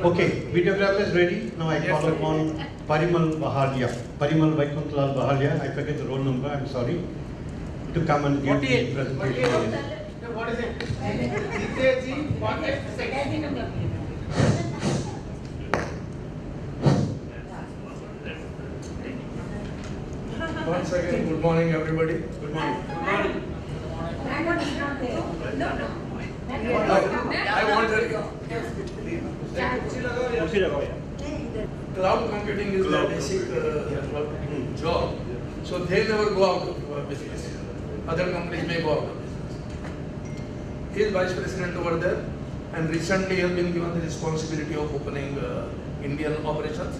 Okay, videographer is ready. Now I call upon Parimal Bahalia, Parimal Vaikunthlal Bahalia, I forget the roll number, I'm sorry, to come and give the presentation. What is it? GTG46. Once again, good morning everybody. Good morning. I wanted cloud computing is the basic job. So they never go out of business. Other companies may go out of business. He is vice president over there, and recently he has been given the responsibility of opening Indian operations.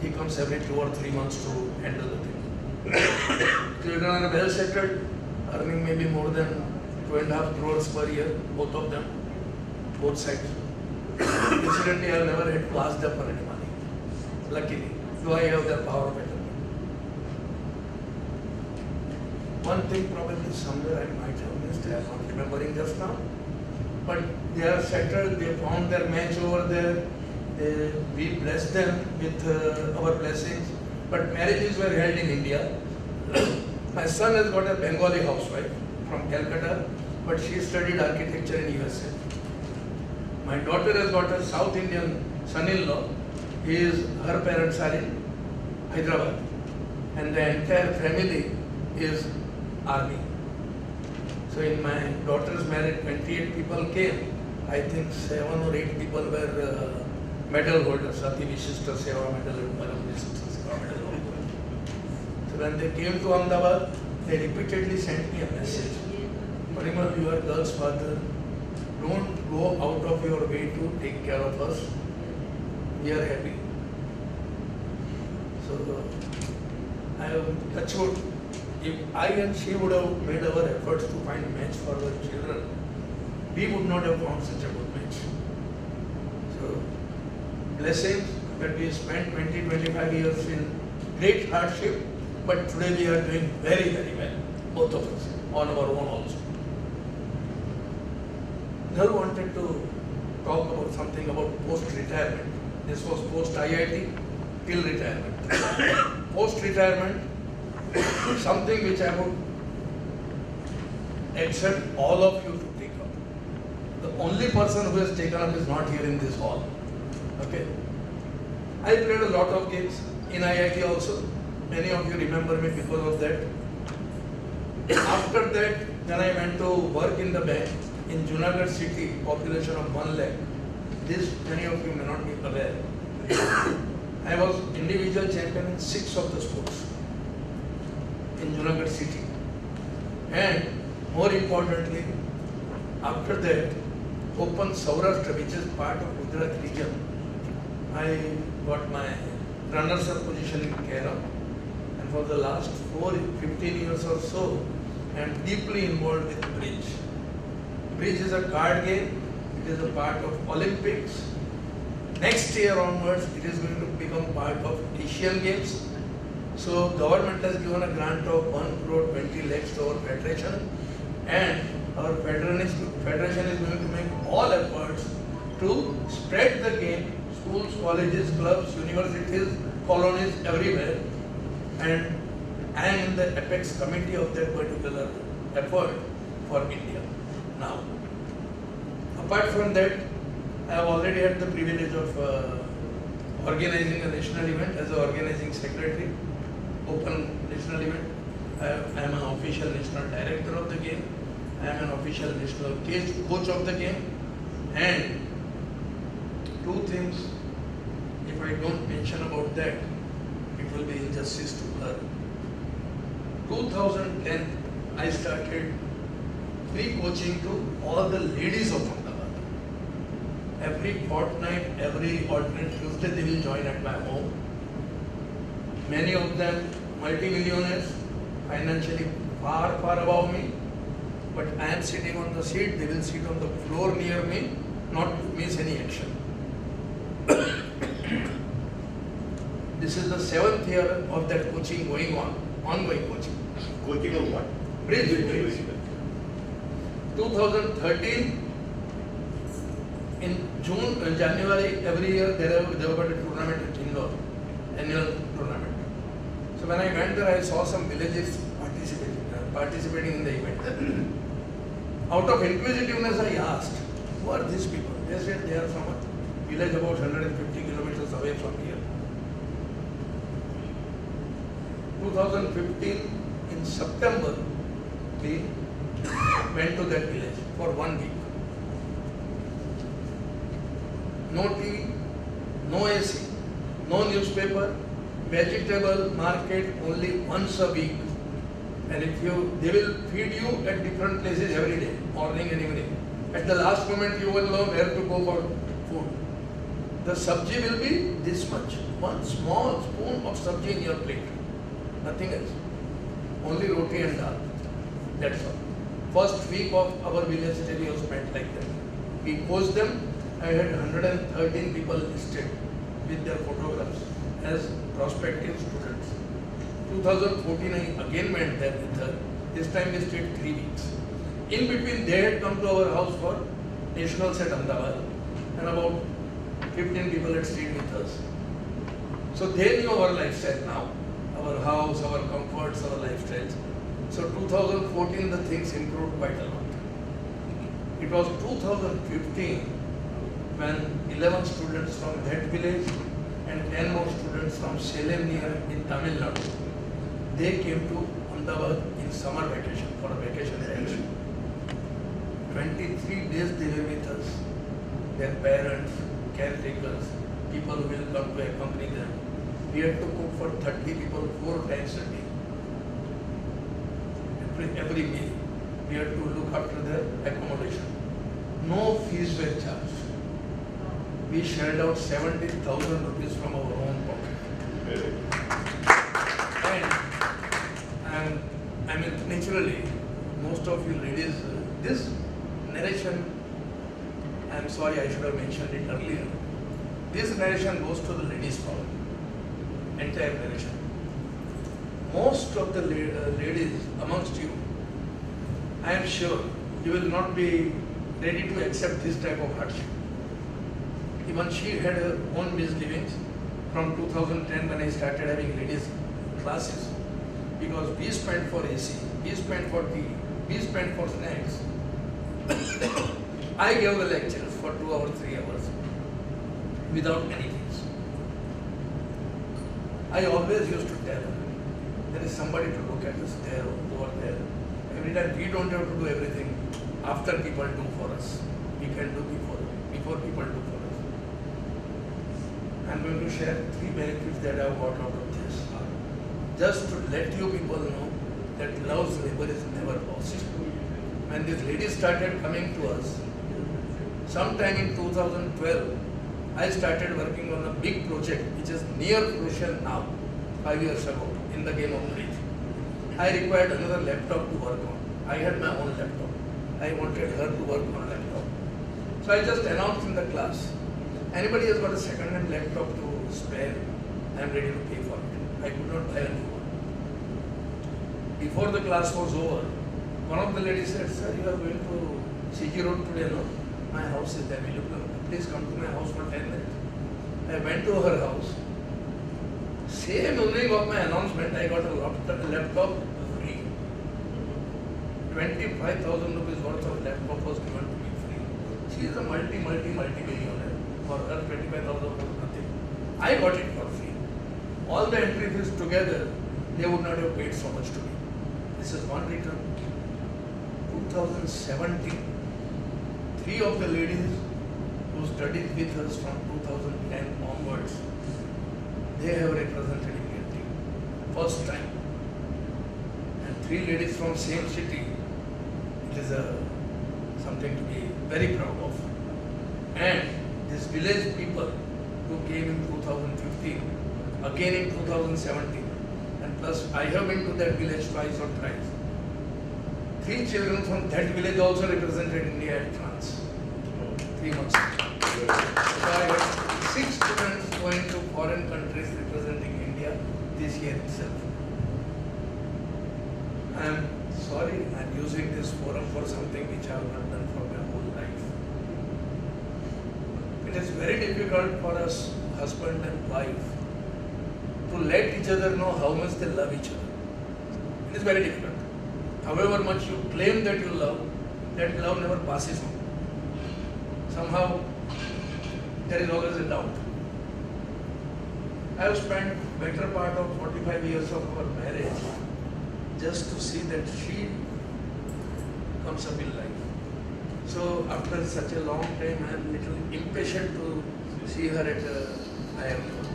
He comes every 2 or 3 months to handle the thing. Children are well settled, earning maybe more than 2.5 crores per year, both of them, both sides. Incidentally, I have never had to ask them for any money. Luckily, though I have the power of attorney. One thing probably somewhere I might have missed, I am not remembering just now. But they are settled, they found their match over there. We blessed them with our blessings. But marriages were held in India. My son has got a Bengali housewife from Calcutta, but she studied architecture in USA. My daughter has got a South Indian son-in-law. Her parents are in Hyderabad, and the entire family is army. So in my daughter's marriage, 28 people came. I think 7 or 8 people were medal holders, Sati Vishishta Seva medal and Param Vishishta Seva medal. So when they came to Ahmedabad, they repeatedly sent me a message. Parimal, you are girl's father. Don't go out of your way to take care of us. We are happy. So I have touched wood. If I and she would have made our efforts to find match for our children, we would not have found such a good match. So blessings that we spent 20-25 years in great hardship, but today we are doing very, very well, both of us, on our own also. Now wanted to talk about something about post-retirement. This was post-IIT till retirement. Post-retirement, something which I would accept all of you to take up. The only person who has taken up is not here in this hall. Okay? I played a lot of games in IIT also. Many of you remember me because of that. After that, then I went to work in the bank in Junagadh city, population of 1 lakh. This many of you may not be aware. I was individual champion in 6 of the sports in Junagadh city. And more importantly, after that, Open Saurashtra, which is part of Gujarat region, I got my runners-up position in Kerala. And for the last 15 years or so, I am deeply involved with bridge. Bridge is a card game. It is a part of Olympics. Next year onwards, it is going to become part of Asian Games. So government has given a grant of 1 crore 20 lakhs to our federation, and our federation is going to make all efforts to spread the game, schools, colleges, clubs, universities, colonies, everywhere. And I am in the apex committee of that particular effort for India. Now, apart from that, I have already had the privilege of organizing a national event as an organizing secretary, open national event. I am an official national director of the game. I am an official national coach of the game. And 2 things, if I don't mention about that, it will be injustice to her. 2010, I started free coaching to all the ladies of Ahmedabad. Every fortnight, every alternate Tuesday, they will join at my home. Many of them multi-millionaires, financially far, far above me. But I am sitting on the seat, they will sit on the floor near me, not to miss any action. This is the 7th year of that coaching going on, ongoing coaching. Coaching on what? Bridge. 2013, In January every year they have got a tournament at Indore, annual tournament. So when I went there, I saw some villages participating in the event. Out of inquisitiveness, I asked, who are these people? They said they are from a village about 150 kilometers away from here. 2015 in September, we went to that village for 1 week. No TV, no AC, no newspaper, vegetable market only once a week. And they will feed you at different places every day, morning and evening. At the last moment you will know where to go for food. The sabji will be this much, one small spoon of sabji in your plate. Nothing else. Only roti and dal. That's all. First week of our village study was spent like that. We coached them. I had 113 people listed with their photographs as prospective students. 2014 I again went there with her. This time we stayed 3 weeks. In between they had come to our house for nationals at Ahmedabad and about 15 people had stayed with us. So they knew our lifestyle now. Our house, our comforts, our lifestyles. So 2014 the things improved quite a lot. It was 2015 when 11 students from that village and 10 more students from Salem near in Tamil Nadu, they came to Ahmedabad in summer vacation for a vacation ranch. 23 days they were with us. Their parents, caretakers, people who will come to accompany them. We had to cook for 30 people 4 times a day. Every meal. We had to look after their accommodation. No fees were charged. We shelled out 70,000 rupees from our own pocket. And I mean, naturally, most of you ladies, this narration, I'm sorry I should have mentioned it earlier. This narration goes to the ladies' power. Entire narration. Most of the ladies amongst you, I am sure you will not be ready to accept this type of hardship. Even she had her own misgivings from 2010 when I started having ladies classes, because we spent for AC, we spent for tea, we spent for snacks. I gave the lectures for 2 hours, 3 hours without any fees. I always used to tell her, there is somebody to look at us there, over there. Every time we don't have to do everything after people do for us. We can do before people do for us. I'm going to share 3 benefits that I have got out of this. Just to let you people know that love's labor is never lost. When these ladies started coming to us, sometime in 2012, I started working on a big project which is near fruition now, 5 years ago, in the game of bridge. I required another laptop to work on. I had my own laptop. I wanted her to work on a laptop. So I just announced in the class, anybody has got a second-hand laptop to spare, I am ready to pay for it. I could not buy a new one. Before the class was over, one of the ladies said, sir, you are going to CG Road today, no? My house is available. Please come to my house for 10 minutes. I went to her house. Same evening of my announcement, I got a laptop free. 25,000 rupees worth of laptop was given to me free. She is a multi-millionaire. For her, 25,000 was nothing. I got it for free. All the entry fees together, they would not have paid so much to me. This is one return. 2017, 3 of the ladies who studied with us from 2010 onwards, they have represented Indian team. First time. And 3 ladies from same city. It is something to be very proud of. And these village people who came in 2015, again in 2017, and plus I have been to that village twice or thrice. 3 children from that village also represented India at France. 3 months. So I had 6 students going to foreign countries representing India this year itself. I am sorry, I am using this forum for something which I have not done for my whole life. it is very difficult for us, husband and wife, to let each other know how much they love each other. It is very difficult. However much you claim that you love, that love never passes on. Somehow, there is always a doubt. I have spent better part of 45 years of our marriage just to see that she comes up in life. So after such a long time, I am little impatient to see her at a higher level.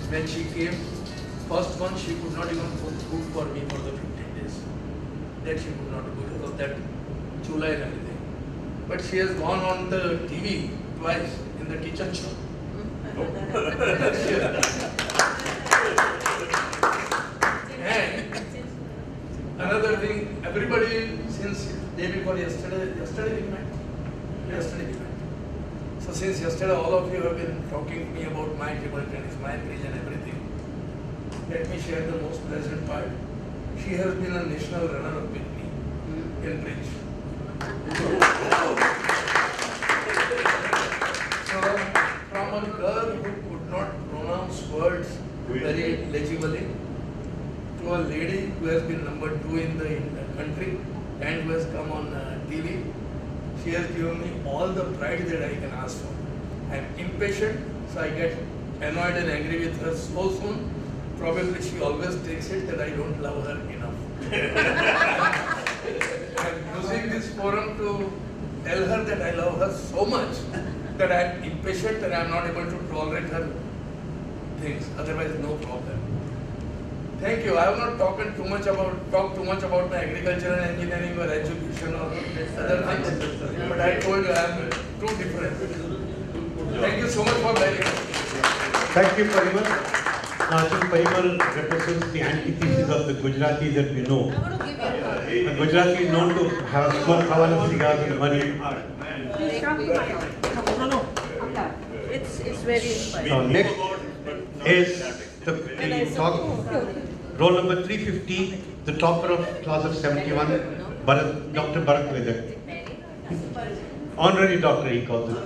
When she came, first one she could not even cook food for me for the 15 days. That she could not do because of that chula and everything. But she has gone on the TV twice in the kitchen show. And another thing, everybody since day before yesterday we met. So since yesterday all of you have been talking to me about my table tennis, my bridge and everything. Let me share the most pleasant part. She has been a national runner-up with me in bridge. So from a girl who could not pronounce words very legibly to a lady who has been number 2 in the country and who has come on TV, she has given me all the pride that I can ask for. I am impatient, so I get annoyed and angry with her so soon. Probably she always takes it that I don't love her enough. I am using this forum to tell her that I love her so much that I am impatient and I am not able to tolerate her things. Otherwise, no problem. Thank you. I have not talked too much about my agriculture and engineering or education or other things. But I told you I am too different. Thank you so much for bearing with me. Thank you, Parimal. I think Parimal represents the antithesis of the Gujarati that we know. The Gujarati is known to have smoked Havana cigars in money. It's very inspiring. Next is the talk. Roll number 350, the topper of class of 71, Dr. Bharat Vedar. Honorary doctor, he calls it.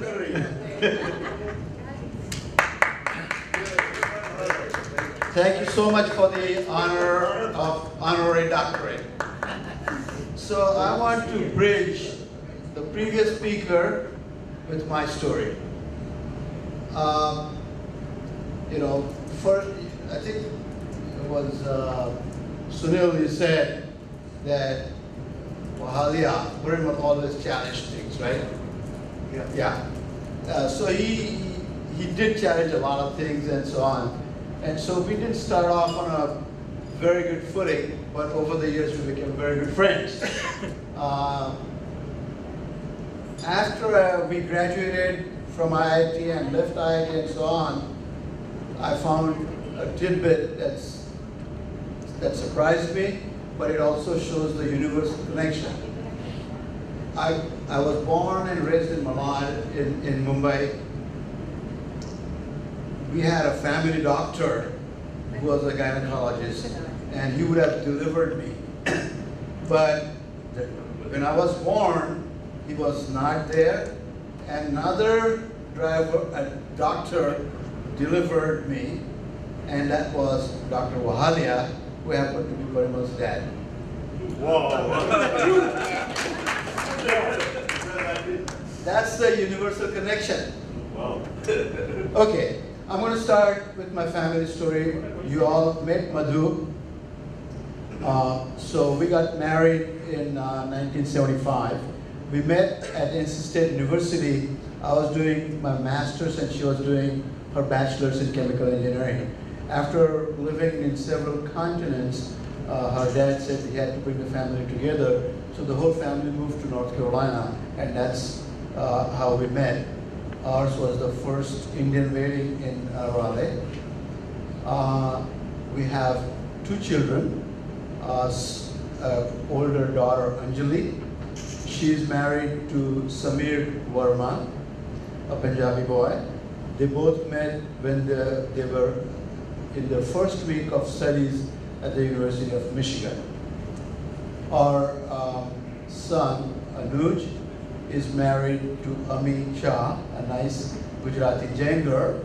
Thank you so much for the honor of honorary doctorate. So I want to bridge the previous speaker with my story. First, I think it was Sunil who said that Wahalia, Parimal always challenged things, right? Yeah. So he did challenge a lot of things and so on. And so we didn't start off on a very good footing, but over the years we became very good friends. After we graduated from IIT and left IIT and so on, I found a tidbit that surprised me, but it also shows the universal connection. I was born and raised in Malad in Mumbai. We had a family doctor who was a gynecologist, and he would have delivered me. But when I was born, he was not there. Another doctor delivered me, and that was Dr. Wahalia, who happened to be Parimal's dad. That's the universal connection. Wow. Okay, I'm going to start with my family story. You all met Madhu. So we got married in 1975. We met at NC State University. I was doing my master's and she was doing her bachelor's in chemical engineering. After living in several continents, her dad said he had to bring the family together. So the whole family moved to North Carolina, and that's how we met. Ours was the first Indian wedding in Raleigh. We have 2 children. Older daughter Anjali. She is married to Samir Verma, a Punjabi boy. They both met when they were in their first week of studies at the University of Michigan. Our son Anuj is married to Ami Shah, a nice Gujarati Jain girl,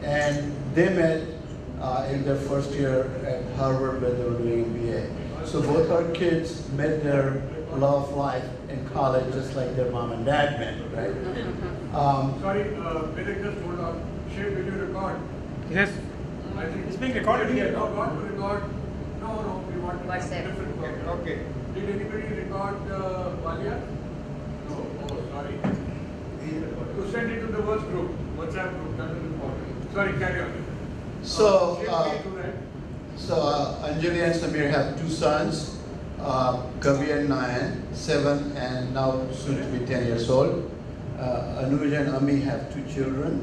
and they met in their first year at Harvard when they were doing MBA. So both our kids met their love life in college just like their mom and dad met, right? Sorry, Vivek, just hold on. Shiv, will you record? Yes. I think It's being recorded here, no? Not to record. No, we want to WhatsApp. different purpose. Okay. Did anybody record Valia? No. Oh, sorry. To send it to the WhatsApp group. That is important. Sorry, carry on. So, Shiv, will you do that? So Anjali and Samir have two sons, Kavi and Nayan, 7 and now soon to be 10 years old. Anuj and Ami have 2 children.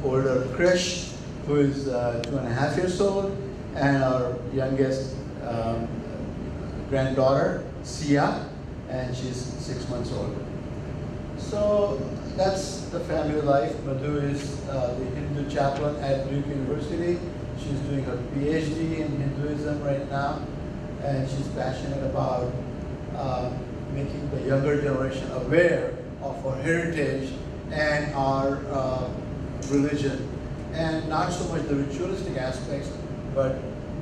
Older Krish, who is 2.5 years old, and our youngest granddaughter, Sia, and she's 6 months old. So that's the family life. Madhu is the Hindu chaplain at Duke University. She's doing her PhD in Hinduism right now, and she's passionate about making the younger generation aware of our heritage and our religion, and not so much the ritualistic aspects, but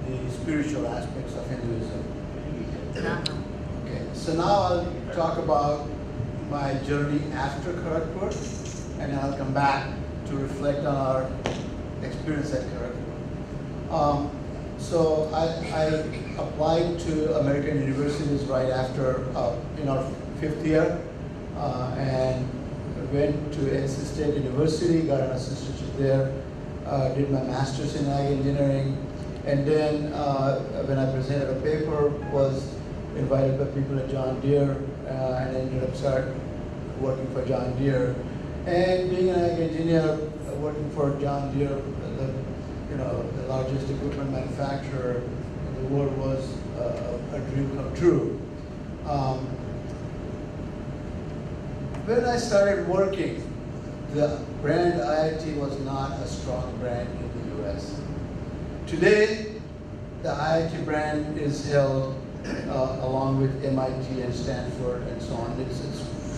the spiritual aspects of Hinduism. Okay, so now I'll talk about my journey after Kharagpur, and I'll come back to reflect on our experience at Kharagpur. So I applied to American universities right after in our 5th year, and went to NC State University, got an assistantship there, did my master's in ag engineering, and then when I presented a paper, was invited by people at John Deere, and ended up working for John Deere. And being an ag engineer, working for John Deere, the largest equipment manufacturer in the world, was a dream come true. When I started working, the brand IIT was not a strong brand in the US. Today, the IIT brand is held along with MIT and Stanford and so on. It's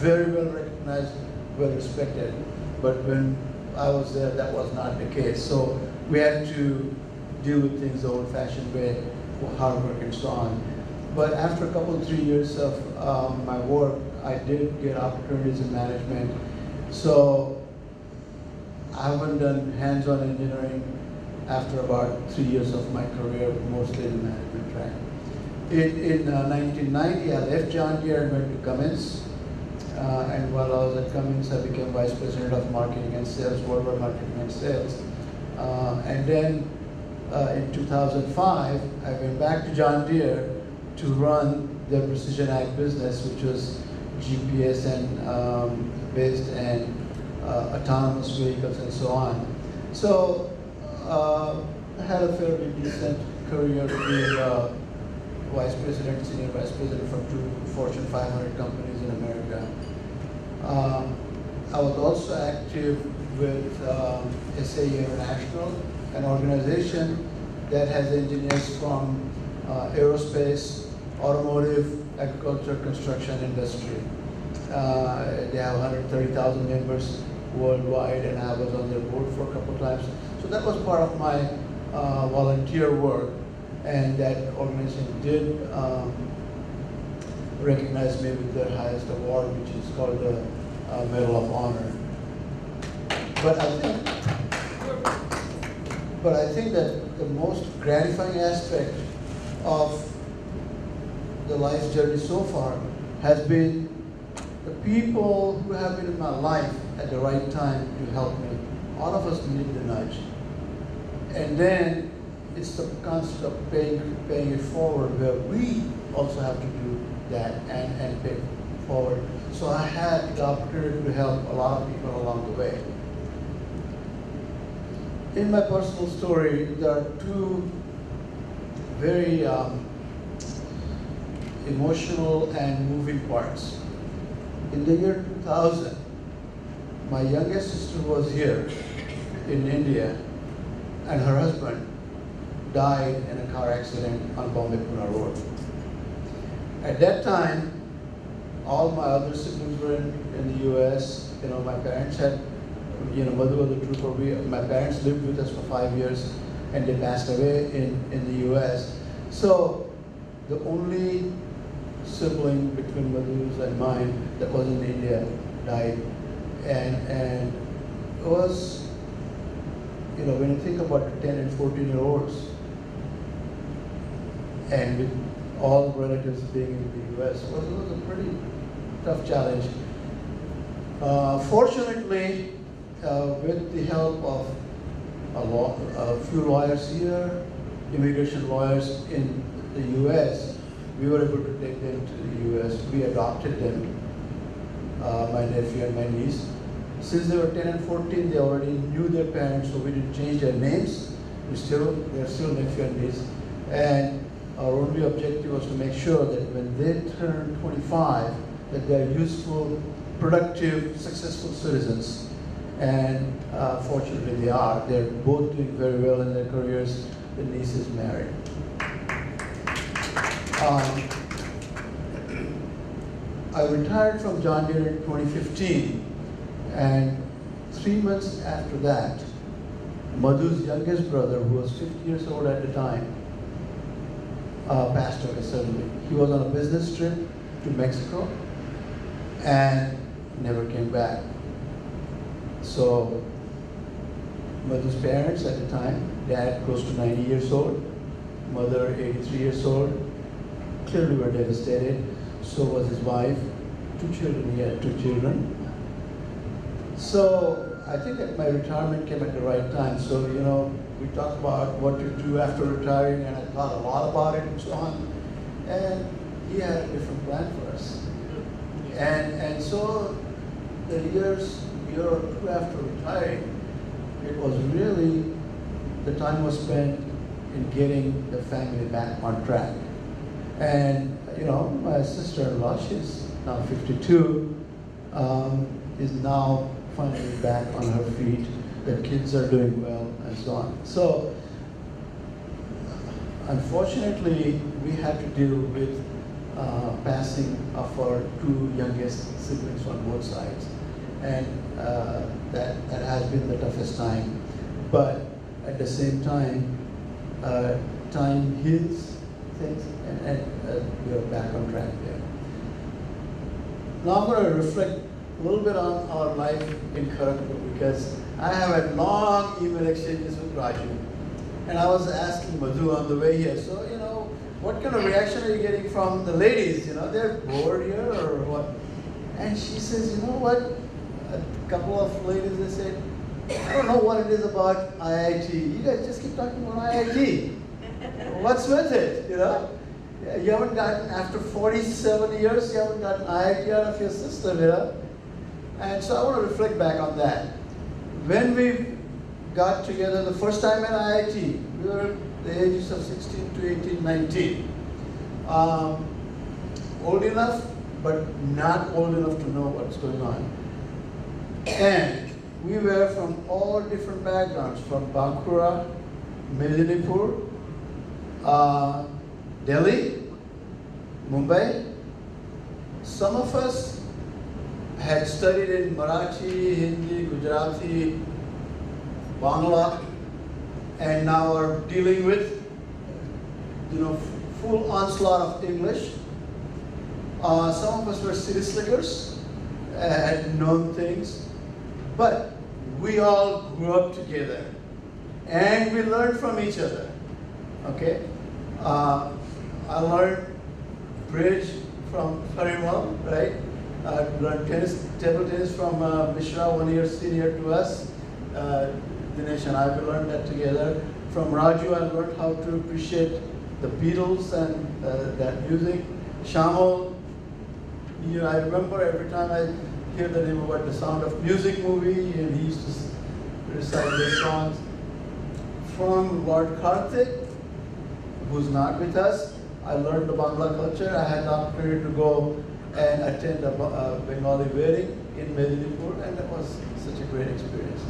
very well recognized, well respected. But when I was there, that was not the case. So we had to deal with things the old-fashioned way, hard work and so on. But after a couple, 3 years of my work, I did get opportunities in management. So I haven't done hands-on engineering after about 3 years of my career, mostly in the management track. In 1990, I left John Deere and went to Cummins. And while I was at Cummins, I became Vice President of Marketing and Sales, Worldwide Marketing and Sales. And then in 2005, I went back to John Deere to run their precision ag business, which was GPS and based and autonomous vehicles and so on. So I had a fairly decent career being Vice President, Senior Vice President for 2 Fortune 500 companies in America. I was also active with SAE International, an organization that has engineers from aerospace, automotive, agriculture, construction industry. They have 130,000 members worldwide, and I was on their board for a couple of times. So that was part of my volunteer work, and that organization did recognize me with their highest award, which is called the Medal of Honor. But I think that the most gratifying aspect of the life journey so far has been the people who have been in my life at the right time to help me. All of us need the nudge. And then it's the concept of paying it forward, where we also have to do that and pay forward. So I had the opportunity to help a lot of people along the way. In my personal story, there are 2 very emotional and moving parts. In the year 2000, my youngest sister was here in India, and her husband died in a car accident on Bombay-Pune Road. At that time, all my other siblings were in the U.S. My parents had, Madhu was a trooper. My parents lived with us for 5 years, and they passed away in the U.S. So the only sibling between Madhu's and mine that was in India died, and it was, when you think about 10 and 14-year-olds, and with all relatives being in the U.S., it was a pretty tough challenge. Fortunately, with the help of a few lawyers here, immigration lawyers in the U.S., we were able to take them to the U.S. We adopted them, my nephew and my niece. Since they were 10 and 14, they already knew their parents, so we didn't change their names. They're still nephew and niece. And our only objective was to make sure that when they turn 25, that they're useful, productive, successful citizens. And fortunately they are. They're both doing very well in their careers. The niece is married. I retired from John Deere in 2015, and 3 months after that, Madhu's youngest brother, who was 50 years old at the time, passed away suddenly. He was on a business trip to Mexico and never came back. So Madhu's parents at the time, dad close to 90 years old, mother 83 years old, clearly were devastated. So was his wife, 2 children, he had 2 children. So I think that my retirement came at the right time. So, we talked about what to do after retiring, and I thought a lot about it and so on. And he had a different plan for us. And so the year or two after retiring, it was really, the time was spent in getting the family back on track. And my sister-in-law, she's now 52, is now finally back on her feet. The kids are doing well, and so on. So, unfortunately, we had to deal with passing of our 2 youngest siblings on both sides, and that has been the toughest time. But at the same time, time heals things, and we are back on track there. Now I'm going to reflect a little bit on our life in Kharagpur, because I have had long email exchanges with Raju, and I was asking Madhu on the way here, so what kind of reaction are you getting from the ladies? They're bored here or what? And she says, you know what? A couple of ladies, they said, I don't know what it is about IIT. You guys just keep talking about IIT. What's with it? You haven't gotten, after 47 years, you haven't gotten IIT out of your system, And so I want to reflect back on that. When we got together the first time at IIT, we were the ages of 16 to 18, 19. Old enough, but not old enough to know what's going on. And we were from all different backgrounds, from Bankura, Medinipur, Delhi, Mumbai. Some of us had studied in Marathi, Hindi, Gujarati, Bangla, and now are dealing with, full onslaught of English. Some of us were city slickers, had known things, but we all grew up together, and we learned from each other. Okay, I learned bridge from Parimal, right? I learned table tennis from Mishra, 1 year senior to us. Dinesh and I, we learned that together. From Raju, I learned how to appreciate the Beatles and that music. Shamal, I remember every time I hear the name of The Sound of Music movie, and he used to recite their songs. From Lord Karthik, who's not with us, I learned the Bangla culture. I had the opportunity to go and attend a Bengali wedding in Medinipur, and that was such a great experience.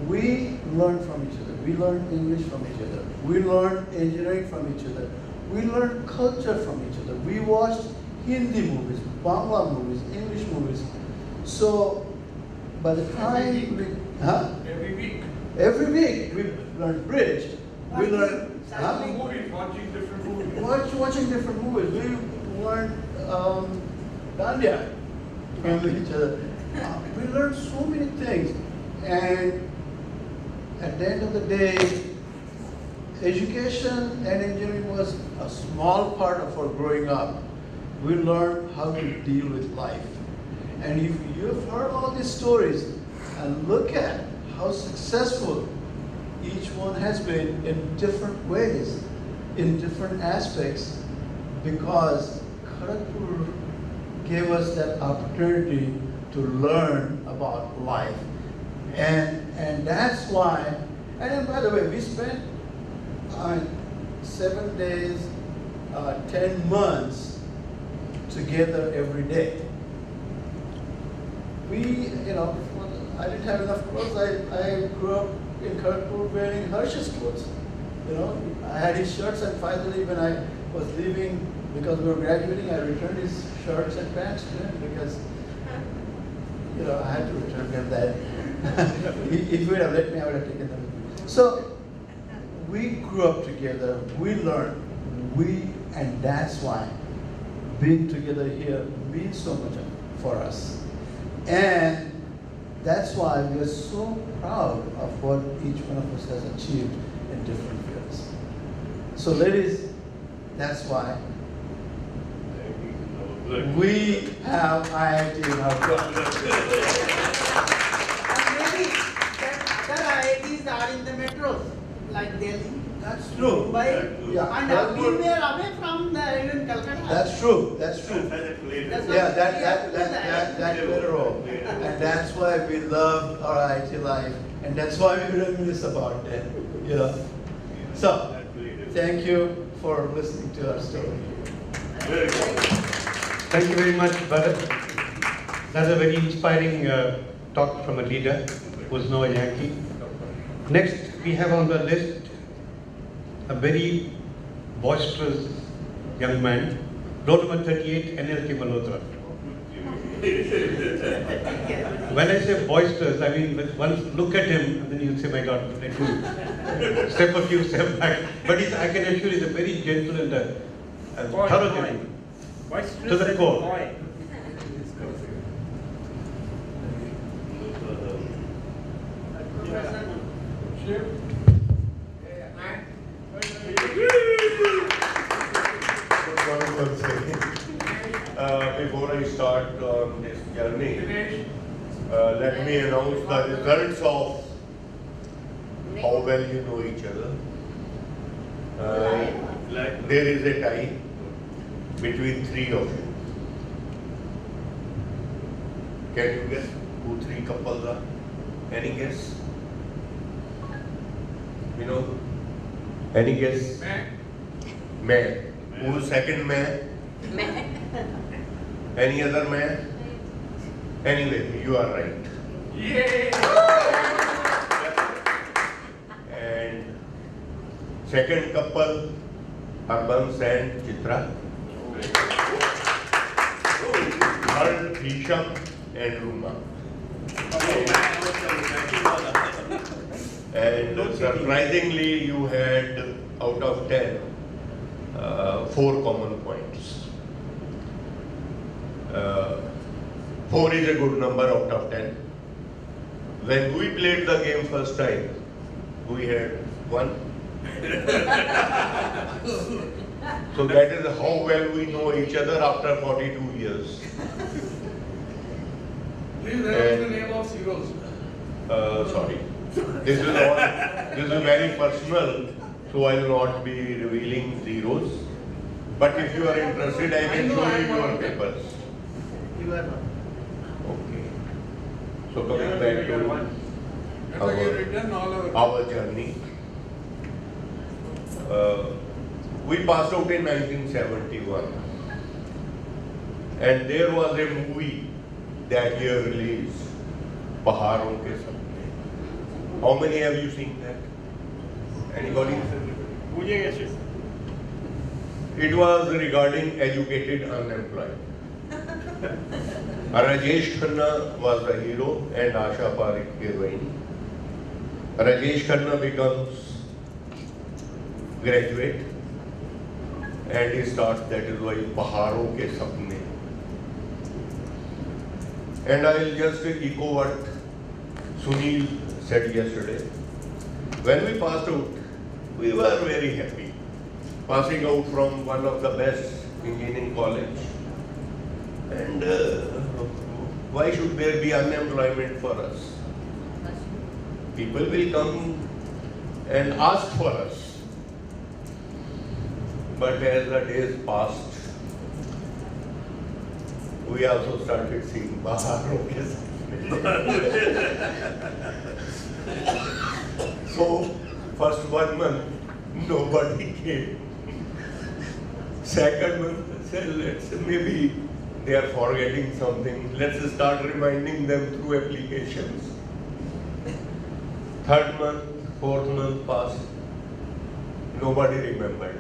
We learned from each other. We learned English from each other. We learned engineering from each other. We learned culture from each other. We watched Hindi movies, Bangla movies, English movies. So by the time we, Every week. every week we learn bridge, we learn Movies, watching different movies. watching different movies. We learn dandiya from each other. We learn so many things, and at the end of the day, education and engineering was a small part of our growing up. We learned how to deal with life. And if you've heard all these stories and look at how successful each one has been in different ways, in different aspects, because Kharagpur gave us that opportunity to learn about life. And that's why, and then by the way, we spent 7 days, 10 months together every day. We, I didn't have enough clothes. I grew up in Kharagpur wearing Harsh's clothes. I had his shirts, and finally when I was leaving, because we were graduating, I returned his shirts and pants to him because, I had to return them that. If he would have let me, I would have taken them. So we grew up together, we learned, and that's why being together here means so much for us. And that's why we are so proud of what each one of us has achieved in different fields. So ladies, that's why we have IIT in our club. And maybe that other IITs are in the metros, like Delhi, That's true. Mumbai, Yeah. and we were away from the even Calcutta. That's true. That's true. That's what Yeah, we have to do that played a role. And that's why we love our IT life, and that's why we reminisce about it. So, thank you for listening to our story. Thank you very much, Bharat. That's a very inspiring talk from a leader who's now a Yankee. Next, we have on the list a very boisterous young man, roll number 38, NLK Malhotra. When I say boisterous, I mean, once look at him, and then you say, my God, let me step a few steps back. But I can assure you, he's a very gentle and thorough gentleman. To the core. Before I start on this journey, let me announce the results of how well you know each other. There is a tie between three of you. Can you guess who three couples are? Any guess? Any guess? Man. Who's second man? Any other man? Anyway, you are right. And second couple, Harbans and Chitra. Third, Hisham and Ruma. And surprisingly, you had out of 10, 4 common points. 4 is a good number out of 10. When we played the game first time, we had 1. So that is how well we know each other after 42 years. Please announce the name of zeros. Sorry. This is very personal, so I will not be revealing zeros. But if you are interested, I can show you your papers. You are not. Okay. So coming back to our journey. We passed out in 1971. And there was a movie that year released, Paharon Ke Sapne. How many have you seen that? Anybody? It was regarding educated unemployed. Rajesh Khanna was the hero and Asha Parekh heroine. Rajesh Khanna becomes graduate and he starts, that is why Paharon ke sapne. And I will just echo what Sunil said yesterday. When we passed out, we were very happy. Passing out from one of the best engineering college. And why should there be unemployment for us? People will come and ask for us. But as the days passed, we also started seeing Baharon ke So, first 1 month, nobody came. Second month, said, maybe they are forgetting something. Let's start reminding them through applications. Third month, fourth month passed. Nobody remembered.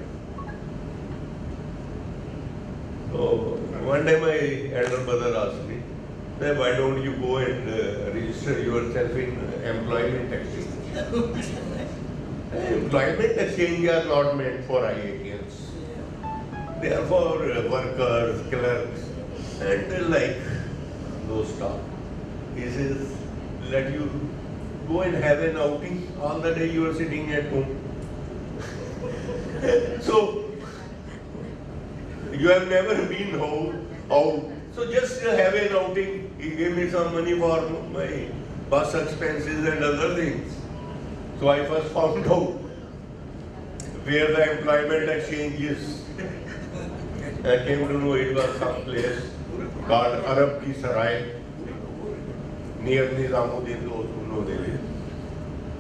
So one day my elder brother asked me, why don't you go and register yourself in employment exchange? Employment exchange are not meant for IITians. They are for workers, clerks, and like those stuff. He says, let you go and have an outing. All the day you are sitting at home. So, you have never been out. So just have an outing. He gave me some money for my bus expenses and other things. So I first found out where the employment exchange is. I came to know it was some place called Arab Ki Sarai, near Nizamuddin, those who know Delhi.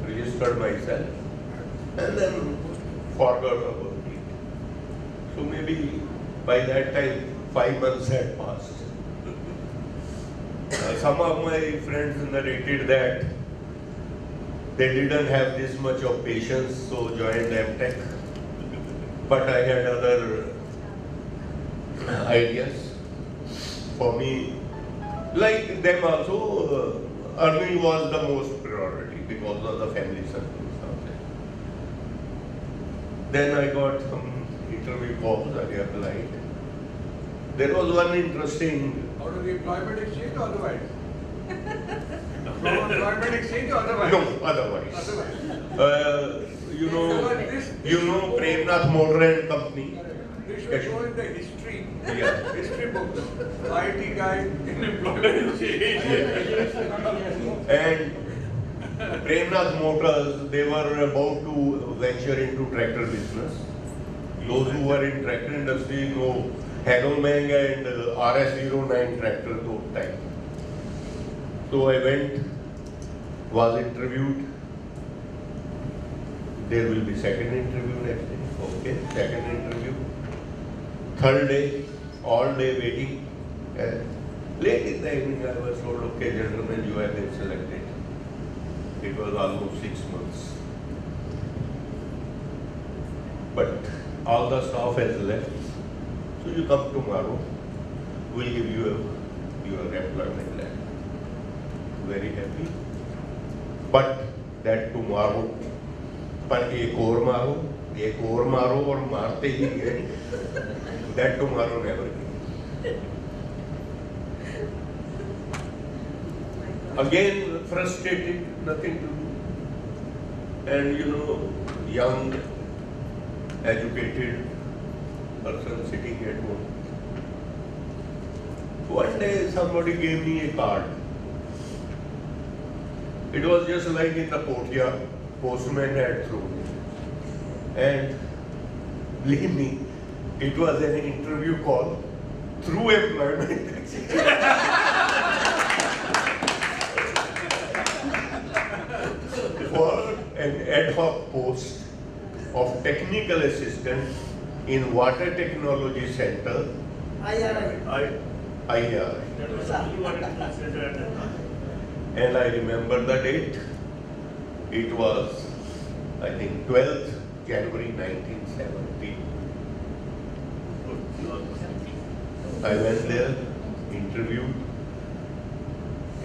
Registered myself and then forgot about it. So maybe by that time, 5 months had passed. Some of my friends narrated that they didn't have this much of patience, so joined MTech. But I had other ideas. For me, like them also, earning was the most priority because of the family circumstances. Then I got some interview calls, I applied. There was one interesting. Out of the employment exchange or otherwise? From employment exchange or otherwise? No, otherwise. Otherwise. You know Premnath Motor and Company. They should show in the history. Yeah. History book. IT guy in employment exchange. And Premnath Motors, they were about to venture into tractor business. Those who were in tractor industry know Hanomang and RS09 tractor those time. So I went, was interviewed. There will be second interview next day. Okay, second interview. Third day, all day waiting. Late in the evening, I was told, okay, gentlemen, you have been selected. It was almost 6 months. But all the staff has left. So you come tomorrow, we'll give you your employment letter. Very happy. But that tomorrow, पर एक और मारो और मारते ही गए. That tomorrow never came. Again frustrated, nothing to do. And you know, young, educated person sitting at home. One day somebody gave me a card. It was just like in the courtyard, postman had thrown it. And believe me, it was an interview call through employment exchange. For an ad hoc post of technical assistant in Water Technology Center, IR. And I remember the date. It was, I think, 12th January 1970. I went there, interviewed.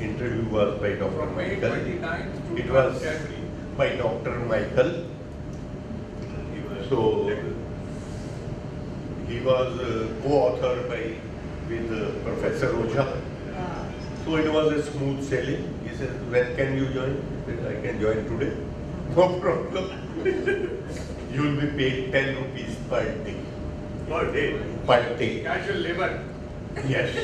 Interview was by Dr. From May Michael. 29th to It was January. by Dr. Michael. So he was co-author with Professor Oja. So it was a smooth sailing. He said, when can you join? I said, I can join today. No problem. You will be paid 10 rupees per day. Per day. Per day. Casual labor. Yes.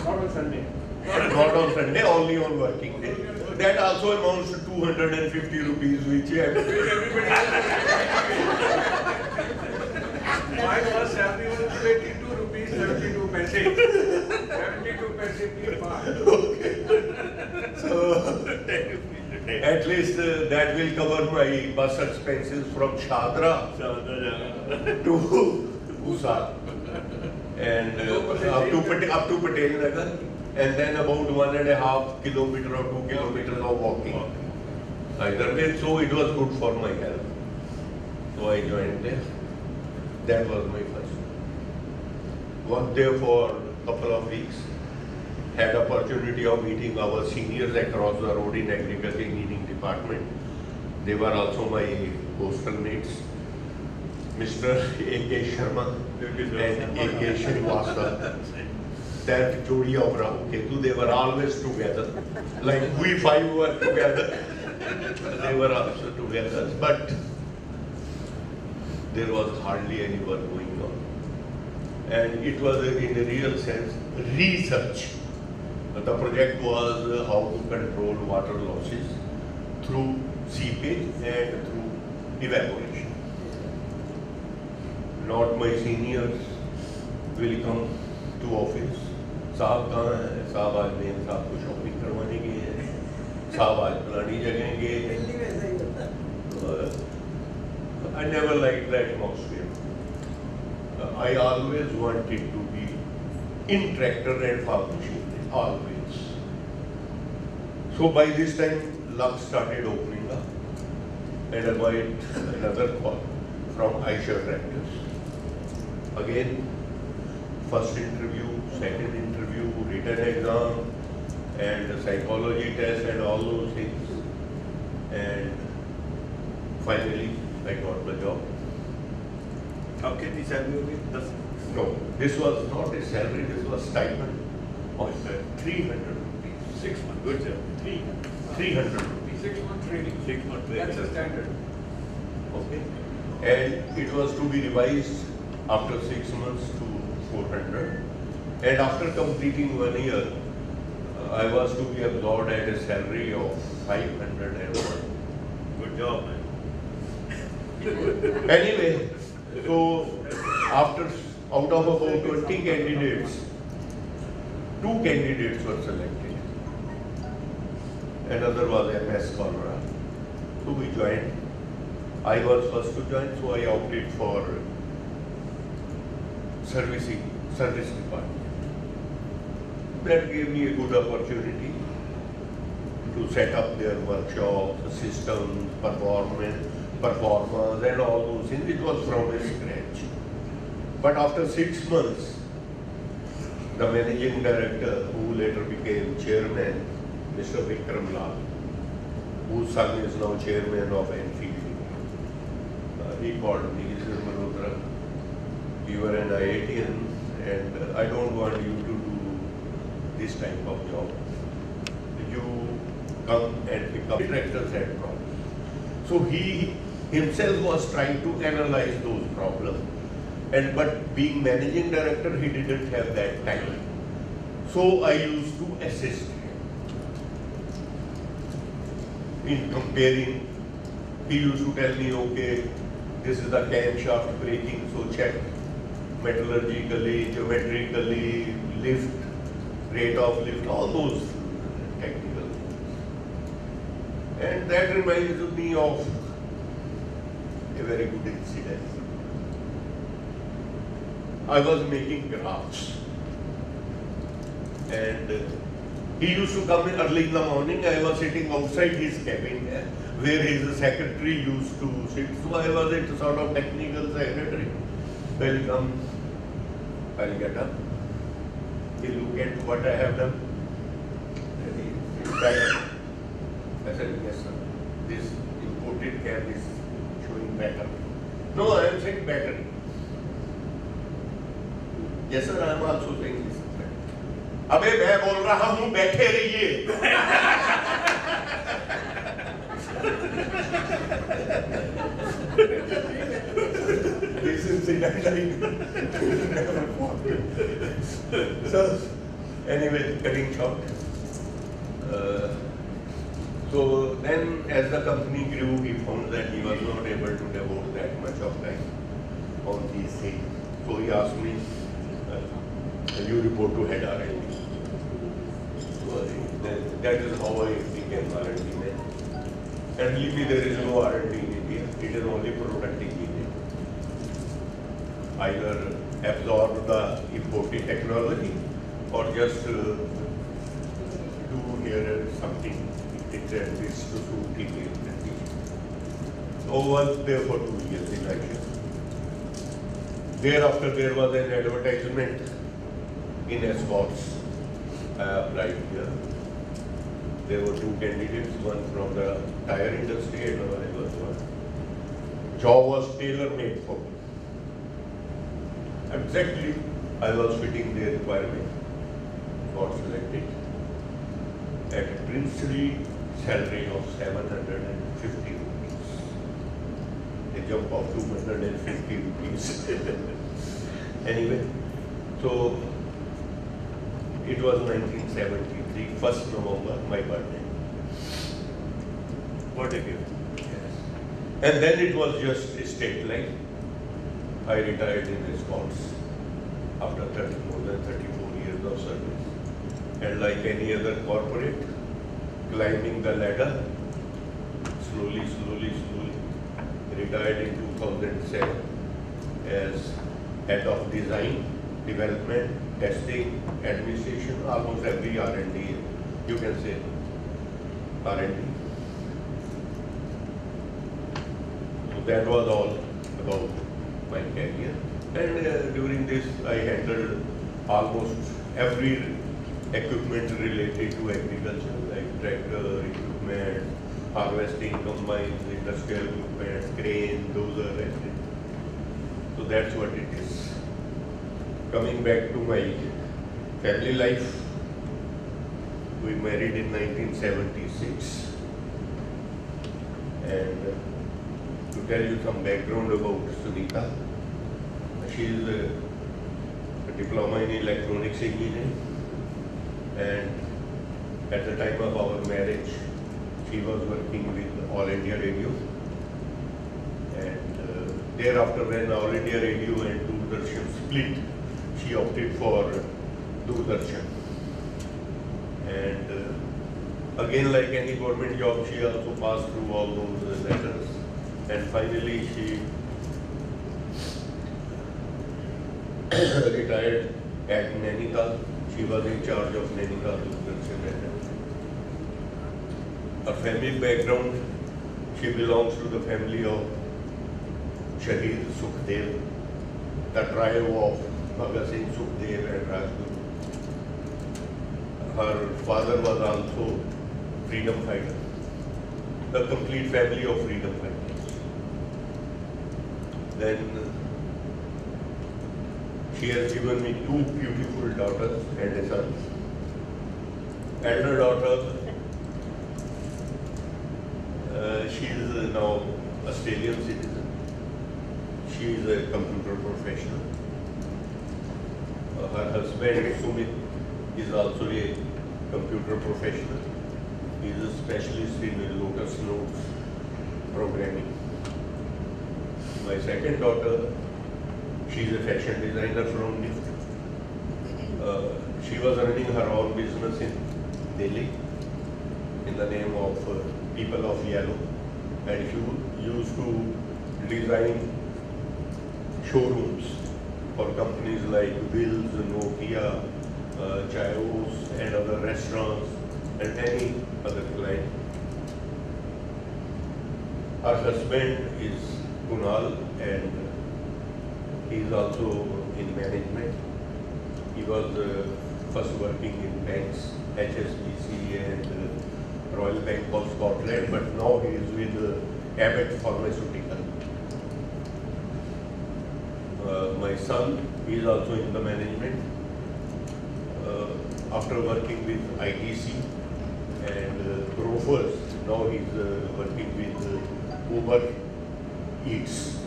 Not on Sunday. Not on Sunday, only on working day. That also amounts to 250 rupees, which you have to pay. Everybody else. My first salary was 22 rupees 72 paise. 72 paise per bar. So, at least that will cover my bus expenses from Shadra to Usar and up to Patel Nagar, and then about 1.5 kilometers or 2 kilometers of walking. Either way, so it was good for my health. So I joined there. That was my first. Worked there for a couple of weeks. Had opportunity of meeting our seniors across the road in agriculture engineering department. They were also my hostel mates. Mr. A.K. Sharma and A.K. Srinivasa. That Jodi of Rahu Ketu, they were always together. Like we five were together. They were also together, but there was hardly any work going on. And it was in a real sense research. The project was how to control water losses through seepage and through evaporation. Not my seniors will come to office. साहब कहाँ हैं? साहब आज main साहब को shopping करवाने गए हैं. साहब आज फलानी जगह गए हैं. I never liked the atmosphere. I always wanted to be in tractor and farm machinery, always. So by this time, luck started opening up, and I got another call from Aisha Tractors. Again, first interview, second interview, written exam, and psychology test, and all those things. And finally, I got the job. How can the salary be? No, this was not a salary, this was stipend of 300 rupees. 6 months. Good job. 300 rupees. 6 month training. 6 months. That's a standard. Okay. And it was to be revised after 6 months to 400. And after completing 1 year, I was to be absorbed at a salary of 501. Good job, man. Anyway, so after out of about 20 candidates, 2 candidates were selected. Another was MS Colora. So we joined. I was first to join, so I opted for service department. That gave me a good opportunity to set up their workshops, systems, performers, and all those things. It was from a scratch. But after 6 months, the managing director, who later became chairman, Mr. Vikram Lal, whose son is now chairman of Enfield, he called me. He said, Malhotra, you are an IITian, and I don't want you to do this type of job. You come and pick up directors and problems. So he himself was trying to analyze those problems. But being managing director, he didn't have that time. So I used to assist him in comparing. He used to tell me, okay, this is the camshaft braking, so check metallurgically, geometrically, lift, rate of lift, all those technical things. And that reminds me of a very good incident. I was making graphs, and he used to come in early in the morning. I was sitting outside his cabin where his secretary used to sit. So I was a sort of technical secretary. Welcome. I'll get up. He'll look at what I have done. And he'll try it. I said, yes sir, this imported cap is showing better. No, I am saying better. Yes sir, I am also saying this. अबे मैं बोल रहा हूँ बैठे रहिए. This incident I never forget. So anyway, cutting short. So then as the company grew, he found that he was not able to devote that much of time on these things. So he asked me, you report to head R&D. So that is how I became R&D man. And believe me, there is no R&D in India. It is only product engineering. Either absorb the imported technology or just do here something. It's at least to suit the implementation. So I was there for 2 years in action. Thereafter, there was an advertisement in Escorts. I applied here. There were 2 candidates, one from the tire industry and another was one. Job was tailor-made for me. Exactly, I was fitting their requirement. Got selected at a princely salary of 750 rupees. A jump of 250 rupees. Anyway, so it was 1973, 1st November, my birthday. What a gift. Yes. And then it was just a state line. I retired in Escorts after more than 34 years of service. And like any other corporate, climbing the ladder, slowly, retired in 2007 as head of design, development, testing, administration, almost every R&D, you can say R&D. So that was all about my career. And during this, I handled almost every equipment related to agriculture, like tractor, equipment, harvesting, combines, industrial equipment, crane, dozer, everything. So that's what it is. Coming back to my family life, we married in 1976. And to tell you some background about Sunita, she is a diploma in electronics engineering. And at the time of our marriage, she was working with All India Radio. And thereafter, when All India Radio and Doordarshan split, she opted for Doordarshan. And again, like any government job, she also passed through all those letters. And finally, she retired at Nainital. She was in charge of Nainital Doordarshan. Her family background, she belongs to the family of Shahid Sukhdev, the trio of Bhagat Singh, Sukhdev and Rajguru. Her father was also freedom fighter, the complete family of freedom fighters. Then she has given me 2 beautiful daughters and a son. Elder daughter, she is now Australian citizen. She is a computer professional. Her husband Sumit is also a computer professional. He is a specialist in Lotus Notes programming. My second daughter, she is a fashion designer from NIFT. She was running her own business in Delhi in the name of People of Yellow, and she used to design showrooms for companies like Wills, Nokia, Chayos, and other restaurants, and any other client. Her husband is Kunal, and he is also in management. He was first working in banks, HSBC and Royal Bank of Scotland, but now he is with Abbott Pharmaceutical. My son, he is also in the management. After working with ITC and Grofers, now he is working with Uber Eats.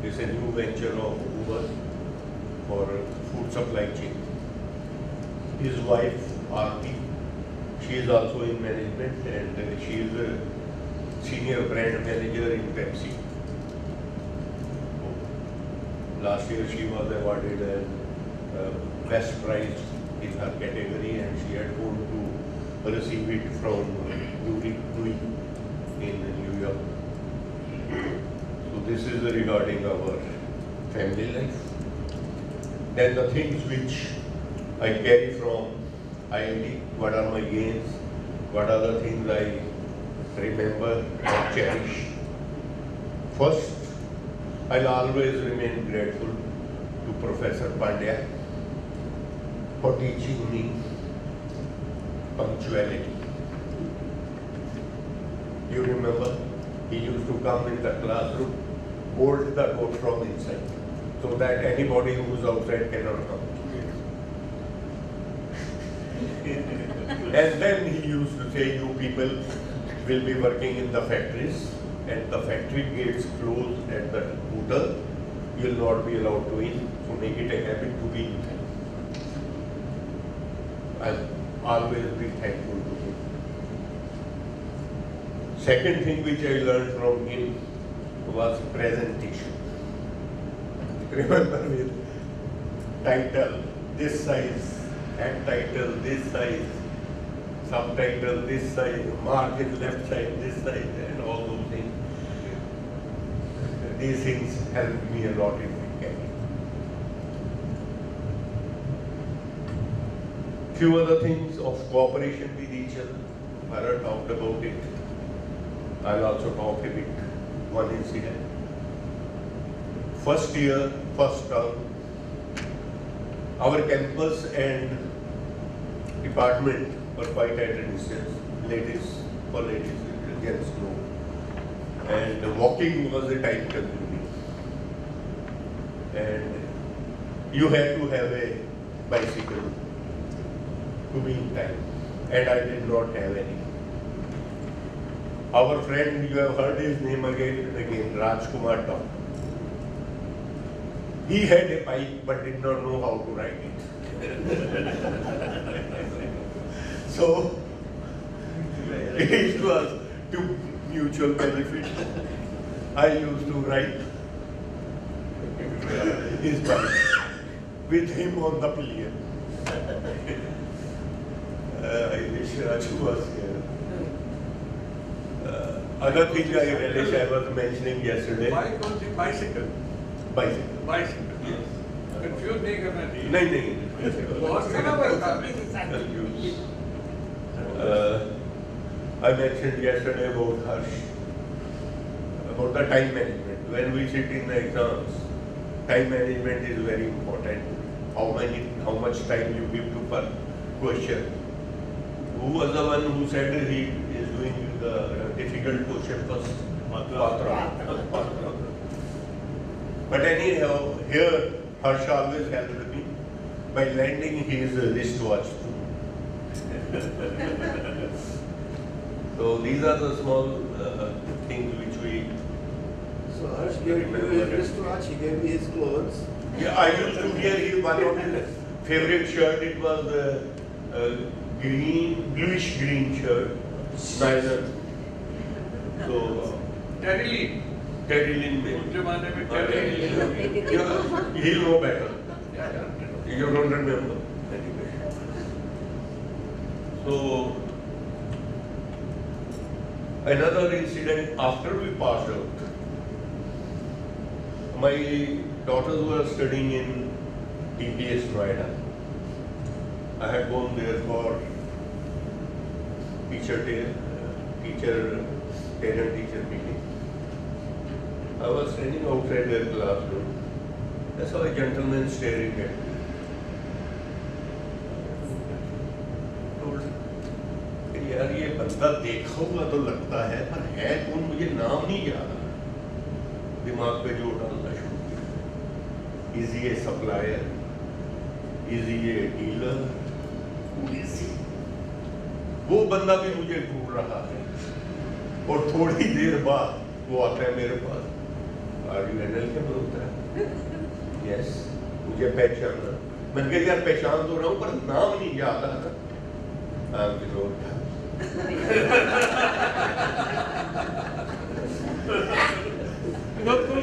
It's a new venture of Uber for food supply chain. His wife, Aarti, she is also in management and she is a senior brand manager in Pepsi. Last year she was awarded a best prize in her category and she had gone to receive it from Dewey in New York. So this is regarding our family life. Then the things which I carry from IIT, what are my gains, what are the things I remember and cherish. First, I'll always remain grateful to Professor Pandya for teaching me punctuality. You remember, he used to come in the classroom, bolt the door from inside, so that anybody who's outside cannot come. And then he used to say, you people will be working in the factories and the factory gates closed at the hotel, you will not be allowed to in, so make it a habit to be in. I'll always be thankful to him. Second thing which I learned from him was presentation. Remember with title this size, head title this size, subtitle this size, margin left side this size, and all those things. These things helped me a lot in my career. Few other things of cooperation with each other. Bharat talked about it. I'll also talk a bit. One incident. First year, first term, our campus and department were quite at a distance. Ladies, gents no. And walking was a time consuming. And you had to have a bicycle to be in time. And I did not have any. Our friend, you have heard his name again and again, Rajkumar Tom. He had a bike but did not know how to ride it. So, it was to mutual benefit. I used to ride his bike with him on the pillion. I wish Raju was here. Other thing I relish, I was mentioning yesterday. Bike or the bicycle? Bicycle. Bicycle. Yes. Confused नहीं करना चाहिए. नहीं. बहुत सारा बता Confused. I mentioned yesterday about Harsh, about the time management. When we sit in the exams, time management is very important. How much time you give to per question. Who was the one who said he is doing the difficult question first? Patra. But anyhow, here Harsh always helped me by lending his wristwatch to me. So these are the small things which we. So Harsh gave you his wristwatch, he gave me his clothes. Yeah, I used to wear his one of his favorite shirt. It was bluish green shirt. Neither. So Terry Lynn में. उस जमाने में Terry Lynn. He'll know better. You don't remember. So another incident after we passed out. My daughters were studying in TPS Noida. I had gone there for parent-teacher meeting. I was standing outside their classroom. I saw a gentleman staring at me. यार ये बंदा देखा हुआ तो लगता है पर है कौन, मुझे नाम नहीं याद आ रहा। दिमाग पे जोर डालना शुरू किया। इज ये सप्लायर, इज ये डीलर, वो बंदा भी मुझे ढूंढ रहा है। और थोड़ी देर बाद वो आता है मेरे पास, आर यू एनएल के बोलता है, यस, मुझे पहचाना। मैंने कहा यार पहचान तो रहा हूं पर नाम नहीं याद आ रहा।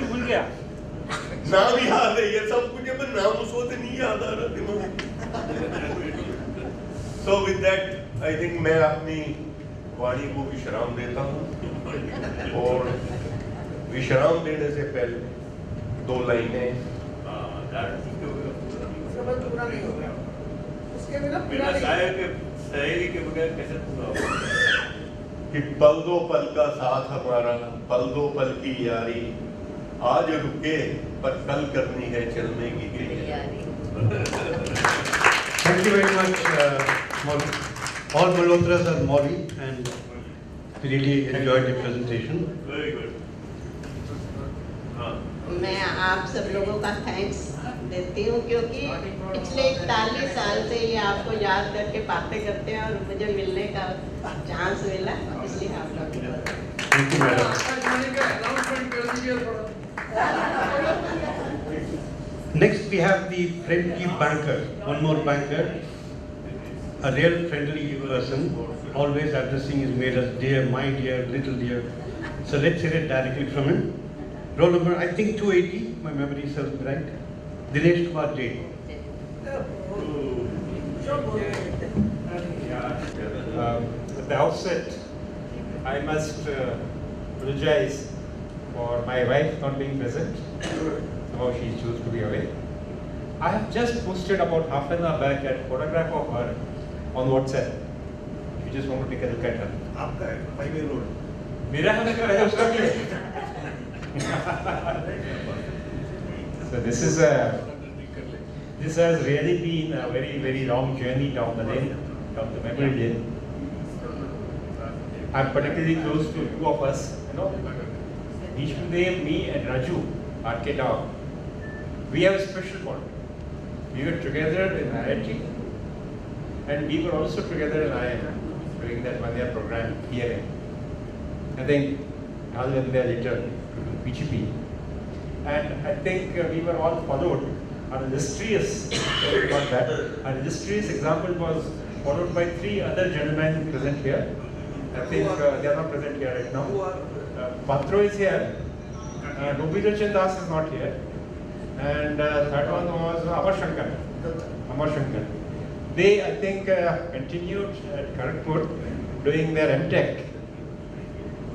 भूल गया नाम याद है ये सब कुछ, पर नाम उस वक्त नहीं याद आ रहा दिमाग। So with that I think मैं अपनी वाणी को विश्राम देता हूँ, और विश्राम देने से पहले 2 लाइनें। पूरा नहीं हो गया उसके बिना बिना शायर के शायरी के बगैर कैसे पूरा होगा? कि पल दो पल का साथ हमारा, पल दो पल की यारी, आज रुके पर कल करनी है चलने की तैयारी। Thank you very much, Molly. All Malhotras are Molly, and really enjoyed the presentation. Very good. हाँ, मैं आप सब लोगों का थैंक्स देती हूँ, क्योंकि पिछले 41 साल से ये आपको याद करके बातें करते हैं और मुझे मिलने का चांस मिला, इसलिए आप लोग Thank you, madam. आकाशवाणी का अनाउंसमेंट कर दीजिए थोड़ा। Next, we have the friendly banker. One more banker, a real friendly person, always addressing his mailers, dear, my dear, little dear. So let's hear it directly from him. Roll number, I think 280, my memory serves me right. Dinesh Kumar J. At the outset, I must apologize for my wife not being present. Somehow she chose to be away. I have just posted about half an hour back a photograph of her on WhatsApp. If you just want to take a look at her. आपका है 5-year-old. मेरा है ना उसका भी है. So this has really been a very long journey down the lane, down the memory lane. I'm particularly close to 2 of us, you know, Ishmael, me and Raju, our kid dog. We have a special bond. We were together in IIT, and we were also together in IIM during that 1-year program here. I think I'll then there later to do PGP. And I think we were all followed. Our illustrious, not that, our illustrious example was followed by 3 other gentlemen present here. I think they are not present here right now. Patro is here. Nobita Chandas is not here. And third one was Amar Shankar. They, I think, continued at Kharagpur doing their MTech.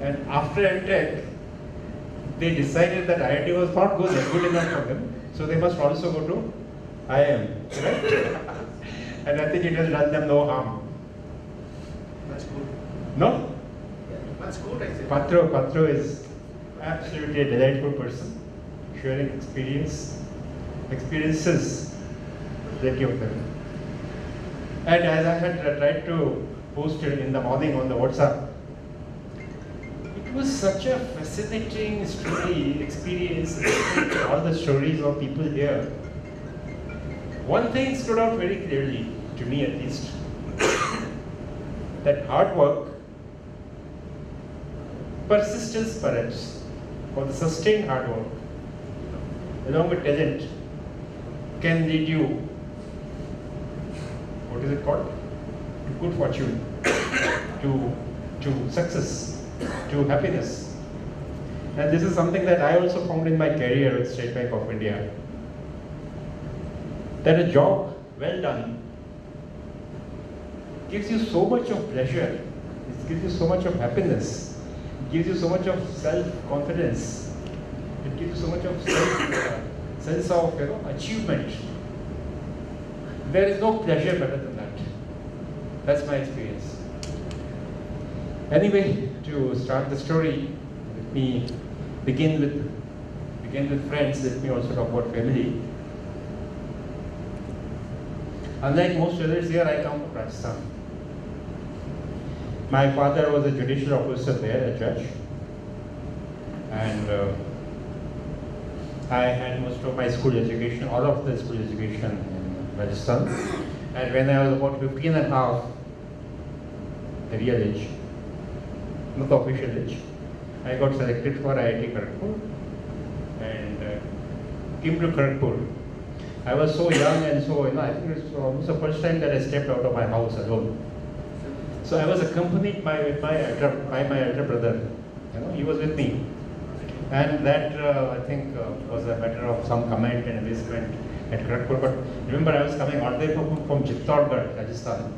And after MTech, they decided that IIT was not good enough for them, so they must also go to IIM, right? And I think it has done them no harm. That's good. No? That's good, I say. Patro is absolutely a delightful person, sharing experiences, plenty of them. And as I had tried to post it in the morning on the WhatsApp, it was such a fascinating story, experience, all the stories of people here. One thing stood out very clearly, to me at least, that hard work, persistence perhaps, or the sustained hard work, along with talent, can lead you, what is it called? To good fortune, to success, to happiness. And this is something that I also found in my career with State Bank of India. That a job well done gives you so much of pleasure, it gives you so much of happiness, it gives you so much of self-confidence, it gives you so much of sense of achievement. There is no pleasure better than that. That's my experience. Anyway, to start the story, let me begin with friends. Let me also talk about family. Unlike most others here, I come from Rajasthan. My father was a judicial officer there, a judge. And I had most of my school education, all of the school education in Rajasthan. And when I was about 15 and a half, the real age, not the official age, I got selected for IIT Kharagpur and came to Kharagpur. I was so young and so, I think it was almost the first time that I stepped out of my house alone. So I was accompanied by my elder brother. He was with me. And that, I think, was a matter of some comment and amazement at Kharagpur. But remember, I was coming all the way from Chittorgarh, Rajasthan.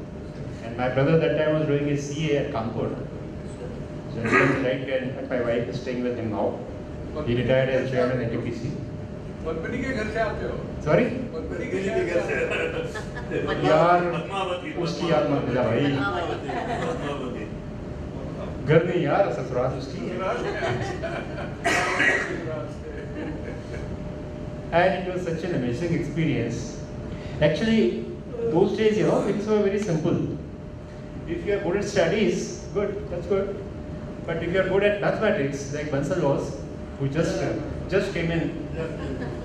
And my brother that time was doing his CA at Kanpur. So he was right there. In fact, my wife is staying with him now. He retired as chairman at NTPC. Sorry? यार उसकी याद मत दिला भाई घर नहीं यार ससुराल उसकी and it was such an amazing experience. Actually, those days, things were very simple. If you are good at studies, good, that's good. But if you are good at mathematics, like Bansal was, who just came in,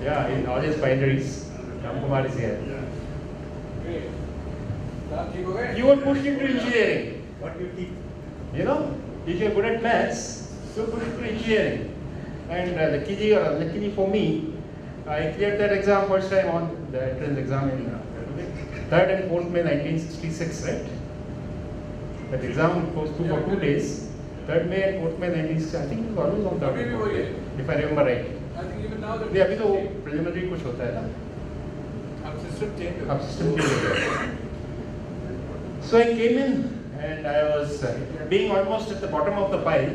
in all his binaries. Ramkumar is here. You were pushed into engineering. What do you think? If you're good at maths, you're pushed into engineering. And luckily for me, I cleared that exam first time on the entrance exam in 3rd and 4th May 1966, right? That exam goes through for 2 days. 3rd May and 4th May 1966. I think it was always on 3rd May, 4th May, if I remember right. I think even now नहीं अभी तो preliminary कुछ होता है ना. अब system change हो गया. So I came in and I was being almost at the bottom of the pile,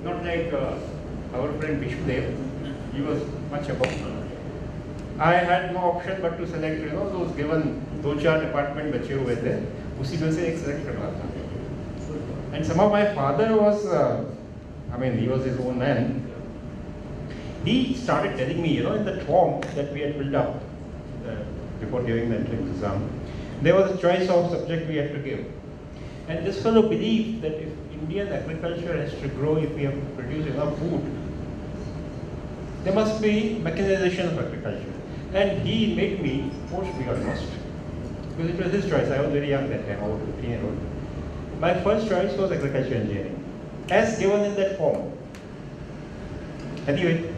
not like our friend Vishnudev. He was much above. I had no option but to select, those given 2-4 department बचे हुए थे, उसी में से एक select करना था. And somehow my father was, he was his own man. He started telling me, in the form that we had built up before giving the entrance exam, there was a choice of subject we had to give. And this fellow believed that if Indian agriculture has to grow, if we have to produce enough food, there must be mechanization of agriculture. And he made me, forced me almost, because it was his choice. I was very young that time, about 15-year-old. My first choice was agriculture engineering, as given in that form. Anyway,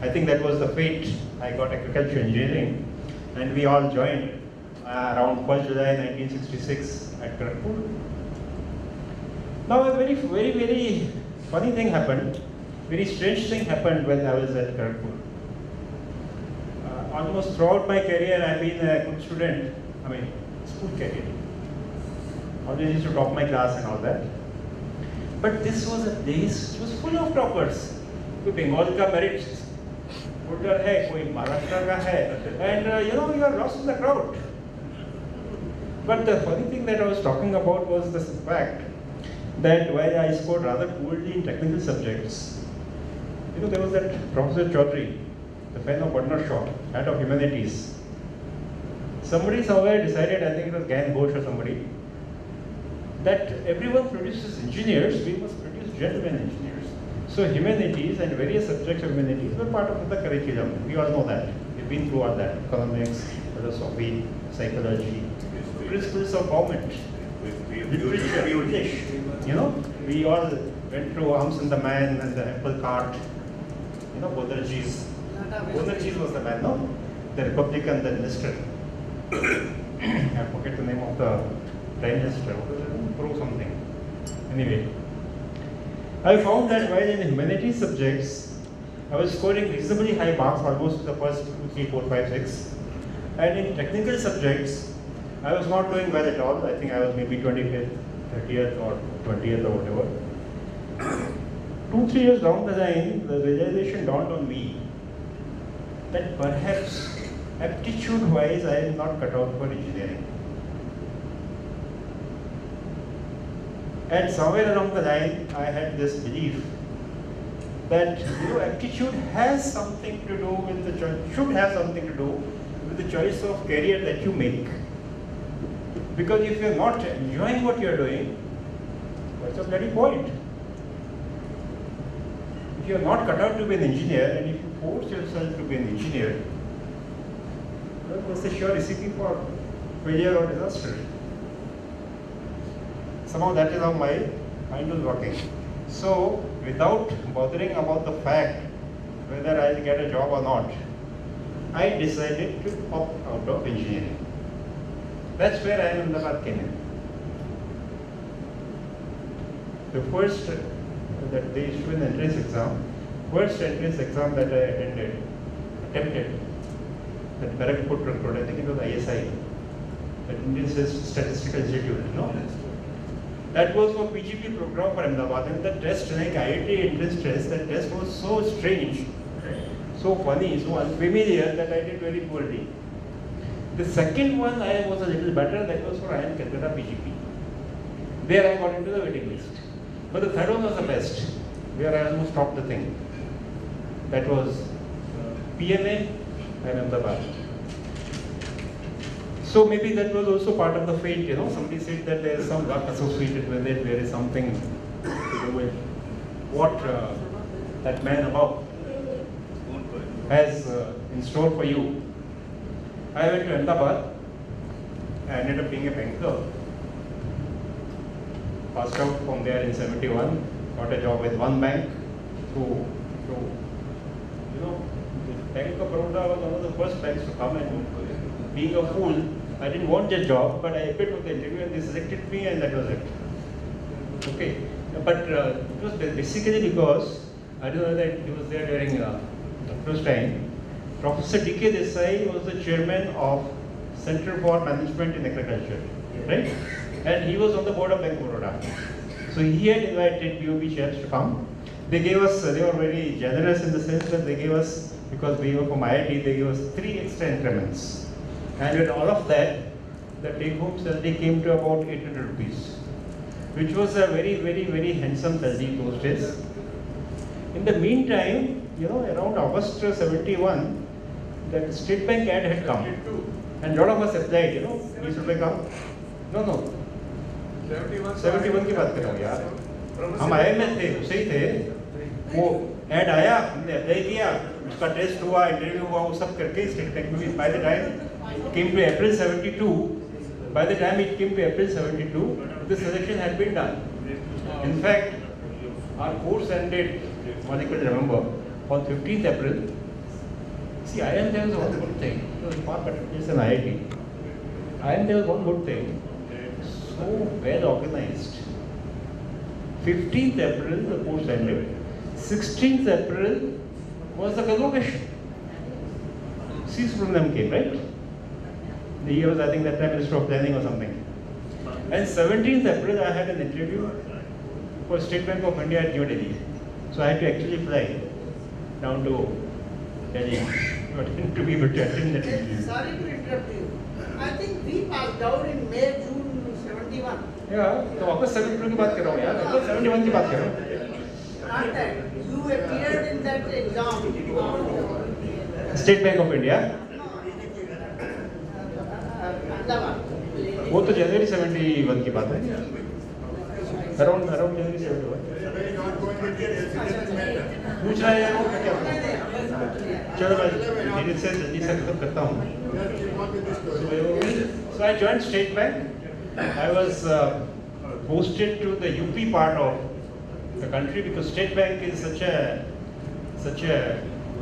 I think that was the fate. I got agriculture engineering, and we all joined around 1st July 1966 at Kharagpur. Now a very, very, very funny thing happened. Very strange thing happened when I was at Kharagpur. Almost throughout my career, I've been a good student. School career. Always used to top my class and all that. But this was a place which was full of toppers. कोई Bengal का merit holder है, कोई Maharashtra का है, and you are lost in the crowd. But the funny thing that I was talking about was the fact that while I scored rather poorly in technical subjects, there was that Professor Chaudhary, the fan of Bernard Shaw, head of humanities. Somebody somewhere decided, I think it was Gan Ghosh or somebody, that everyone produces engineers, we must produce gentlemen engineers. So humanities and various subjects of humanities were part of the curriculum. We all know that. We've been through all that. Economics, philosophy, psychology, principles of government, literature, English. We all went through Arms and the Man and the Apple Cart. Banerjee's. Banerjee was the man, no? The Republican, the minister. I forget the name of the Prime Minister. Pro something. Anyway, I found that while in humanities subjects, I was scoring reasonably high marks, almost the first 2, 3, 4, 5, 6. And in technical subjects, I was not doing well at all. I think I was maybe 25th, 30th or 20th or whatever. 2, 3 years down the line, the realization dawned on me that perhaps aptitude-wise I am not cut out for engineering. And somewhere along the line, I had this belief that aptitude has something to do with the choice, should have something to do with the choice of career that you make. Because if you're not enjoying what you're doing, That's a bloody point. If you are not cut out to be an engineer, and if you force yourself to be an engineer, well, that's a sure recipe for failure or disaster. Somehow that is how my mind was working. So, without bothering about the fact whether I'll get a job or not, I decided to opt out of engineering. That's where I am Ahmedabad came in. The first, that they issue an entrance exam, first entrance exam that I attempted, at Barakpur Road, I think it was ISI, the Indian Statistical Institute, no? That was for PGP program for Ahmedabad, and the test, like IIT entrance test, that test was so strange, so funny, so unfamiliar that I did very poorly. The second one I was a little better, that was for IIM Calcutta PGP. There I got into the waiting list. But the third one was the best, where I almost topped the thing. That was PMA and Ahmedabad. So maybe that was also part of the fate, you know. Somebody said that there is some luck associated with it, there is something to do with what that man above has in store for you. I went to Ahmedabad. I ended up being a banker. Passed out from there in 71, got a job with one bank. You know, the Bank of Baroda was one of the first banks to come, and being a fool, I didn't want the job, but I appeared for the interview and they selected me, and that was it. Okay, but it was basically because, I don't know that he was there during the first time. Professor D.K. Desai was the chairman of Center for Management in Agriculture, right? And he was on the board of Bank of Baroda. So he had invited BOB chefs to come. They gave us, they were very generous in the sense that they gave us, because we were from IIT, they gave us 3 extra increments. And with all of that, the take-home salary came to about 800 rupees, which was a very, very, very handsome salary those days. In the meantime, you know, around August 71, that State Bank ad had come, and a lot of us applied, you know, we should come. No. 71 की बात कर रहा हूँ यार. हम आए में थे, उसे ही थे. वो ad आया, हमने अप्लाई किया, उसका टेस्ट हुआ, इंटरव्यू हुआ, वो सब करके स्टेट बैंक में. By the time it came to April 72, the selection had been done. In fact, our course ended, what I could remember, on 15th April. See, IIM there was one good thing. It was far better place than IIT. IIM there was one good thing. So well organized. 15th April, the course ended. 16th April was the convocation. 6 from them came, right? He was, I think, that time Minister of Planning or something. And 17th April, I had an interview for State Bank of India at New Delhi. So I had to actually fly down to Delhi to be able to attend that interview. Sorry to interrupt you. I think we passed out in May, June 71. Yeah, so August 72 की बात कर रहा हूँ यार. August 71 की बात कर रहा हूँ. Not that. You appeared in that exam. State Bank of India. वो तो जनवरी 71 की बात है. Around जनवरी 71. पूछ रहा है यार वो क्या? चलो मैं धीरे से जल्दी से खत्म करता हूँ. So I joined State Bank. I was posted to the UP part of the country because State Bank is such a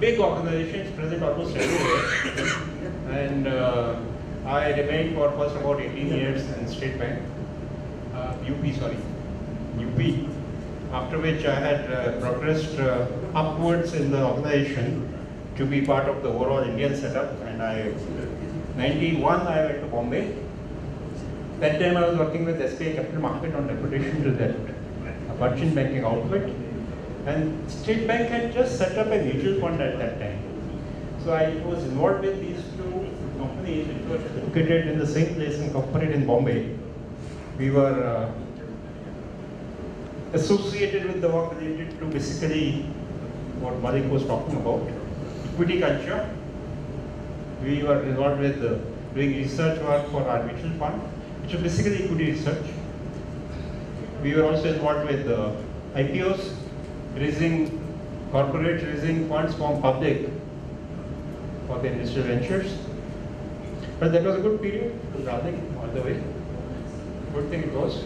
big organization. It's present almost everywhere. And I remained for first about 18 years in State Bank, UP. After which I had progressed upwards in the organization to be part of the overall Indian setup. And 91 I went to Bombay. That time I was working with SBI Capital Market on deputation to that merchant banking outfit. And State Bank had just set up a mutual fund at that time. So I was involved with these two companies which were located in the same place and incorporated in Bombay. We were associated with the work related to basically what Malik was talking about, equity culture. We were involved with doing research work for our mutual fund, which was basically equity research. We were also involved with IPOs, corporate raising funds from public for the industrial ventures. But that was a good period. It was running all the way. Good thing it was.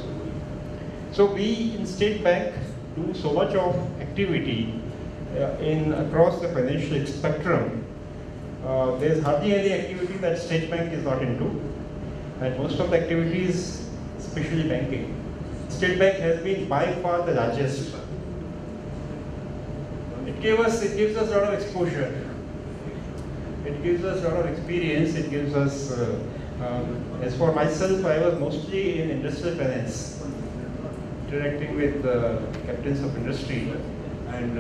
So we in State Bank do so much of activity across the financial spectrum. There's hardly any activity that State Bank is not into, and most of the activities, especially banking. State Bank has been by far the largest. It gives us a lot of exposure. It gives us a lot of experience. It gives us, as for myself, I was mostly in industrial finance, interacting with captains of industry, and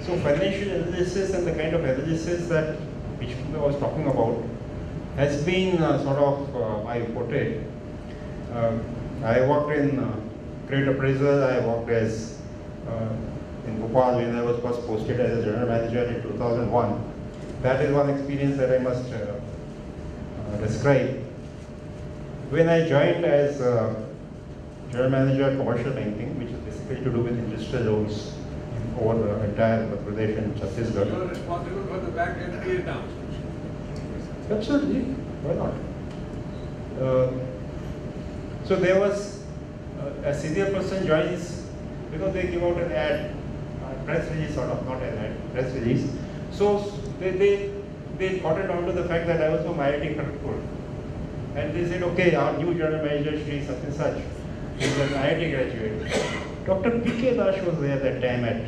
so financial analysis and the kind of analysis that which I was talking about has been sort of my forte. I worked in credit appraisal. I worked as in Bhopal when I was first posted as a general manager in 2001. That is one experience that I must describe. When I joined as general manager of commercial banking, which is basically to do with industrial loans over the entire Madhya Pradesh and Chhattisgarh. You are responsible for the bank and pay it down. Absolutely, why not? So there was a senior person joins, they give out an ad, press release sort of, not an ad, press release. So they got it onto the fact that I was from IIT Kharagpur. And they said, okay, our new general manager, Shri such and such, is an IIT graduate. Dr. P.K. Dash was there that time at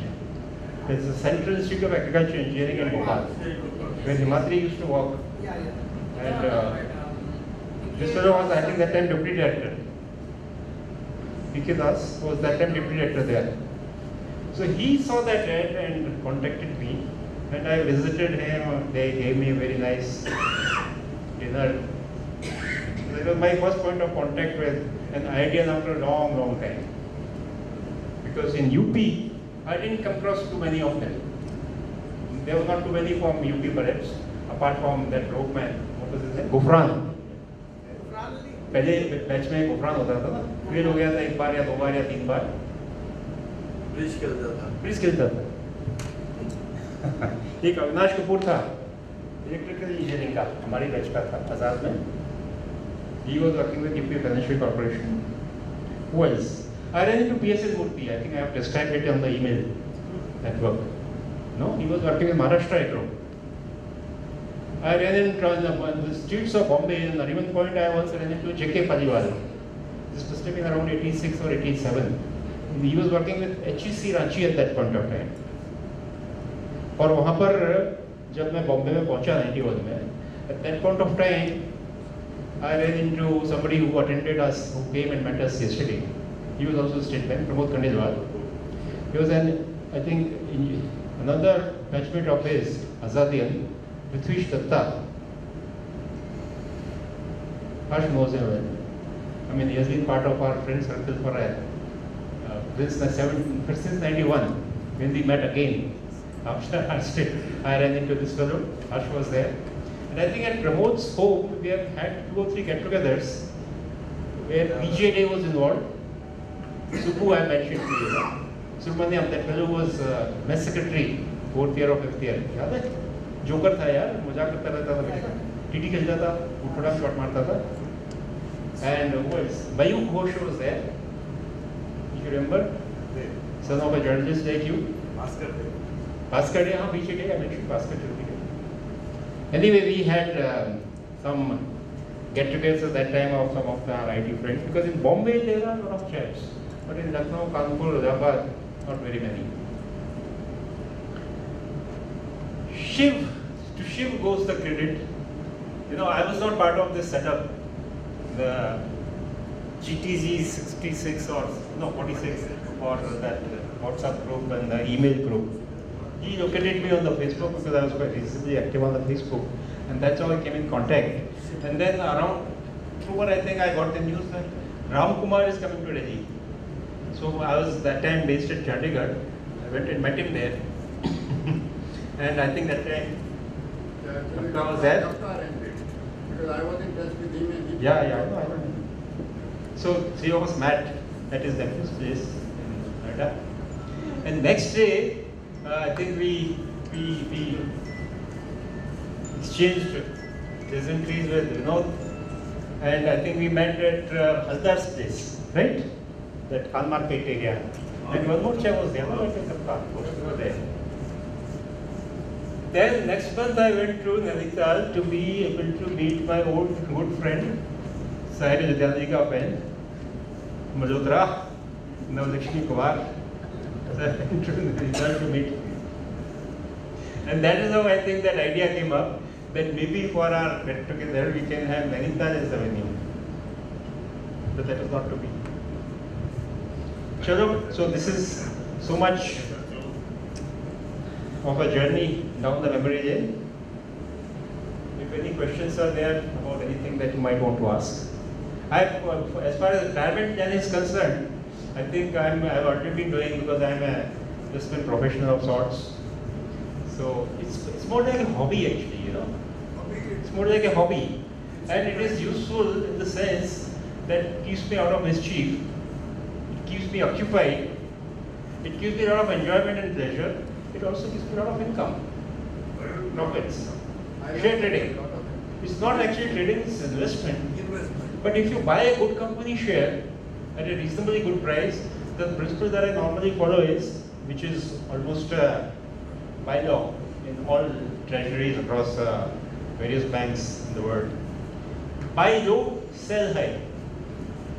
the Central Institute of Agriculture Engineering in Bhopal, where Himatri used to work. And this fellow was, I think, that time deputy director. P.K. Das was that time deputy director there. So he saw that ad and contacted me, and I visited him. They gave me a very nice dinner. That was my first point of contact with an IITian after a long, long time. Because in UP, I didn't come across too many of them. There were not too many from UP perhaps, apart from that rope man. What was his name? Gufran. पहले batch में गुफरान होता था ना, fail हो गया था एक बार या दो बार या तीन बार. ब्रिज खेलता था. ब्रिज खेलता था. एक अविनाश कपूर था, इलेक्ट्रिकल इंजीनियरिंग का, हमारी बैच का था, आजाद में. He was working with UP Financial Corporation. Who else? I ran into P.S.S. Murthy. I think I have described it on the email network. No, he was working in Maharashtra Agro. I ran into the streets of Bombay in Nariman Point. I also ran into J.K. Paliwal. This must have been around 86 or 87. He was working with HEC Ranchi at that point of time. और वहाँ पर जब मैं बॉम्बे में पहुँचा 91 में, at that point of time, I ran into somebody who attended us, who came and met us yesterday. He was also State Bank, Pramod Khandejwar. He was I think, another batchmate of his, Azadian, Prithvish Datta. Harsh knows him well. I mean, he has been part of our friend circle for since 91, when we met again. After I ran into this fellow, Harsh was there. And I think at Pramod's home, we have had 2 or 3 get-togethers where BJ was involved. Subbu, I mentioned to you. Subramaniam, that fellow was mess secretary, 4th year or 5th year. याद है? Joker था यार, मजाक करता रहता था, TT खेलता था, उठड़ा शॉट मारता था. And who else? Mayuk Ghosh was there. You remember? Son of a journalist like you. Bhaskar, हाँ BJ I mentioned Bhaskar. Anyway, we had some get-togethers at that time of some of our IT friends, because in Bombay there are a lot of chaps, but in Lucknow, Kanpur, Hyderabad, not very many. To Shiv goes the credit. I was not part of this setup, the GTG46 46, or that WhatsApp group and the email group. He located me on the Facebook because I was quite reasonably active on the Facebook, and that's how I came in contact. And then around October, I think I got the news that Ram Kumar is coming to Delhi. So I was that time based at Chandigarh. I went and met him there. And I think that time I was there. Because I was in touch with him and he Yeah, I know. So three of us met at his nephew's place in Noida. And next day, I think we exchanged pleasantries with Vinod, and I think we met at Haldar's place, right? That Khan Market area. And one more chair was there, no? I think the car was there. Then next month I went to Nainital to be able to meet my old good friend, Sahil Jadyaji ka friend, Malhotra, Navlakshmi Kumar. So I went to Nainital to meet him. And that is how I think that idea came up, that maybe for our get together we can have Nainital as the venue. But that is not to be. Chalo, so this is so much of a journey down the memory lane. If any questions are there about anything that you might want to ask. As far as retirement plan is concerned, I think I've already been doing, because I'm a investment professional of sorts. So it's more like a hobby actually, you know. It's more like a hobby. And it is useful in the sense that it keeps me out of mischief. It keeps me occupied. It gives me a lot of enjoyment and pleasure. It also gives me a lot of income, profits. Share trading. It's not actually trading, it's investment. But if you buy a good company share at a reasonably good price, the principle that I normally follow is, which is almost by law in all treasuries across various banks in the world. Buy low, sell high.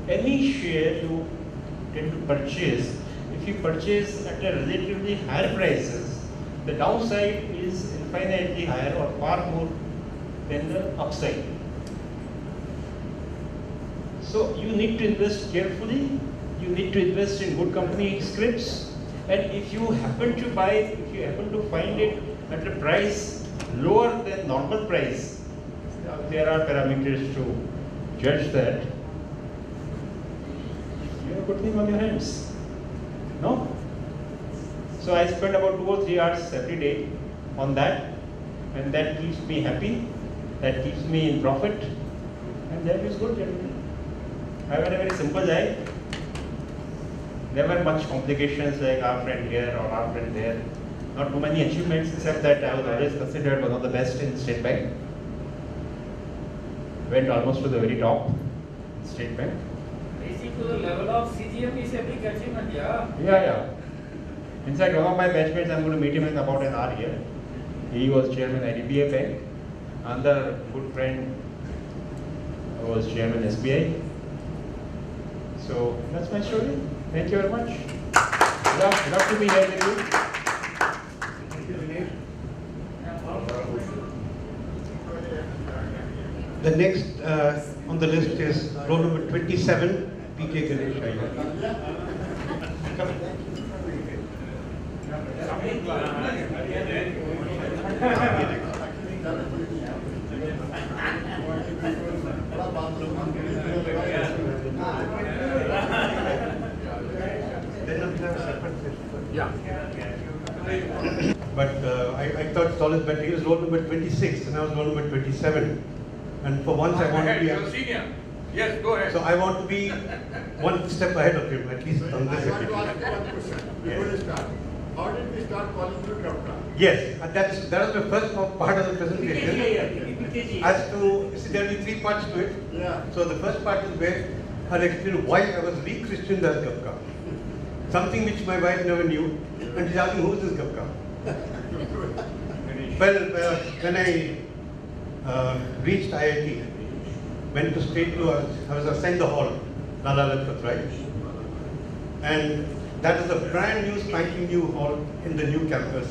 Any share you tend to purchase, if you purchase at a relatively higher prices, the downside is infinitely higher or far more than the upside. So you need to invest carefully, you need to invest in good company scripts, and if you happen to buy, if you happen to find it at a price lower than normal price, there are parameters to judge that. You have a good thing on your hands. No? So I spend about 2 or 3 hours every day on that, and that keeps me happy, that keeps me in profit, and that is good generally. I have a very simple life. Never much complications like our friend here or our friend there. Not too many achievements, except that I was always considered one of the best in State Bank. Went almost to the very top in State Bank. Reaching to the level of CGM is a big achievement, yeah? Yeah. In fact, one of my batchmates, I'm going to meet him in about an hour here. He was chairman IDBI Bank. Another good friend was chairman SBI. So that's my story. Thank you very much. Love to be here with you. The next on the list is roll number 27, PK Ganesh. Yeah. But I thought it's always better. He was roll number 26 and I was roll number 27. And for once I want to be... You're senior. Yes, go ahead. So I want to be one step ahead of him, at least on this I want to ask occasion. you one question before you start. How did we start calling you Dr.? Yes, that was the first part of the presentation. As to, see, there will be 3 parts to it. Yeah. So the first part is where I'll explain why I was re-christened as Gupka. Something which my wife never knew. And she's asking, who is this Gupka? Well, when I reached IIT, went to State 2, I was assigned the hall, Lala Lajpat Rai. And that is a brand new, spanking new hall in the new campus,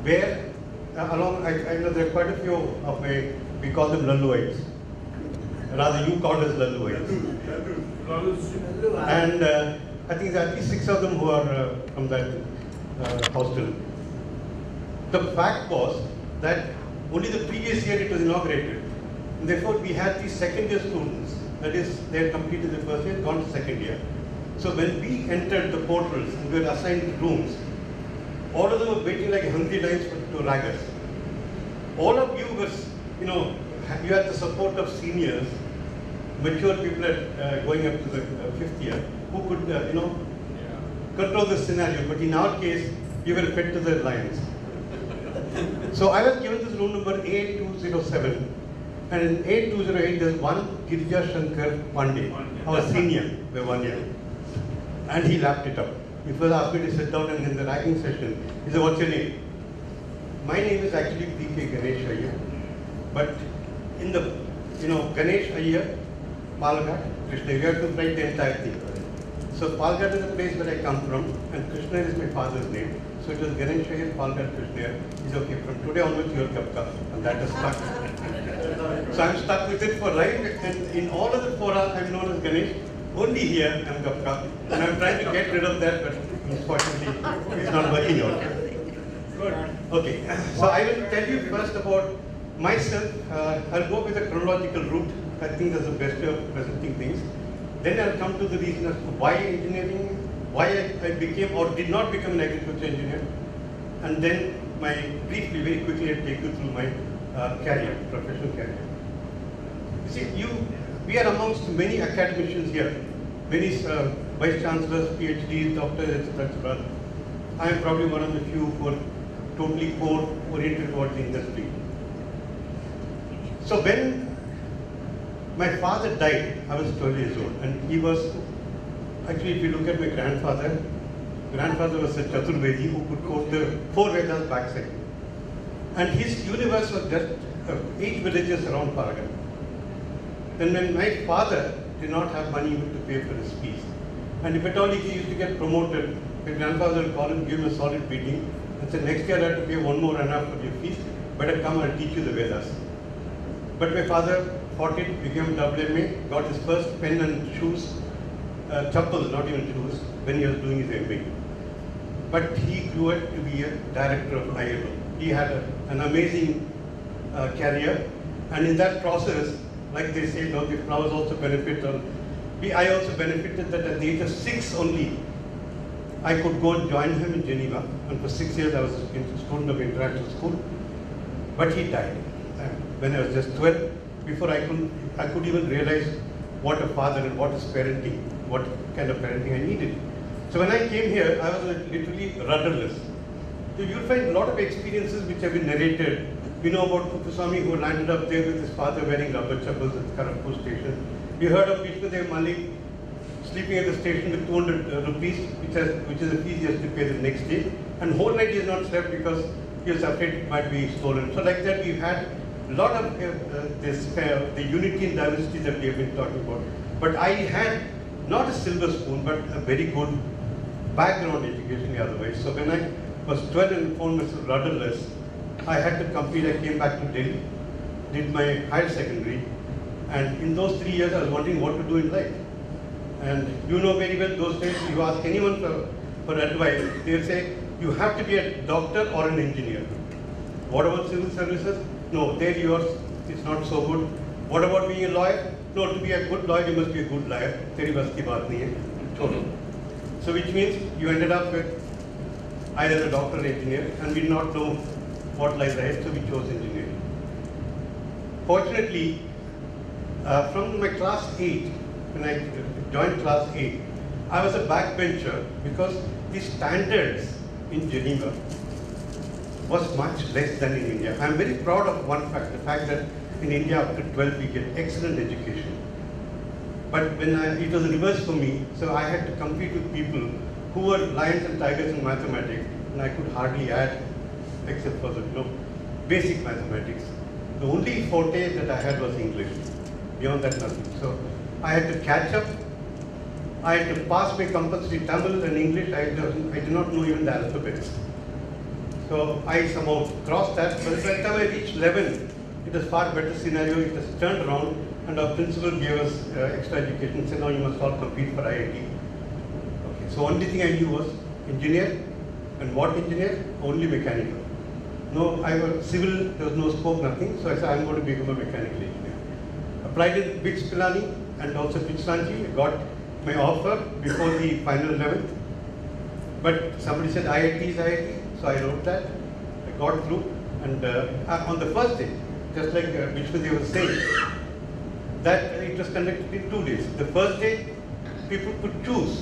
where I know there are quite a few of we call them Lalluites. Rather, you call us Lalluites. And I think there are at least 6 of them who are from that hostel. The fact was that only the previous year it was inaugurated. And therefore, we had these second year students, that is, they had completed the first year, gone to second year. So when we entered the portals and we were assigned rooms, all of them were waiting like hungry lions to rag us. All of you were, you had the support of seniors mature people going up to the fifth year who could, control the scenario. But in our case, we were fed to the lions. So I was given this room number A207. And in 8208, there's one Girija Shankar Pandey, our senior by 1 year. And he lapped it up. He first asked me to sit down, and in the ragging session, he said, "What's your name?" My name is actually P.K. Ganesh Iyer. But in the, Ganesh Iyer, Palghat, Krishna, you have to write the entire thing. So Palghat is the place where I come from, and Krishna is my father's name. So it was Ganesh Iyer, Palghat, Krishna. He's okay. From today onwards, you're Kapka. And that is stuck. So I'm stuck with it for life. And in all of the fora, I'm known as Ganesh. Only here, I'm Kapka. And I'm trying to get rid of that, but unfortunately, it's not working out. Okay. So I will tell you first about myself. I'll go with a chronological route. I think that's the best way of presenting things. Then I'll come to the reason as to why engineering, why I became or did not become an agriculture engineer. And then briefly, very quickly, I'll take you through my career, professional career. You see, we are amongst many academicians here, many vice chancellors, PhDs, doctors, etc. I am probably one of the few who are totally core-oriented towards the industry. So when my father died, I was 12 years old, and he was, actually if you look at my grandfather was a Chaturvedi who could quote the 4 Vedas backside. And his universe was just 8 villages around Paragon. Then when my father did not have money even to pay for his fees, and if at all he used to get promoted, my grandfather would call him, give him a solid beating, and say, "Next year I have to pay one more enough for your fees, better come and teach you the Vedas." But my father fought it, became WMA, got his first pen and shoes, chappals, not even shoes, when he was doing his MBA. But he grew up to be a director of ILO. He had an amazing career, and in that process, like they say, the flowers also benefit. I also benefited that at the age of 6 only, I could go and join him in Geneva, and for 6 years I was a student of international school. But he died when I was just 12. Before I could even realize what a father and what is parenting, what kind of parenting I needed. So when I came here, I was literally rudderless. So you'll find a lot of experiences which have been narrated. We know about Kuppuswamy who landed up there with his father wearing rubber chappals at Kharagpur station. We heard of Vishwadev Malik sleeping at the station with 200 rupees, which is the fees he has to pay the next day. And whole night he has not slept because he was afraid it might be stolen. So like that, we've had a lot of the unity and diversity that we have been talking about. But I had not a silver spoon, but a very good background education otherwise. So when I was 12 and found myself rudderless, I had to compete. I came back to Delhi, did my higher secondary, and in those 3 years I was wondering what to do in life. And you know very well those days, you ask anyone for advice, they'll say, you have to be a doctor or an engineer. What about civil services? No, there yours, it's not so good. What about being a lawyer? No, to be a good lawyer, you must be a good lawyer. Teri bas ki baat nahi hai. Total. So which means you ended up with either a doctor or engineer, and we did not know what lies ahead, so we chose engineering. Fortunately, from my class 8, when I joined class 8, I was a backbencher because the standards in Geneva was much less than in India. I am very proud of one fact, the fact that in India after 12 we get excellent education. But when it was reversed for me, so I had to compete with people who were lions and tigers in mathematics, and I could hardly add except for the basic mathematics. The only forte that I had was English. Beyond that, nothing. So I had to catch up. I had to pass my compulsory Tamil and English. I did not know even the alphabets. So I somehow crossed that. But by the time I reached 11, it was far better scenario. It was turned around, and our principal gave us extra education. Said, now you must all compete for IIT. Okay. So only thing I knew was engineer, and what engineer? Only mechanical. No, I was civil. There was no scope, nothing. So I said, I'm going to become a mechanical engineer. Applied in BITS Pilani and also Pichlanji. I got my offer before the final 11th. But somebody said IIT is IIT. So I wrote that, I got through, and on the first day, just like Vishwadev was saying, that it was conducted in 2 days. The first day, people could choose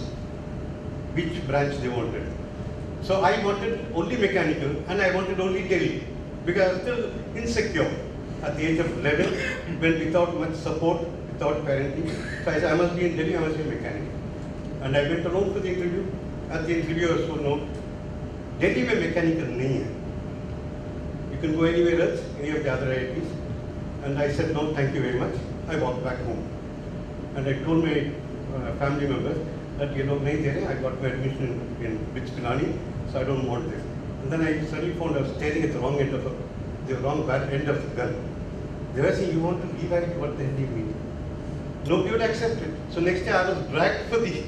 which branch they wanted. So I wanted only mechanical and I wanted only Delhi because I was still insecure at the age of 11 when without much support, without parenting. So I said, I must be in Delhi, I must be mechanical. And I went alone for the interview. At the interview, I was told, no, Delhi mein mechanical nahi hai. You can go anywhere else, any of the other IITs. And I said, no, thank you very much. I walked back home. And I told my family members that, you know, I got my admission in BITS Pilani, so I don't want this. And then I suddenly found I was staring at the wrong end of the gun. They were saying, you want to leave IT, what the hell do you mean? Nobody would accept it. So next day I was dragged for the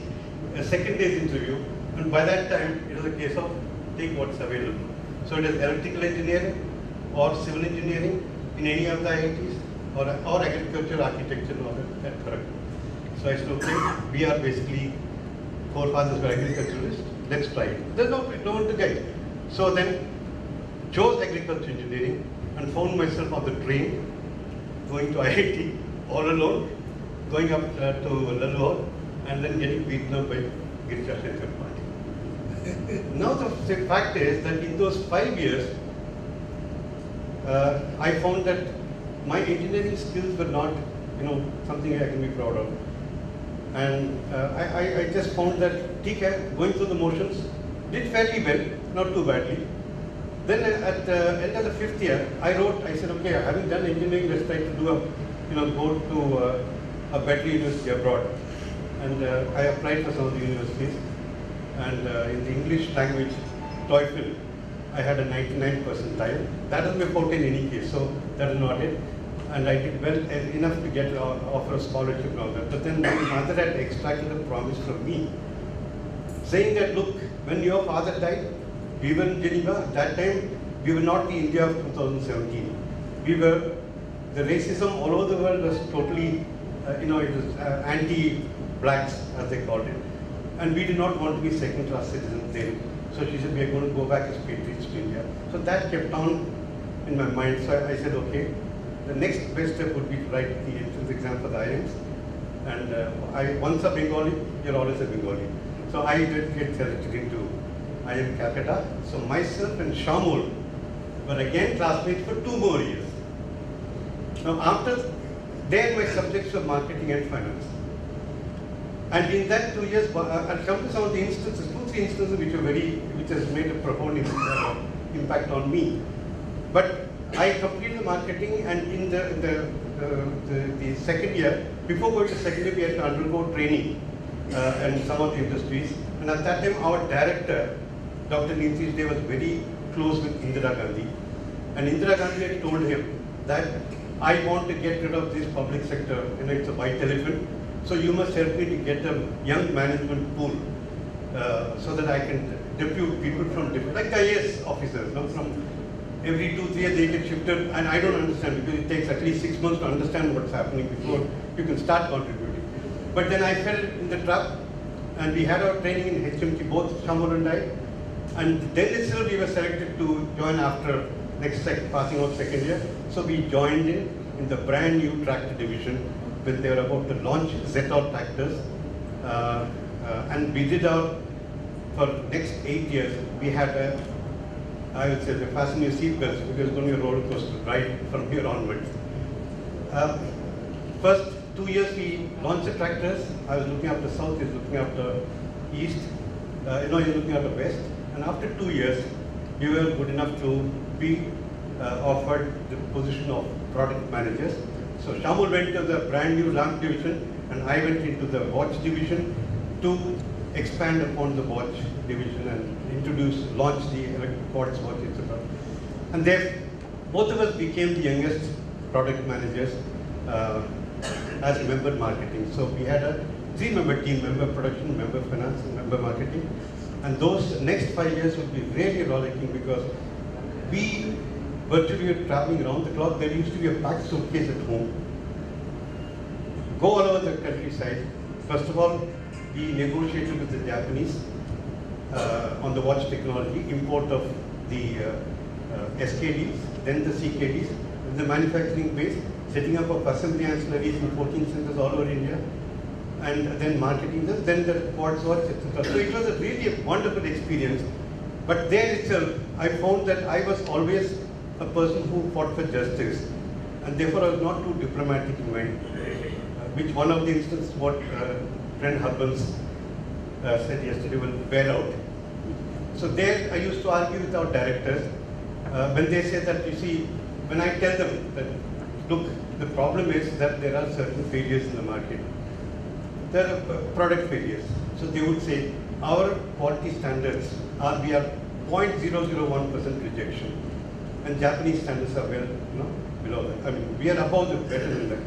second day's interview, and by that time it was a case of take what's available. So it is electrical engineering or civil engineering in any of the IITs or agriculture, architecture, or that correct. So I said, okay, we are basically forefathers were agriculturists, let's try it. There's no one to guide. So then chose agriculture engineering and found myself on the train going to IIT all alone, going up to Lalore and then getting beaten up by Girisha Shankar Party. Now the fact is that in those 5 years, I found that my engineering skills were not, something I can be proud of. And I just found that TK, going through the motions, did fairly well, not too badly. Then at the end of the 5th year, I said, okay, having done engineering, let's try to do go to a better university abroad. And I applied for some of the universities. And in the English language, TOEFL, I had a 99 percentile. That was my forte in any case, so that is not it. And I did well enough to get offer a scholarship and all that. But then my mother had extracted a promise from me, saying that, look, when your father died, we were in Geneva. At that time, we were not the India of 2017. The racism all over the world was totally, it was anti-blacks, as they called it. And we did not want to be second-class citizens then. So she said, we are going to go back as patriots to India. So that kept on in my mind. So I said, okay, the next best step would be to write the entrance exam for the IIMs. And once a Bengali, you're always a Bengali. So I did get selected into IIM Calcutta. So myself and Shamul were again classmates for 2 more years. Now after there, my subjects were marketing and finance. And in that 2 years, I'll come to some of the instances, 2-3 instances which has made a profound impact on me. But I completed the marketing, and in the second year, before going to second year, we had to undergo training in some of the industries. And at that time, our director, Dr. Nitish Dey, was very close with Indira Gandhi. And Indira Gandhi had told him that I want to get rid of this public sector, it's a white elephant. So you must help me to get a young management pool so that I can depute people from different, like IAS officers, from every 2-3 years they get shifted, and I don't understand because it takes at least 6 months to understand what's happening before you can start contributing. But then I fell in the trap, and we had our training in HMT, both Shamul and I, and then itself we were selected to join after passing out second year. So we joined in the brand new tractor division when they were about to launch Zetor tractors, and we did for next 8 years, we had I would say, the fasten your seatbelts because it's going to be a roller coaster ride from here onwards. First 2 years we launched the tractors. I was looking after south, he was looking after east, he was looking after west. And after 2 years, we were good enough to be offered the position of product managers. So Shamul went to the brand new lamp division, and I went into the watch division to expand upon the watch division and launch the quartz watch, etc. And both of us became the youngest product managers as member marketing. So we had a 3-member team, member production, member finance, and member marketing. And those next 5 years would be really rollicking because we virtually were traveling around the clock. There used to be a packed suitcase at home. Go all over the countryside. First of all, we negotiated with the Japanese on the watch technology, import of the SKDs, then the CKDs, then the manufacturing base, setting up of assembly ancillaries in 14 centers all over India, and then marketing them, then the quad swords, etc. So it was a really wonderful experience. But there itself, I found that I was always a person who fought for justice, and therefore I was not too diplomatic in my, which one of the instances what friend Harbans said yesterday will bear out. So there I used to argue with our directors when they say that, you see, when I tell them that, look, the problem is that there are certain failures in the market. There are product failures. So they would say, our quality standards are, we are 0.001% rejection. And Japanese standards are well, below that. I mean, we are above the better than that.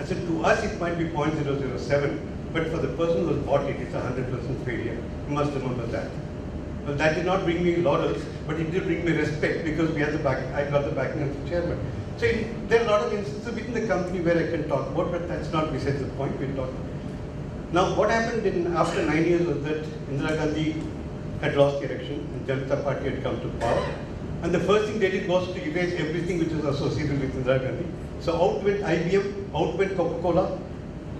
I said, to us it might be 0.007, but for the person who has bought it, it's a 100% failure. You must remember that. Well, that did not bring me laurels, but it did bring me respect because we had the back, I got the backing of the chairman. So there are a lot of instances within the company where I can talk about, but that's not besides the point we'll talk about. Now, what happened after 9 years was that Indira Gandhi had lost the election and Janata Party had come to power. And the first thing they did was to erase everything which was associated with Indira Gandhi. So out went IBM, out went Coca-Cola,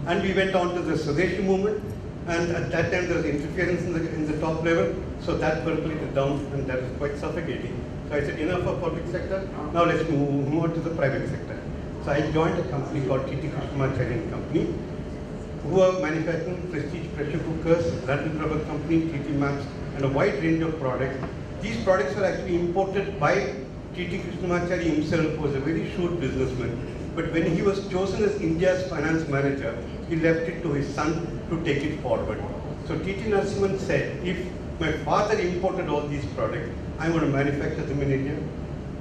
and we went on to the Swadeshi movement. And at that time there was interference in the top level, so that percolated down, and that was quite suffocating. So I said, enough of public sector, now let's move on to the private sector. So I joined a company called GTG46 company, who are manufacturing prestige pressure cookers, London Rubber Company, TT Maps, and a wide range of products. These products were actually imported by T.T. Krishnamachari himself, who was a very shrewd businessman. But when he was chosen as India's finance manager, he left it to his son to take it forward. So T.T. Narasimhan said, if my father imported all these products, I want to manufacture them in India.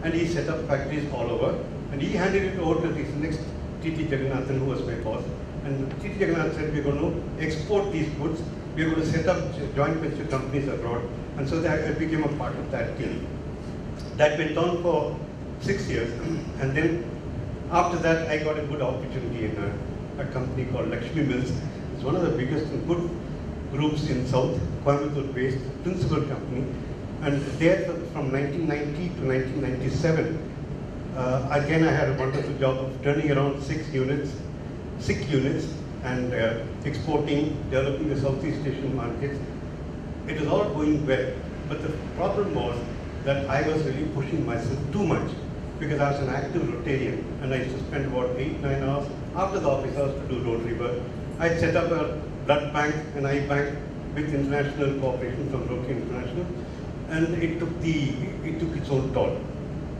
And he set up factories all over. And he handed it over to his next T.T. Jagannathan, who was my boss. And T.T. Jagannathan said, we're going to export these goods. We're going to set up joint venture companies abroad. And so that I became a part of that team. That went on for 6 years. And then after that, I got a good opportunity in a company called Lakshmi Mills. It's one of the biggest and good groups in South, Coimbatore-based, principal company. And there from 1990 to 1997, again I had a wonderful job of turning around 6 units, and exporting, developing the Southeast Asian markets. It was all going well, but the problem was that I was really pushing myself too much because I was an active Rotarian and I used to spend about 8-9 hours after the office hours to do Rotary work. I set up a blood bank, an eye bank with international cooperation from Rotary International, and it took its own toll.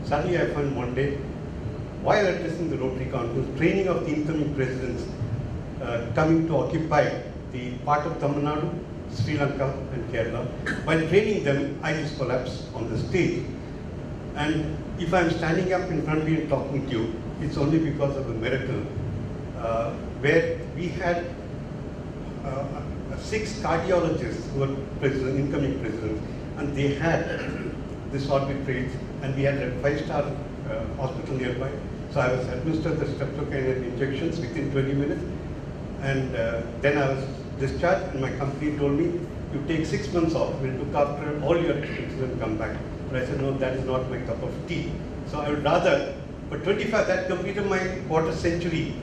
Suddenly I found one day, while addressing the Rotary conference, training of the incoming presidents coming to occupy the part of Tamil Nadu, Sri Lanka and Kerala. While training them, I just collapsed on the stage. And if I'm standing up in front of you and talking to you, it's only because of a miracle where we had 6 cardiologists who were incoming presidents, and they had this arbitrage, and we had a 5-star hospital nearby. So I was administered the streptokinase injections within 20 minutes, and then I was discharged, and my company told me, you take 6 months off, we'll look after all your expenses and come back. But I said, no, that is not my cup of tea. So I would rather, for 25, that completed my quarter century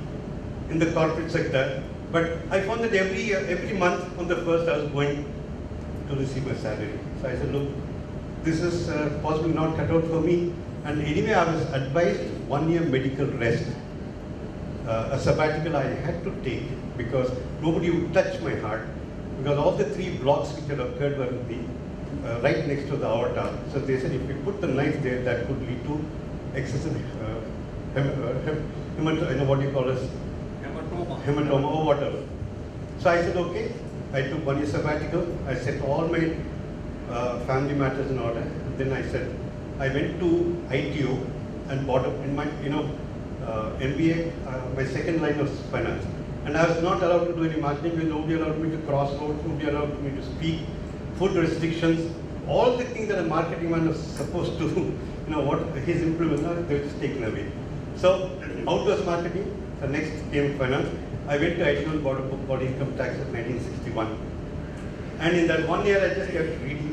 in the corporate sector. But I found that every month on the 1st, I was going to receive my salary. So I said, look, this is possibly not cut out for me. And anyway, I was advised 1 year medical rest. A sabbatical I had to take because nobody would touch my heart, because all the 3 blocks which had occurred were right next to the aorta. So they said if we put the knife there, that could lead to excessive hematoma or whatever. So I said, okay. I took 1 year sabbatical. I set all my family matters in order. And then I said, I went to ITO and bought up in my, MBA, my second line was finance. And I was not allowed to do any marketing because nobody allowed me to cross roads, nobody allowed me to speak, food restrictions, all the things that a marketing man was supposed to, what his implement, they were just taken away. So, outdoors marketing, the next came finance. I went to ITO and bought a book called Income Tax of 1961. And in that 1 year, I just kept reading.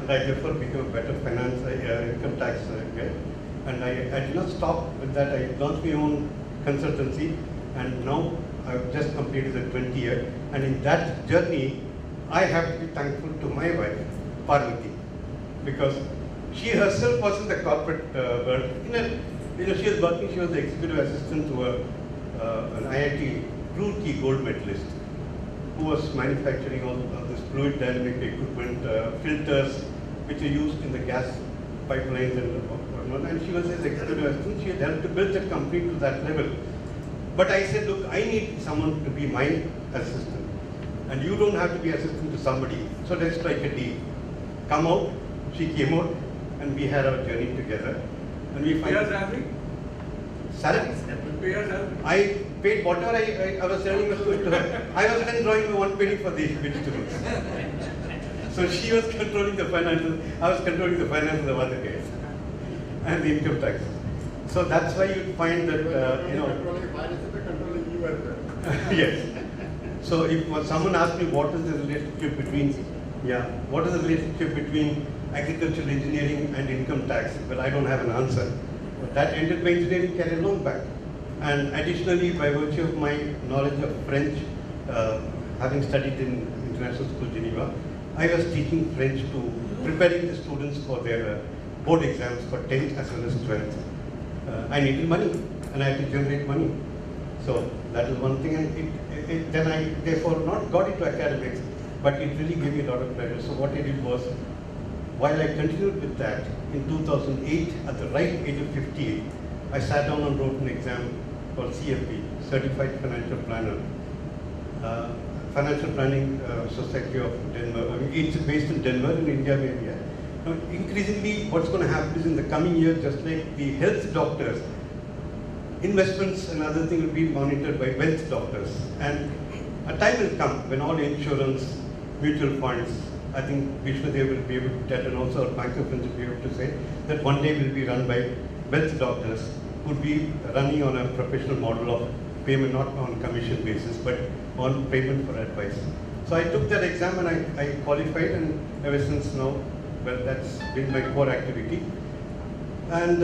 And I therefore became a better income tax guy. And I did not stop with that. I launched my own consultancy, and now I've just completed the 20 year. And in that journey, I have to be thankful to my wife, Parvati, because she herself was in the corporate world. She was working. She was the executive assistant to an IIT Roorkee gold medalist, who was manufacturing all this fluid dynamic equipment, filters, which are used in the gas pipelines and whatnot. And she was his executive assistant. She had helped to build the company to that level. But I said, look, I need someone to be my assistant, and you don't have to be assistant to somebody. So let's strike a deal. Come out. She came out, and we had our journey together. And we Pay her salary? Salary? Pay her salary? I paid whatever I was earning was good to her. I was then drawing my 1 penny for the vegetables. So she was controlling the finances. I was controlling the finances of other guys and the income tax. So that's why you find that Controlling you as well. yes. So if someone asks me what is the relationship between what is the relationship between agricultural engineering and income tax? Well, I don't have an answer. But that ended my engineering career long back. And additionally, by virtue of my knowledge of French, having studied in International School Geneva, I was teaching French to preparing the students for their board exams for 10th as well as 12th. I needed money, and I had to generate money. So that is one thing, and then I therefore not got into academics, but it really gave me a lot of pleasure. So what I did was, while I continued with that, in 2008, at the right age of 58, I sat down and wrote an exam called CFP, Certified Financial Planner, Financial Planning Society of Denver. I mean, it's based in Denver, in India maybe. Yeah. Now, increasingly, what's going to happen is in the coming years, just like the health doctors, investments and other things will be monitored by wealth doctors. And a time will come when all insurance, mutual funds, I think Vishwadev will be able to tell, and also our bank of friends will be able to say that one day will be run by wealth doctors who would be running on a professional model of payment, not on commission basis, but on payment for advice. So I took that exam and I qualified, and ever since now, well, that's been my core activity. And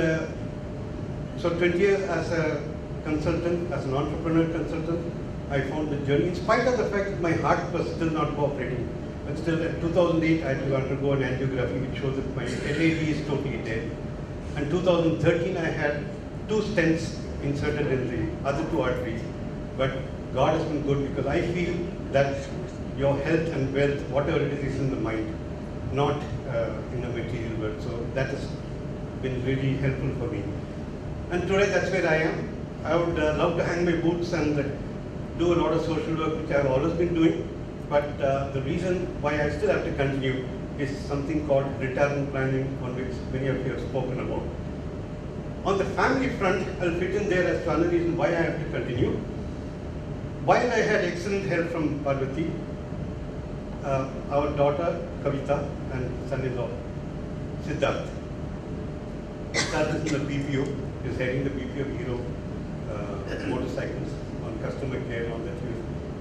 so 20 years as a consultant, as an entrepreneur consultant, I found the journey, in spite of the fact that my heart was still not cooperating. But still, in 2008, I had to undergo an angiography which shows that my LAD is totally dead. And 2013, I had 2 stents inserted in the other 2 arteries. But God has been good, because I feel that your health and wealth, whatever it is in the mind, not in a material world. So that has been really helpful for me. And today, that's where I am. I would love to hang my boots and do a lot of social work, which I've always been doing. But the reason why I still have to continue is something called retirement planning, on which many of you have spoken about. On the family front, I'll fit in there as to another reason why I have to continue. While I had excellent help from Parvati, our daughter Kavita and son-in-law Siddharth. Siddharth is in the BPO, is heading the BPO Hero motorcycles on customer care and all that.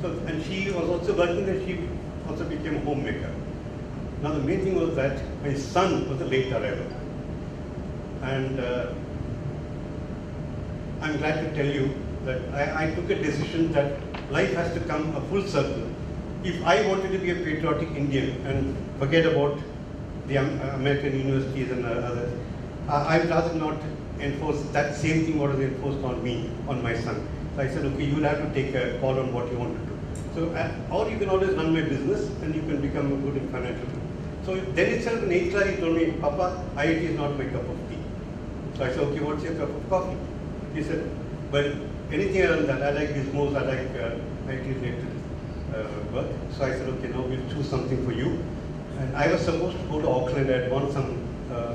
So, and she was also working there, she also became a homemaker. Now the main thing was that my son was a late arrival. And I'm glad to tell you that I took a decision that life has to come a full circle. If I wanted to be a patriotic Indian and forget about the American universities and others, I would rather not enforce that same thing what was enforced on me, on my son. So I said, okay, you will have to take a call on what you want to do. So, or you can always run my business and you can become a good in financial. So then itself in 8th class he told me, Papa, IIT is not my cup of tea. So I said, okay, what's your cup of coffee? He said, well, anything other than that, I like gizmos, I like IT related work. So I said, okay, now we'll choose something for you. And I was supposed to go to Auckland, I had won some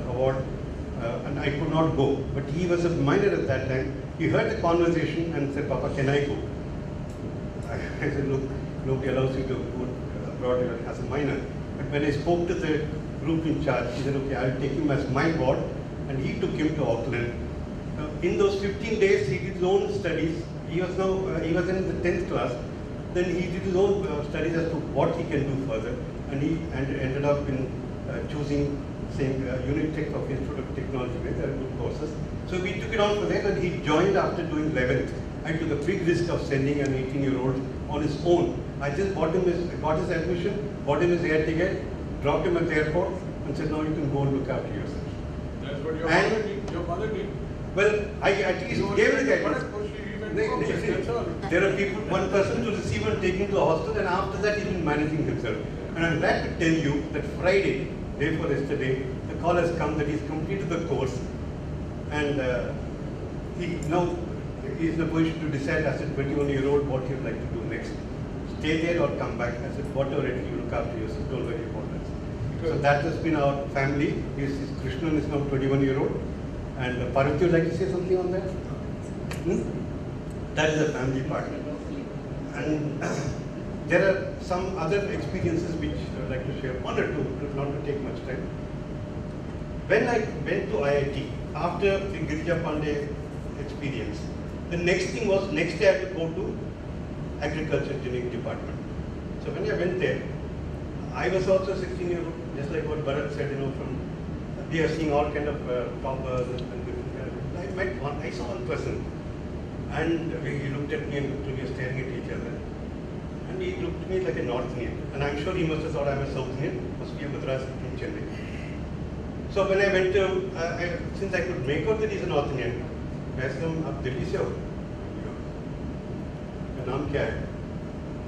award, and I could not go. But he was a minor at that time. He heard the conversation and said, Papa, can I go? I said, look, nobody allows you to go abroad as a minor. But when I spoke to the group in charge, he said, okay, I'll take him as my board, and he took him to Auckland. In those 15 days, he did his own studies. He was he was in the 10th class. Then he did his own studies as to what he can do further, and he ended up in choosing Unitech of Institute of Technology, where there are good courses. So we took it on for that, and he joined after doing 11th I took a big risk of sending an 18-year-old on his own. I just got his admission, bought him his air ticket, dropped him at the airport, and said, now you can go and look after yourself. That's what your And- mother did. Your mother did. Well, I at least gave it a guidance. That's all. There are people, one person to receive and take him to the hostel, and after that he's been managing himself. And I'm glad to tell you that Friday, day before yesterday, the call has come that he's completed the course, and he now is in a position to decide as a 21-year-old what he'd like to do next. Stay there or come back. I said, whatever it is, you look after yourself, don't worry about that. So that has been our family. Krishnan is now 21-year-old. And Parvati, would like to say something on that? That is the family part. And there are some other experiences which I would like to share, one or two, not to take much time. When I went to IIT, after the Girija Pandey experience, the next thing was, next day I had to go to Agriculture Engineering Department. So when I went there, I was also 16-year-old, just like what Bharat said, we are seeing all kind of toppers and different kind of. I met one, I saw one person, and he looked at me and we were staring at each other. And he looked at me like a North Indian. And I'm sure he must have thought I'm a South Indian, must be a Madras from Chennai. So when I went to, since I could make out that he's a North Indian, I asked him, आप दिल्ली से हो? Your नाम क्या है?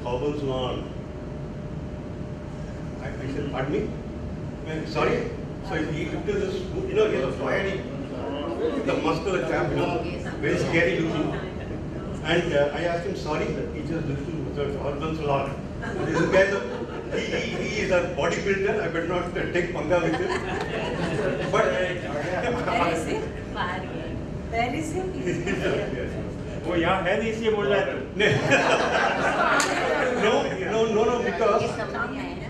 Hobbles Lawn. I said, pardon me? Sorry? So he looked at this, he has a fiery, the muscular chap, very scary looking. And I asked him, sorry, he just listened to the Hobbles Lawn. This guy, he is a bodybuilder, I better not take panga with him. But Where is he? वो यहाँ है नहीं इसलिए बोल रहा है तू। No,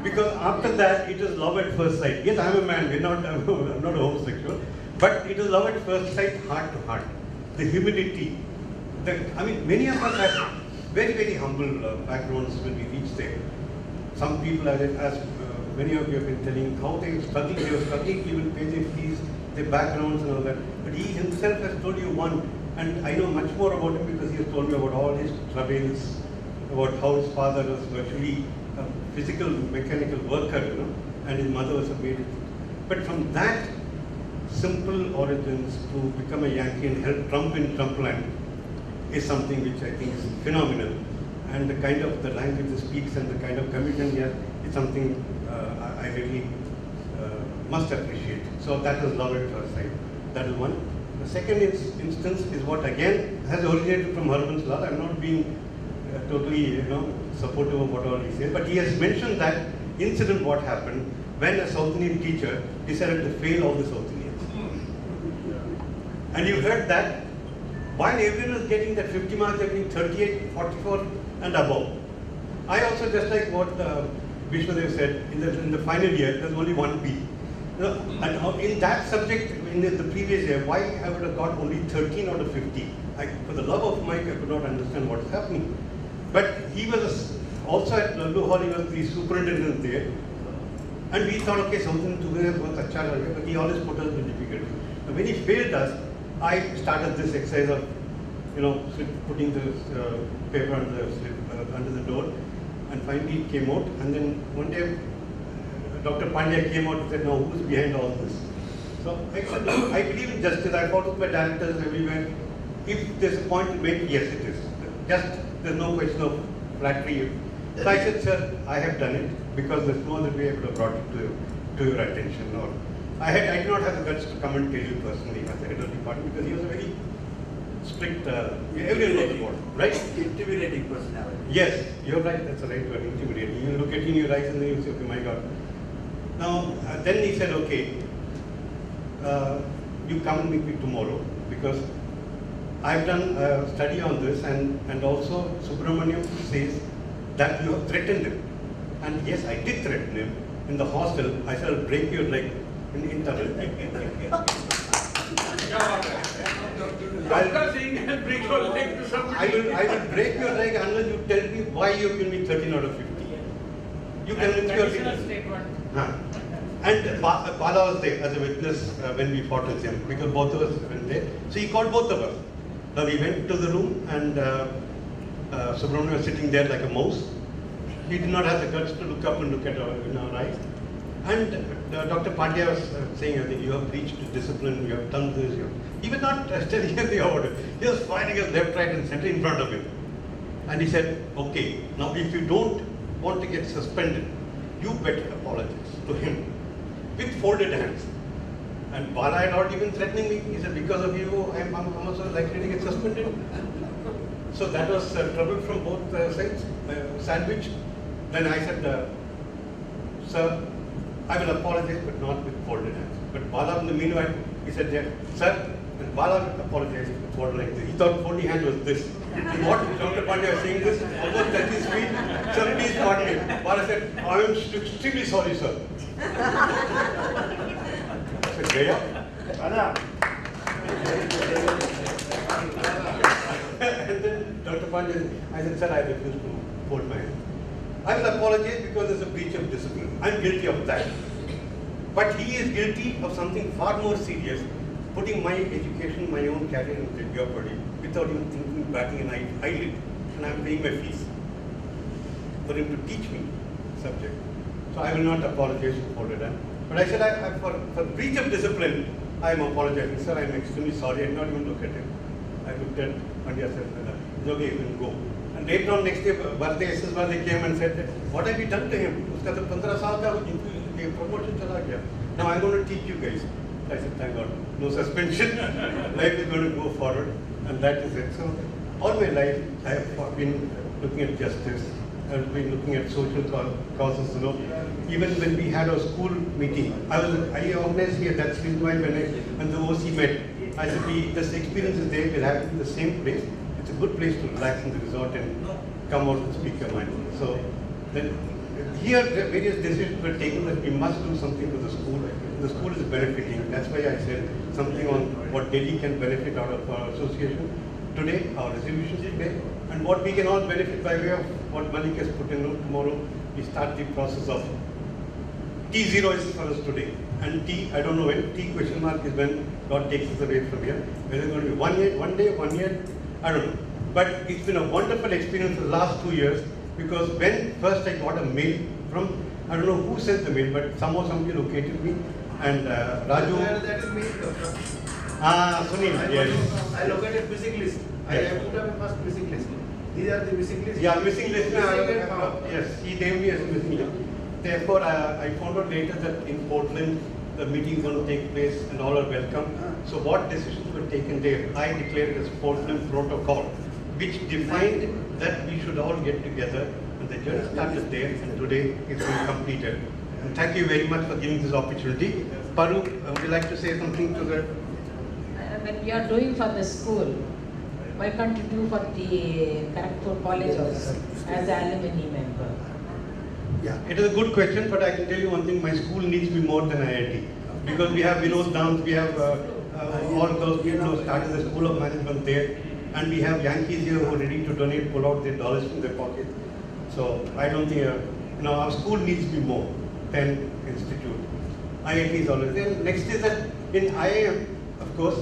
because after that it was love at first sight. Yes, I'm a man, I'm not a homosexual, but it was love at first sight, heart to heart. The humility, many of us have very, very humble backgrounds when we reach there. Some people, as many of you have been telling, how they were struggling to even pay their fees, their backgrounds and all that. But he himself has told you one, and I know much more about him because he has told me about all his troubles, about how his father was virtually a physical, mechanical worker, and his mother was a maid. But from that simple origins to become a Yankee and help Trump in Trumpland is something which I think is phenomenal. And the kind of the language he speaks and the kind of commitment he has is something I really must appreciate. So that is love at first sight. That is one. The second instance is what again has originated from Harbans Lal. I'm not being totally supportive of what all he says, but he has mentioned that incident what happened when a South Indian teacher decided to fail all the South Indians. And you heard that while everyone was getting that 50 marks, they're getting 38, 44 and above. I also, just like what Vishwadev said, in the final year, there's only one B. And in that subject, in the previous year, why I would have got only 13 out of 50? For the love of Mike, I could not understand what's happening. But he was also at Lallu Hall, he was the superintendent there. And we thought, okay, something together was acha, but he always put us in difficulty. Now, when he failed us, I started this exercise of, putting the paper under the door, and finally it came out. And then one day, Dr. Pandya came out and said, now who's behind all this? So I said, I believe in justice. I fought with my directors everywhere. If there's a point to make, yes, it is. There's no question of flattery. So I said, sir, I have done it because there's no other way I could have brought it to your attention. Or I did not have the guts to come and tell you personally as the head of the department because he was a very strict, everyone knows about, right? Intimidating personality. Yes, you're right, that's the right word, intimidating. You look at him in your eyes and then you say, okay, my God. Now, then he said, okay, you come and meet me tomorrow because I've done a study on this and also Subramaniam says that you have threatened him. And yes, I did threaten him in the hostel. I said, I'll break your leg in Tamil. Doctor saying I'll break your leg to somebody. I will break your leg unless you tell me why you give me 13 out of 50. You convince your people. And Bala was there as a witness when we fought with him because both of us went there. So he called both of us. Now we went to the room and Subramanian was sitting there like a mouse. He did not have the guts to look up and look at our eyes. And Dr. Pandya was saying, I think you have preached discipline, you have done this. He was not telling him the order. He was fighting us left, right, and center in front of him. And he said, okay, now if you don't want to get suspended, you better apologize to him with folded hands. And Bala had not even threatening me. He said, because of you, I'm also likely to get suspended. So that was trouble from both sides, sandwich. Then I said, sir, I will apologize, but not with folded hands. But Bala, in the meanwhile, he said, yeah, sir, and Bala apologized with folded like this. He thought folded hand was this. What Dr. Pandya was saying this, almost touched his feet. Sir, please pardon me. Bala said, I am extremely sorry, sir. I said, Gaya? And then Dr. Pandya, I said, sir, I refuse to fold my hand. I will apologize because there's a breach of discipline. I'm guilty of that. But he is guilty of something far more serious, putting my education, my own career in jeopardy without even thinking, batting an eyelid, and I'm paying my fees for him to teach me subject. So I will not apologize for it. But I said, for breach of discipline, I am apologizing. Sir, I am extremely sorry. I did not even look at him. I looked at Pandya said, it's okay, you can go. And later on, next day, birthday, they came and said, what have you done to him? Uska to 15 saal ka promotion chala gaya. Now I'm going to teach you guys. I said, thank God, no suspension. Life is going to go forward, and that is it. So all my life, I have been looking at justice. I've been looking at social causes. Even when we had our school meeting, I organized here. That's the reason why when the OC met, I said, this experience is there. We'll have it in the same place. It's a good place to relax in the resort and come out and speak your mind. So then here various decisions were taken that we must do something for the school. The school is benefiting. That's why I said something on what Delhi can benefit out of our association today, our resolution today, and what we can all benefit by way of what Malik has put in. Tomorrow we start the process of T0 is for us today. And T, I don't know when, T question mark is when God takes us away from here. Whether it's going to be 1 year, I don't know. But it's been a wonderful experience for the last 2 years, because when first I got a mail from, I don't know who sent the mail, but somehow somebody located me, and Raju. Where that is mail come from? Sunil, yes. I located missing list. I put up a first missing list. These are the missing lists. Yeah, missing list. Yes, Yes, he gave me as a missing list. Therefore, I found out later that in Portland, the meeting is going to take place and all are welcome. So what decisions were taken there? I declared it as Portland Protocol, which defined that we should all get together, and the journey started there, and today it's been completed. And thank you very much for giving this opportunity. Paru, would you like to say something to the... When we are doing for the school, why can't you do for the Kharagpur College also, as an alumni member? Yeah, it is a good question, but I can tell you one thing, my school needs me more than IIT. Because we have Vinod Dams, we have all those people who started the School of Management there, and we have Yankees here who are ready to donate, pull out their dollars from their pocket. So I don't think, our school needs me more than institute. IIT is always there. Next is that in IIM, of course,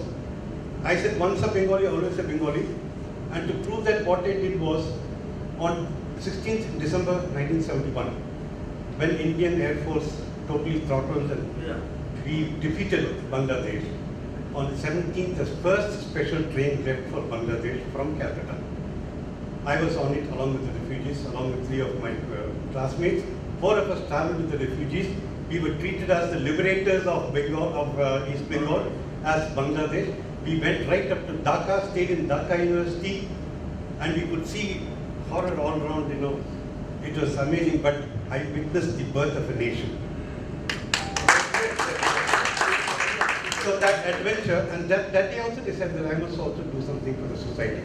I said once a Bengali, always a Bengali. And to prove that what I did was, on 16th December 1971, when Indian Air Force totally throttled and we defeated Bangladesh, on the 17th, the first special train left for Bangladesh from Calcutta. I was on it along with the refugees, along with 3 of my classmates. 4 of us traveled with the refugees. We were treated as the liberators of Bengal, of East Bengal, as Bangladesh. We went right up to Dhaka, stayed in Dhaka University, and we could see horror all around, It was amazing, but I witnessed the birth of a nation. So that adventure, and that day also decided that I must also do something for the society.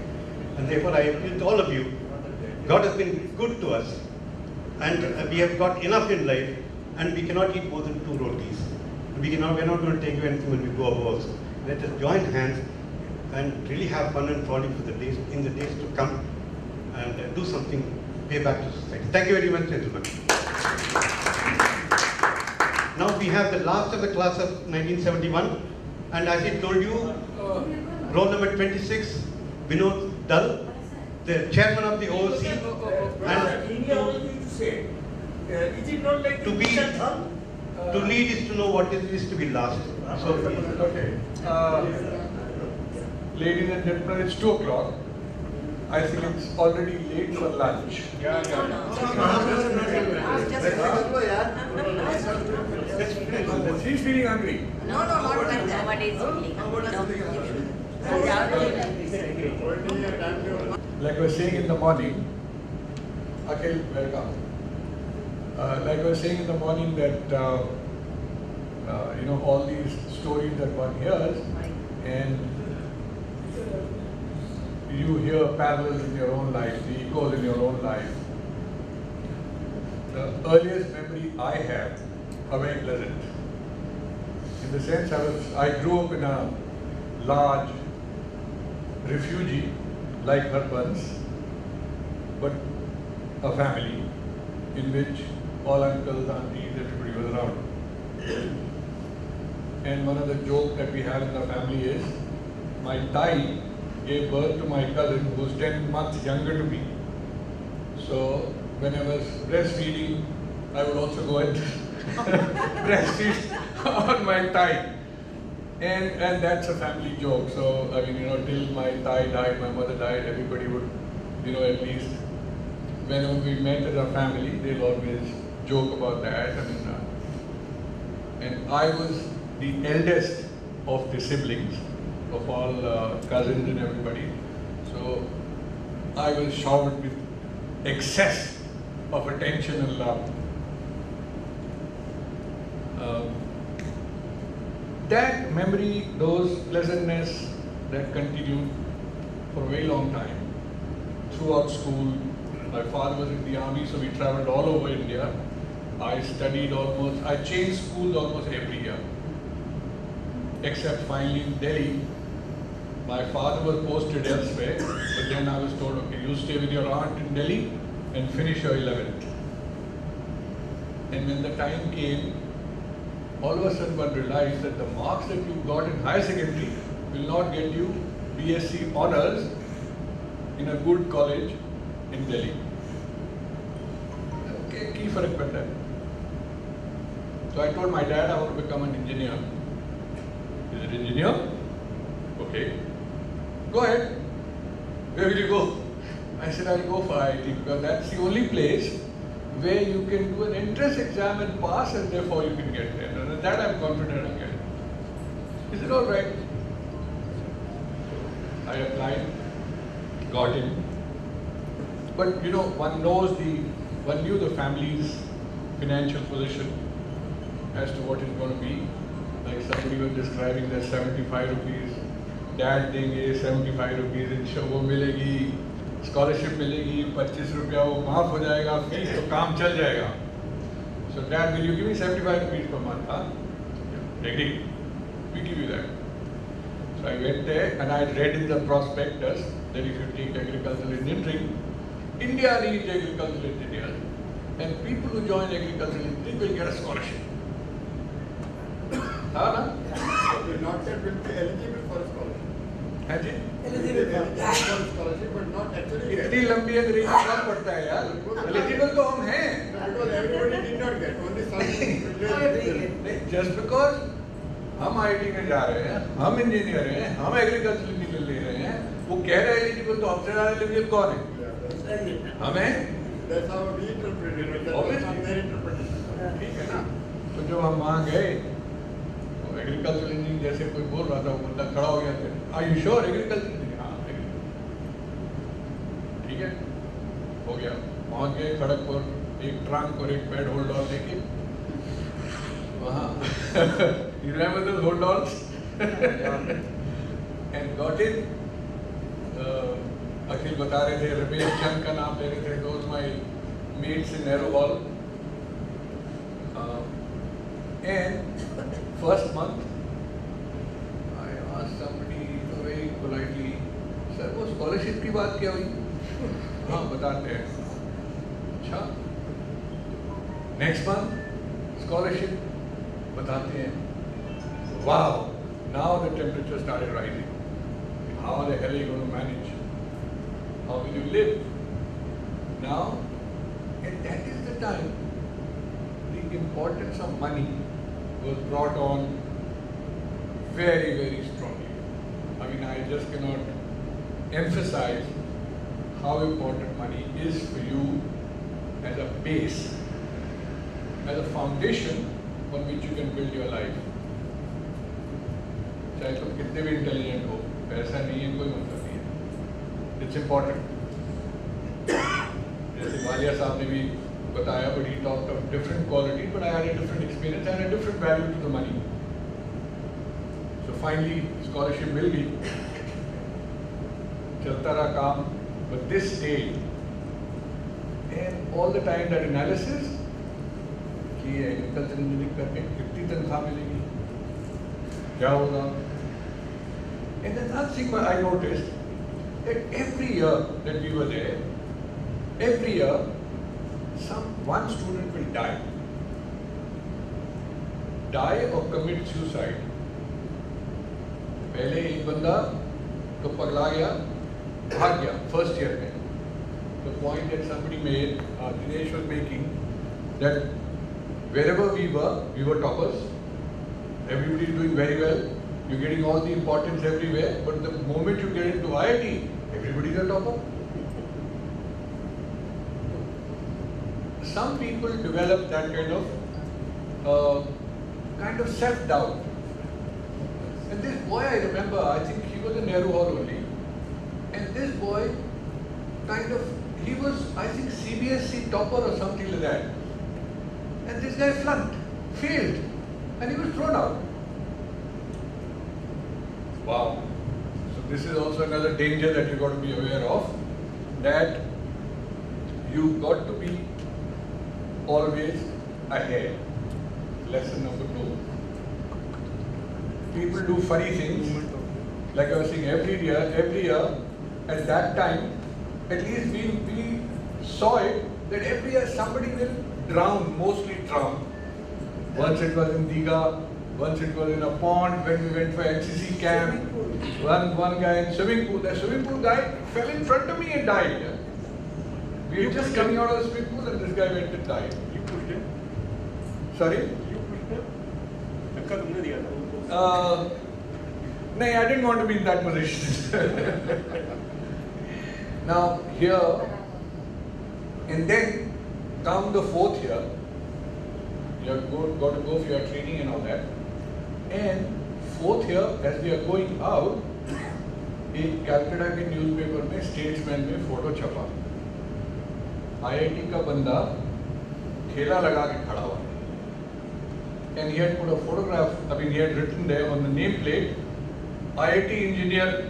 And therefore I appeal to all of you. God has been good to us, and we have got enough in life, and we cannot eat more than 2 rotis. We're not going to take you anything when we go above also. Let us join hands and really have fun and frolic for the days to come, and do something, pay back to society. Thank you very much, gentlemen. Now we have the last of the class of 1971, and as I told you, roll number 26, Vinod Dal, the chairman of the OOC, And India only thing to say, is it not like to lead is to know what it is to be last. So, okay. Ladies and gentlemen, it's 2 o'clock. I think it's already late for lunch. She's feeling hungry. No, not like that. Nobody is Like I was saying in the morning, Akhil, welcome. Like I was saying in the morning that all these stories that one hears, and you hear parallels in your own life, the echoes in your own life. The earliest memory I have are very pleasant. In the sense I grew up in a large refugee like Harbans, but a family in which all uncles, aunties, everybody was around. And one of the jokes that we have in the family is, my Thai gave birth to my cousin who was 10 months younger to me. So when I was breastfeeding, I would also go and breastfeed on my Thai. And that's a family joke. So, I mean, till my Thai died, my mother died, everybody would, at least whenever we met as a family, they'll always joke about that. And I was the eldest of the siblings, of all cousins and everybody. So I was showered with excess of attention and love. That memory, those pleasantness, that continued for a very long time. Throughout school, my father was in the army, so we traveled all over India. I changed schools almost every year. Except finally in Delhi, my father was posted elsewhere, but then I was told, okay, you stay with your aunt in Delhi and finish your 11th. And when the time came, all of a sudden one realized that the marks that you got in higher secondary will not get you BSc honors in a good college in Delhi. Okay, key for it better. So I told my dad I want to become an engineer. Is it engineer? Okay. Go ahead. Where will you go? I said I'll go for IIT because that's the only place where you can do an entrance exam and pass, and therefore you can get there. And that I'm confident I'll get. Is it all right? I applied, got in. But one knew the family's financial position as to what it's going to be. Like somebody was describing that 75 rupees, dad देंगे 75 rupees in वो मिलेगी, scholarship मिलेगी, 25 रुपया वो माफ हो जाएगा, fees तो काम चल जाएगा. So dad, will you give me 75 rupees per month? Huh? Agree. We give you that. So I went there and I read in the prospectus that if you take agricultural engineering, India needs agricultural engineers, and people who join agricultural engineering will get a scholarship. Not that will be eligible for a scholarship. है जी? Eligible for scholarship, but not actually. इतनी लंबी अंग्रेजी कौन पढ़ता है यार? Eligible तो हम हैं. Because everybody did not get, only some. Just because हम आईटी में जा रहे हैं, हम इंजीनियर हैं, हम एग्रीकल्चर इंजीनियर ले रहे हैं, वो कह रहे हैं एलिजिबल, तो हमसे ज़्यादा एलिजिबल कौन है? हमें? That's how we interpret it. That's not their interpretation. ठीक है ना? तो जब हम वहाँ गए, एग्रीकल्चर इंजीनियर जैसे कोई बोल रहा था, वो बंदा खड़ा हो गया था. Are you sure agriculture engineer? हाँ, ठीक है, हो गया. पहुँच गए खड़गपुर, एक ट्रंक और एक बेड होल्डर लेके. वहाँ you remember those hold ons? And got in. अखिल बता रहे थे, रमेश चंद का नाम ले रहे थे. Those my mates in Nehru Hall. And first month, I asked somebody very politely, sir, वो scholarship की बात क्या हुई? हाँ, बताते हैं. अच्छा. Next month, scholarship बताते हैं. Wow, now the temperature started rising. How the hell are you going to manage? How will you live? Now, and that is the time the importance of money was brought on very, very strongly. I mean, I just cannot emphasize how important money is for you as a base, as a foundation on which you can build your life. चाहे तुम कितने भी intelligent हो, पैसा नहीं है कोई मतलब नहीं है. It's important. जैसे वालिया साहब ने भी बताया, but he talked of different qualities, but I had a different experience and a different value to the money. So finally, scholarship मिल गई, चलता रहा काम, but this day, and all the time that analysis, कि agriculture engineering करके कितनी तनख्वाह मिलेगी, क्या होगा? And the other thing I noticed that every year that we were there, every year one student will die or commit suicide. पहले एक बंदा तो पगला गया, भाग गया first year में. The point that somebody made, Dinesh was making, that wherever we were toppers. Everybody is doing very well. You're getting all the importance everywhere. But the moment you get into IIT, everybody is a topper. Some people develop that kind of self-doubt. And this boy, I remember, I think he was in Nehru Hall only. And this boy, he was, I think, CBSE topper or something like that. And this guy flunked, failed, and he was thrown out. Wow. So this is also another danger that you've got to be aware of, that you've got to be always ahead. Lesson number 2. People do funny things, like I was saying, every year, at that time, at least we saw it, that every year somebody will drown, mostly drown. Once it was in Diga, once it was in a pond when we went for NCC camp. One guy in swimming pool, the swimming pool guy fell in front of me and died. Yeah? We were just coming out of the swimming pool and this guy went and died. You pushed him? Sorry? You pushed him? धक्का तुमने दिया था? No, I didn't want to be in that position. Now here, and then come the 4th year, you have got to go for your training and all that. And 4th year, as we are going out, एक कैलकाटा के newspaper में statesman में photo छपा, IIT का बंदा ठेला लगा के खड़ा हुआ, and he had put a photograph. I mean, he had written there on the nameplate, IIT engineer,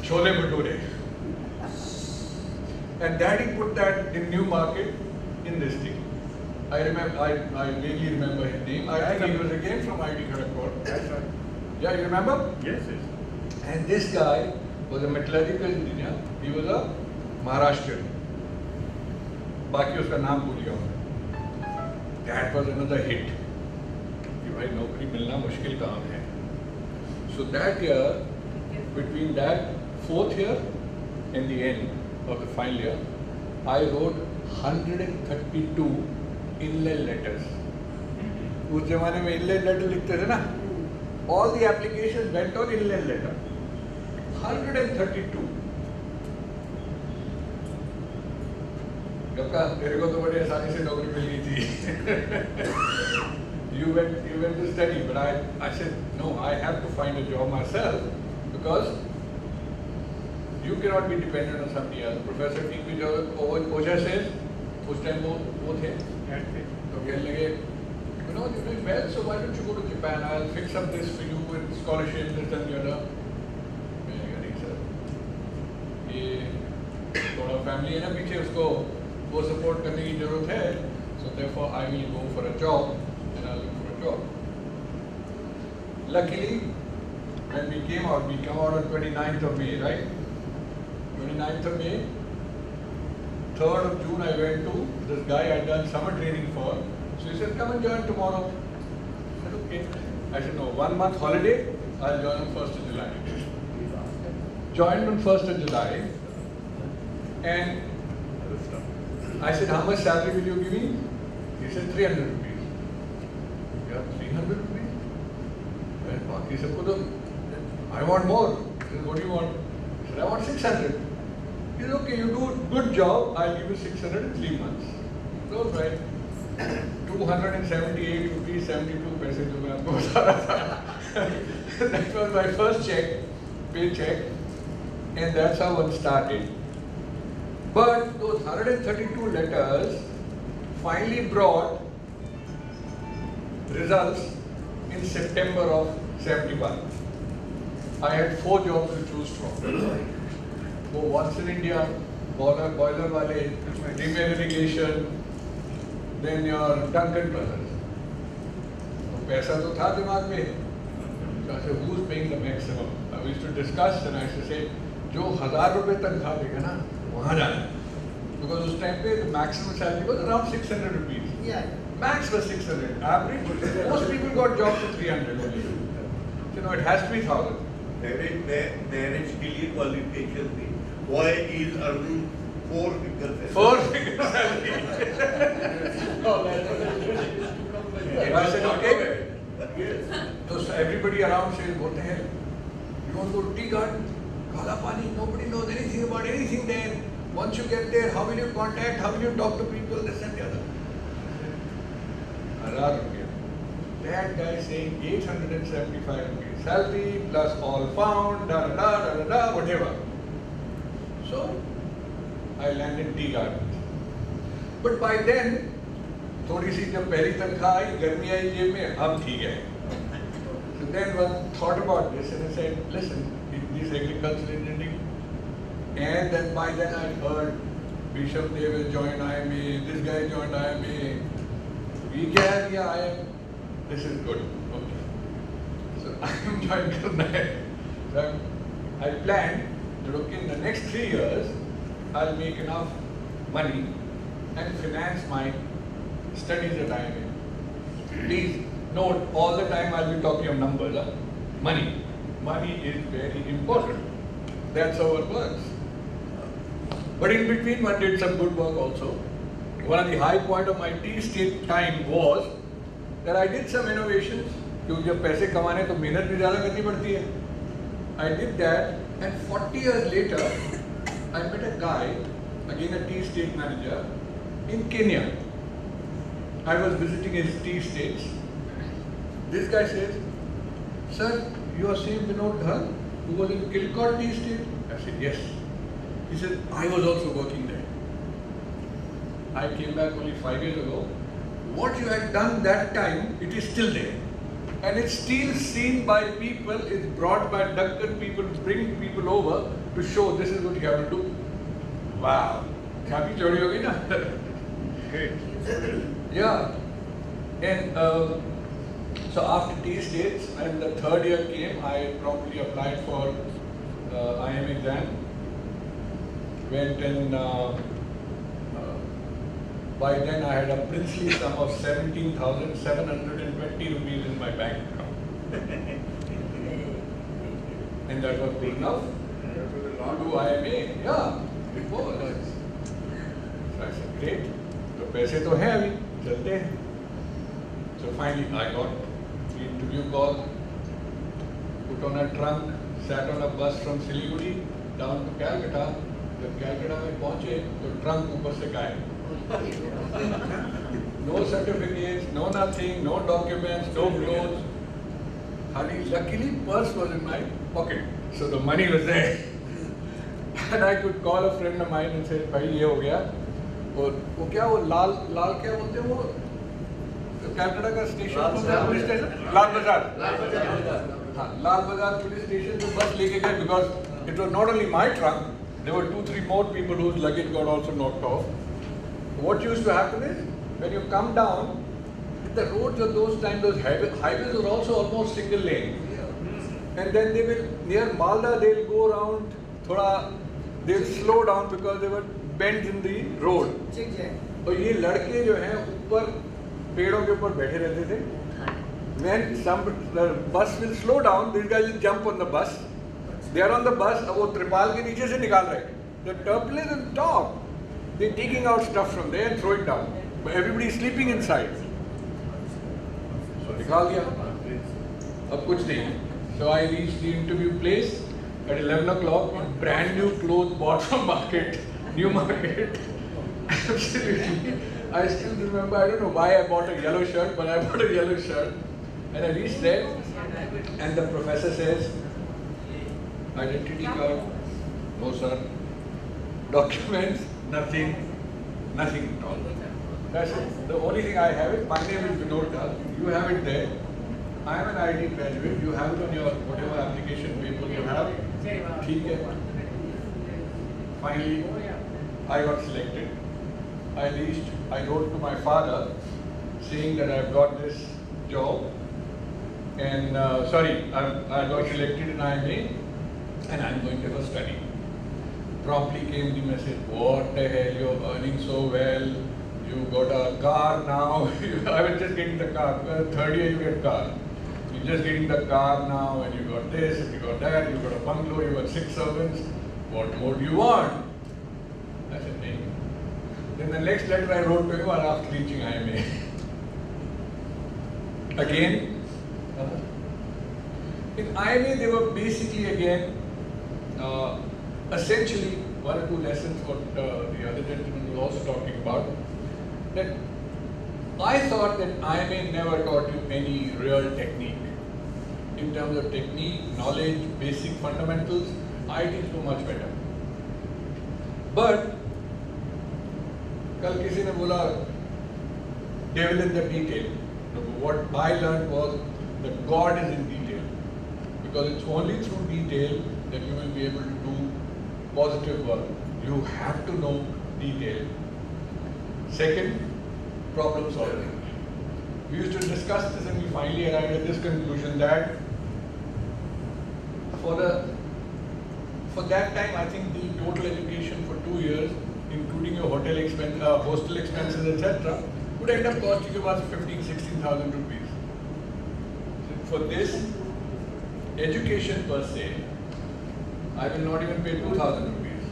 Chole Bhature. And Daddy put that in New Market in this thing. I remember, I vaguely remember his name. I think he was again from IIT Kharagpur. That's right. Yeah, you remember? Yes, yes. And this guy was a metallurgical engineer. He was a Maharashtrian. बाकी उसका नाम भूल गया हूँ. That was another hit. कि भाई नौकरी मिलना मुश्किल काम है. So that year, between that 4th year and the end of the final year, I wrote 132 inland letters. उस जमाने में inland letter लिखते थे ना? All the applications went on inland letter. 132. तेरे को तो बड़ी आसानी से नौकरी मिल गई थी. You went to study, but I said no. I have to find a job myself because you cannot be dependent on somebody else. Professor T.P. Oja says, उस टाइम वो थे, तो कहने लगे, you're doing well, so why don't you go to Japan? I'll fix up this for you with scholarship, this and the other. मैंने कहा नहीं sir, ये थोड़ा फैमिली है ना पीछे, उसको वो सपोर्ट करने की जरूरत है. So therefore I will go for a job and I'll look for a job. Luckily, when we came out, we come out on 29th of May, right? 29th of May, 3rd of June I went to this guy I'd done summer training for. So he said, come and join tomorrow. I said, okay. I said, no, 1 month holiday, I'll join on 1st of July. Joined on 1st of July. And I said, how much salary will you give me? He said, 300 rupees. Yeah, 300 rupees? And Baki said, I want more. He said, what do you want? He said, I want 600. He said, okay, you do a good job, I'll give you 600 in 3 months. So, right. 278 rupees, 72 paise jo main aapko bata raha tha. That was my first paycheck, and that's how one started. But those 132 letters finally brought results in September of 71. I had 4 jobs to choose from. So once in India, boiler wale, Premier Irrigation, then your Duncan Brothers. So paisa to tha dimag mein. So I said, who's paying the maximum? We used to discuss and I used to say, jo 1000 rupees tankha dega na, wahan jana. Because us time pe the maximum salary was around 600 rupees. Yeah. Max was 600. Average, most people got jobs for 300 only. You know, it has to be 1000. Marriage के लिए qualification थी. Boy is earning 4 figures. 4 figures salary. I said, okay. So everybody around says, what the hell? You want to go to tea garden? Kala Pani, nobody knows anything about anything there. Once you get there, how will you contact? How will you talk to people? This and the other. 1000 rupees. That guy saying 875 rupees salary plus all found, whatever. So I landed tea garden. But by then, थोड़ी सी जब पहली तनख्वाह आई, गर्मी आई जेब में, अब ठीक है. So then one thought about this and I said, listen, this agricultural engineering, and then by then I heard Bishop they will join IMA, this guy joined IMA, we can, yeah, I am. This is good. Okay. So I am joined karna hai. So I planned that okay, in the next 3 years, I'll make enough money and finance my studies at IMA. Please note, all the time I'll be talking of numbers. Huh? Money. Money is very important. That's how it works. But in between, one did some good work also. One of the high point of my tea state time was that I did some innovations. क्योंकि जब पैसे कमाने तो मेहनत भी ज़्यादा करनी पड़ती है. I did that, and 40 years later, I met a guy, again a tea state manager, in Kenya. I was visiting his tea states. This guy says, "Sir, you are same Vinod Dhar, who was in Kilcott tea state?" I said, "Yes." He said, "I was also working there. I came back only 5 years ago. What you had done that time, it is still there. And it's still seen by people, it's brought by Duncan people, bring people over to show this is what you have to do." Wow. Happy chori hogi na? Great. Yeah. And so after tea states, and the 3rd year came, I promptly applied for IM exam. Went and by then I had a princely sum of 17,720 rupees in my bank account. And that was big enough to do IMA. Yeah, it was. So I said, great. So paise to hai abhi, chalte hain. So finally I got the interview call, put on a trunk, sat on a bus from Siliguri down to Calcutta. जब कैलकाटा में पहुंचे तो trunk ऊपर से गायब. No certificates, no nothing, no documents, no clothes. Luckily, purse was in my pocket, so the money was there. And I could call a friend of mine and say, "भाई ये हो गया." और वो क्या वो लाल क्या बोलते हैं वो कैलकाटा का स्टेशन पुलिस स्टेशन लाल बाजार. हाँ, लाल बाजार पुलिस स्टेशन से बस लेके गए because it was not only my trunk. There were 2-3 more people whose luggage got also knocked off. What used to happen is, when you come down, the roads of those times, those highways were also almost single lane. And then they will, near Malda, they'll go around, they'll slow down because there were bends in the road. और ये लड़के जो हैं ऊपर पेड़ों के ऊपर बैठे रहते थे. When the bus will slow down, these guys will jump on the bus. They are on the bus, अब वो त्रिपाल के नीचे से निकाल रहे. The turtle is on top. They're taking out stuff from there and throw it down. But everybody's sleeping inside. So निकाल दिया. अब कुछ नहीं. So I reached the interview place at 11 o'clock. Brand new clothes bought from market, new market. Absolutely. I still remember. I don't know why I bought a yellow shirt, but I bought a yellow shirt. And I reached there, and the professor says, "Identity card, no sir. Documents, nothing, nothing at all." That's it. The only thing I have is my name is Vinod. You have it there. I am an IT graduate. You have it on your whatever application paper you have. ठीक है. Finally, I got selected. I wrote to my father saying that I've got this job. And I got selected in IMA and I'm going to go study. Promptly came the message, what the hell, you're earning so well, you got a car now. I was just getting the car, third year you get car. You're just getting the car now and you got this, and you got that, you got a bungalow, you got 6 servants, what more do you want? I said, no. Then the next letter I wrote to him was after reaching IMA. Again, in IMA they were basically again, essentially 1 or 2 lessons what the other gentleman was also talking about, that I thought that IMA never taught you any real technique. In terms of technique, knowledge, basic fundamentals, IT is so much better. But, कल किसी ने बोला, devil in the detail. What I learned was that God is in detail. Because it's only through detail that you will be able to do positive work. You have to know detail. Second, problem solving. We used to discuss this and we finally arrived at this conclusion that for that time, I think the total education for 2 years, including your hotel expense, hostel expenses, etc., would end up costing you about 15,000-16,000 rupees. For this education per se, I will not even pay 2,000 rupees.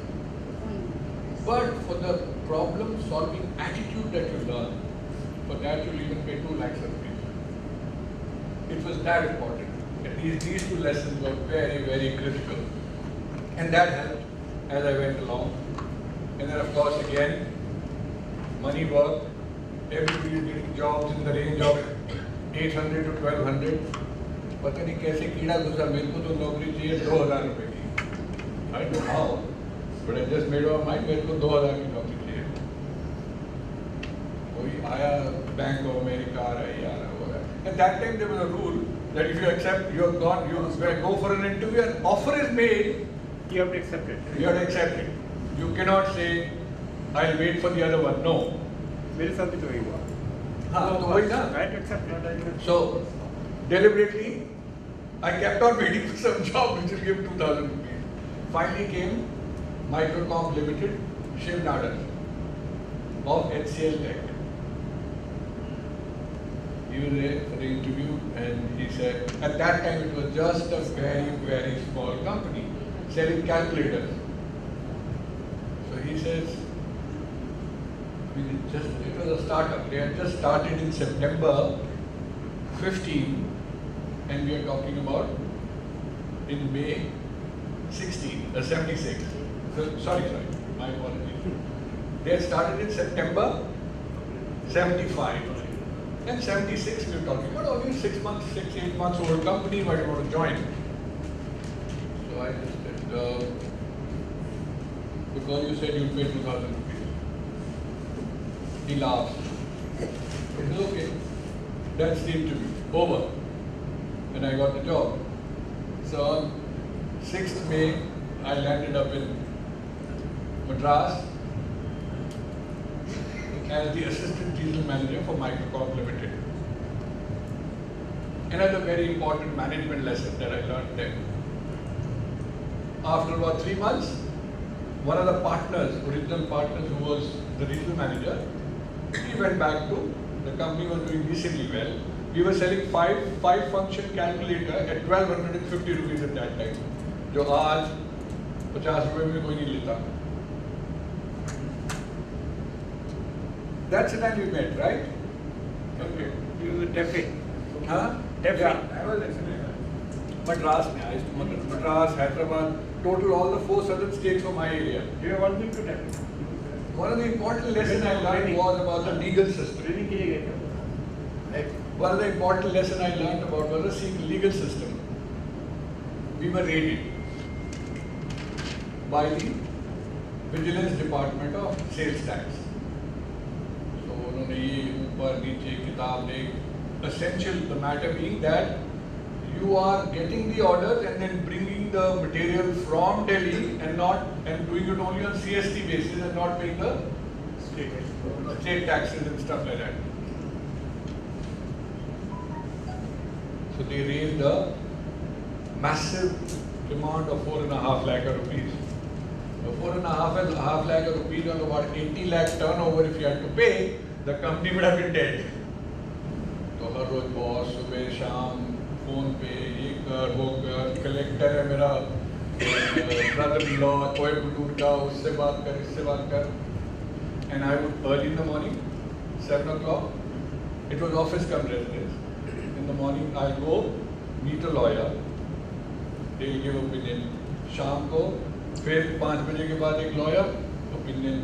But for the problem solving attitude that you learn, for that you'll even pay 2 lakhs rupees. It was that important. And these 2 lessons were very, very critical. And that helped as I went along. And then of course again, money work. Everybody is getting jobs in the range of 800 to 1200. पता नहीं कैसे कीड़ा घुसा, मेरे को तो नौकरी चाहिए 2000 रुपए की. I don't know how, but I just made up my mind, मेरे को 2000 की नौकरी चाहिए. कोई आया बैंक ऑफ अमेरिका आ रहा है, आ रहा है. At that time there was a rule that if you accept, you go for an interview and offer is made, you have to accept it. You have to accept it. You cannot say, I'll wait for the other one. No. मेरे साथ भी तो वही हुआ. हाँ, तो वही ना. I had to accept it. So deliberately, I kept on waiting for some job which will give 2,000 rupees. Finally came Microcom Limited, Shiv Nadar of HCL Tech. He was there for the interview and he said, at that time it was just a very, very small company selling calculators. So he says, it was a startup. They had just started in September 15 and we are talking about in May 76. So, sorry, my apologies. They had started in September 75. And 76 we are talking about, only 6 months, 8 months old company might want to join. So I just said, because you said you'd pay 2,000 rupees. He laughed. It was okay. That's the interview. Over. And I got the job. So on 6th May, I landed up in Madras as the assistant regional manager for Microcom Limited. Another very important management lesson that I learned there. After about 3 months, one of the partners, original partners who was the regional manager, he went back to, the company was doing decently well. We were selling 5 function calculator at 1250 rupees at that time. जो आज 50 रुपए में कोई नहीं लेता. That's the time we met, right? Okay. You were deafy. Huh? Deafy. Yeah, I was listening. Madras, I used to Madras, Hyderabad, total all the 4 southern states were my area. You have one thing to tell. One of the important lessons I learned was about the legal system. Training के लिए गए थे. One of the important lessons I learned about was the legal system. We were raided by the Vigilance Department of Sales Tax. So उन्होंने ये ऊपर नीचे किताब देख, essential the matter being that you are getting the orders and then bringing the material from Delhi and doing it only on CST basis and not paying the state taxes and stuff like that. So they raised a massive demand of 4.5 lakh rupees. So 4.5 lakh rupees on about 80 lakh turnover, if you had to pay, the company would have been dead. So हर रोज boss सुबह शाम phone पे ये कर वो कर, collector है मेरा ब्रदर इन लॉ कोयम्बटूर का, उससे बात कर इससे बात कर. And I would early in the morning 7 o'clock, it was office come residence. In the morning I'll go meet a lawyer, they'll give opinion. शाम को फिर 5 बजे के बाद एक lawyer opinion.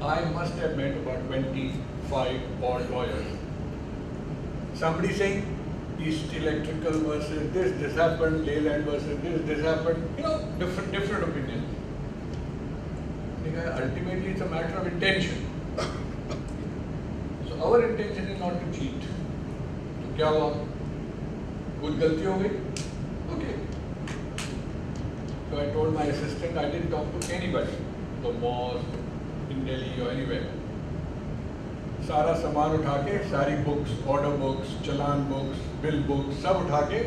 I must have met about 25 odd lawyers. Somebody saying East Electrical versus this happened, Leyland versus this happened, different opinions. Ultimately it's a matter of intention. So our intention is not to cheat. तो क्या हुआ? कुछ गलती हो गई? Okay. So I told my assistant I didn't talk to anybody, the mosque, in Delhi or anywhere. सारा सामान उठा के, सारी बुक्स, ऑर्डर बुक्स, चलान बुक्स, बिल बुक्स, सब उठा के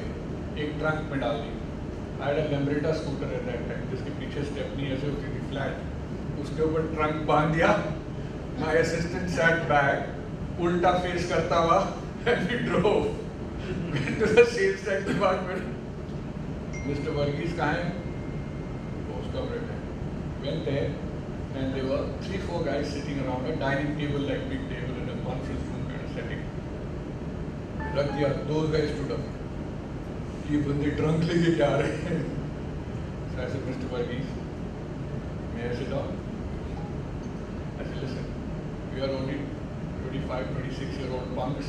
एक ट्रंक में डाल दी. I had a Lambretta scooter at that time, जिसके पीछे स्टेपनी ऐसे होती थी फ्लैट, उसके ऊपर ट्रंक बांध दिया. My assistant sat back, उल्टा फेस करता हुआ, and we drove to the sales tax department. Mr. Varghese कहाँ है? वो उसका बेटा है. Went there. And there were 3-4 guys sitting around a dining table, like big table in a conference room kind of setting. रख दिया, those guys stood up. ये बंदे ट्रंक लेके क्या आ रहे हैं? So I said, Mr. Varghese, may I sit down? I said, listen, we are only 25, 26-year-old punks.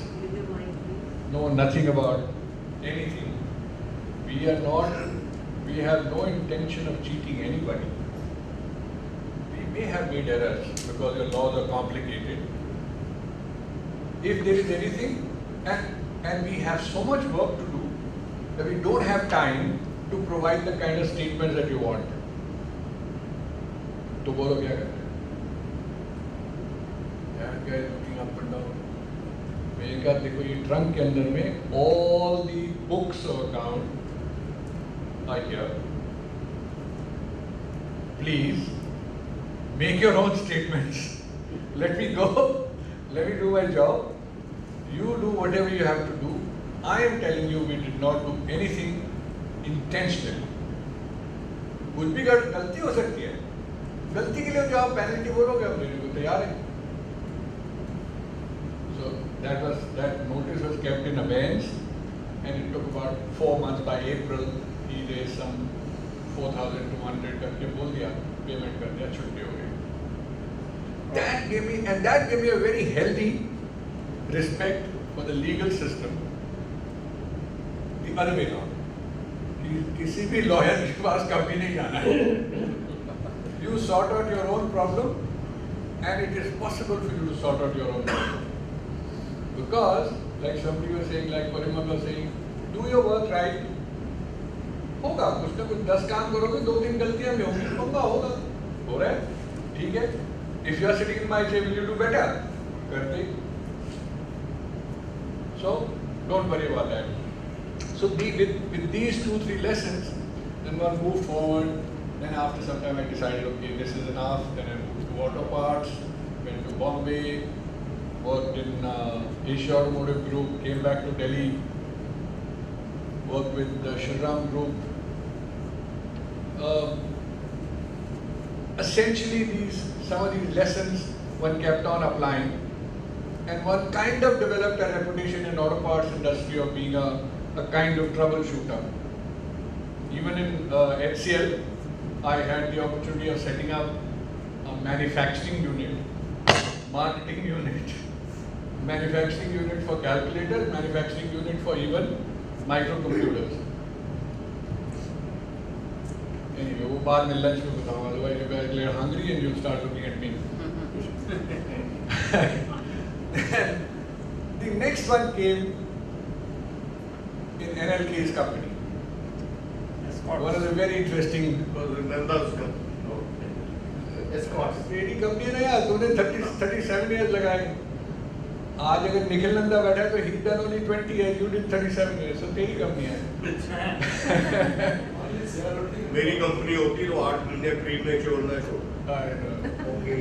Know nothing about anything. We have no intention of cheating anybody. May have made errors because your laws are complicated. If there is anything, and we have so much work to do that we don't have time to provide the kind of statements that you want. तो बोलो क्या करते हैं? That guy is looking up and down. मैंने कहा देखो ये trunk के अंदर में all the books of account are here. Please make your own statements. Let me go. Let me do my job. You do whatever you have to do. I am telling you we did not do anything intentionally. कुछ भी गलती हो सकती है. गलती के लिए जो आप पेनल्टी बोलोगे हम लेने को तैयार हैं. So that notice was kept in abeyance, and it took about 4 months. By April, he raised some 4,200 करके बोल दिया, payment कर दिया, छुट्टी हो गई. That gave me a very healthy respect for the legal system. The other way around. किसी भी lawyer के पास कभी नहीं जाना है. You sort out your own problem, and it is possible for you to sort out your own problem. Because, like somebody was saying, like Parimal was saying, do your work right. होगा कुछ ना कुछ 10 काम करोगे 2-3 गलतियां भी होंगी, होगा हो रहा है, ठीक है. If you are sitting in my chair, will you do better? करते. So don't worry about that. So with these 2-3 lessons, then one moved forward. Then after some time, I decided, okay, this is enough. Then I moved to auto parts, went to Bombay, worked in Asia Automotive Group, came back to Delhi, worked with the Shriram Group. Essentially, some of these lessons one kept on applying, and one kind of developed a reputation in auto parts industry of being a kind of troubleshooter. Even in HCL, I had the opportunity of setting up a manufacturing unit, marketing unit, manufacturing unit for calculators, manufacturing unit for even microcomputers. Anyway, वो बाद में lunch में बताऊंगा, otherwise you guys get hungry and you'll start looking at me. Then the next one came in NLK's company. One of the very interesting. तेरी company है ना यार, तूने 37 years लगाए. आज अगर निखिल नंदा बैठा है तो he done only 20 years, you did 37 years, so तेरी कंपनी है. मेरी कंपनी होती तो 8 महीने फ्री में छोड़ना छोड़. Okay.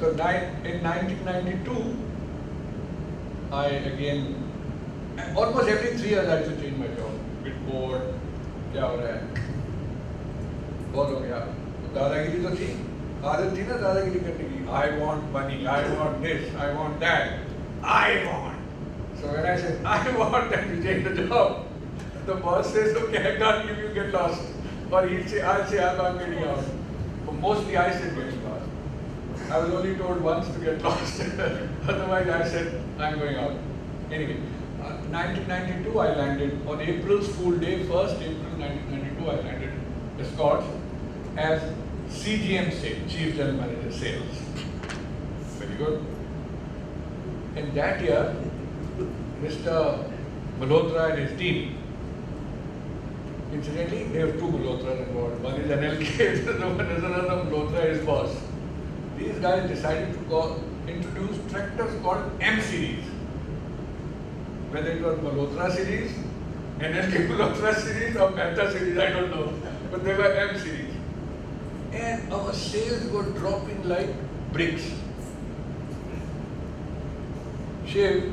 So in 1992, I again, almost every 3 years I used to change my job. Bit bored, क्या हो रहा है? बहुत हो गया. दादागिरी तो थी, आदत थी ना दादागिरी करने की. I want money, I want this, I want that, I want. So when I said I want, then we change the job. The boss says, okay, I can't give you, get lost. Or he'll say, I'll say, I'm not getting out. But mostly I said getting lost. I was only told once to get lost. Otherwise I said, I'm going out. Anyway, 1992 I landed, on April's Fool Day, 1st April 1992 I landed Escorts as CGM Sales, Chief General Manager Sales. Very good. In that year, Mr. Malhotra and his team, incidentally, there are 2 Malhotras involved. One is NLK, the one is another Malhotra, his boss. These guys decided to introduce tractors called M series. Whether it was Malhotra series, NLK Malhotra series or Mehta series, I don't know. But they were M series. And our sales were dropping like bricks. Shiv,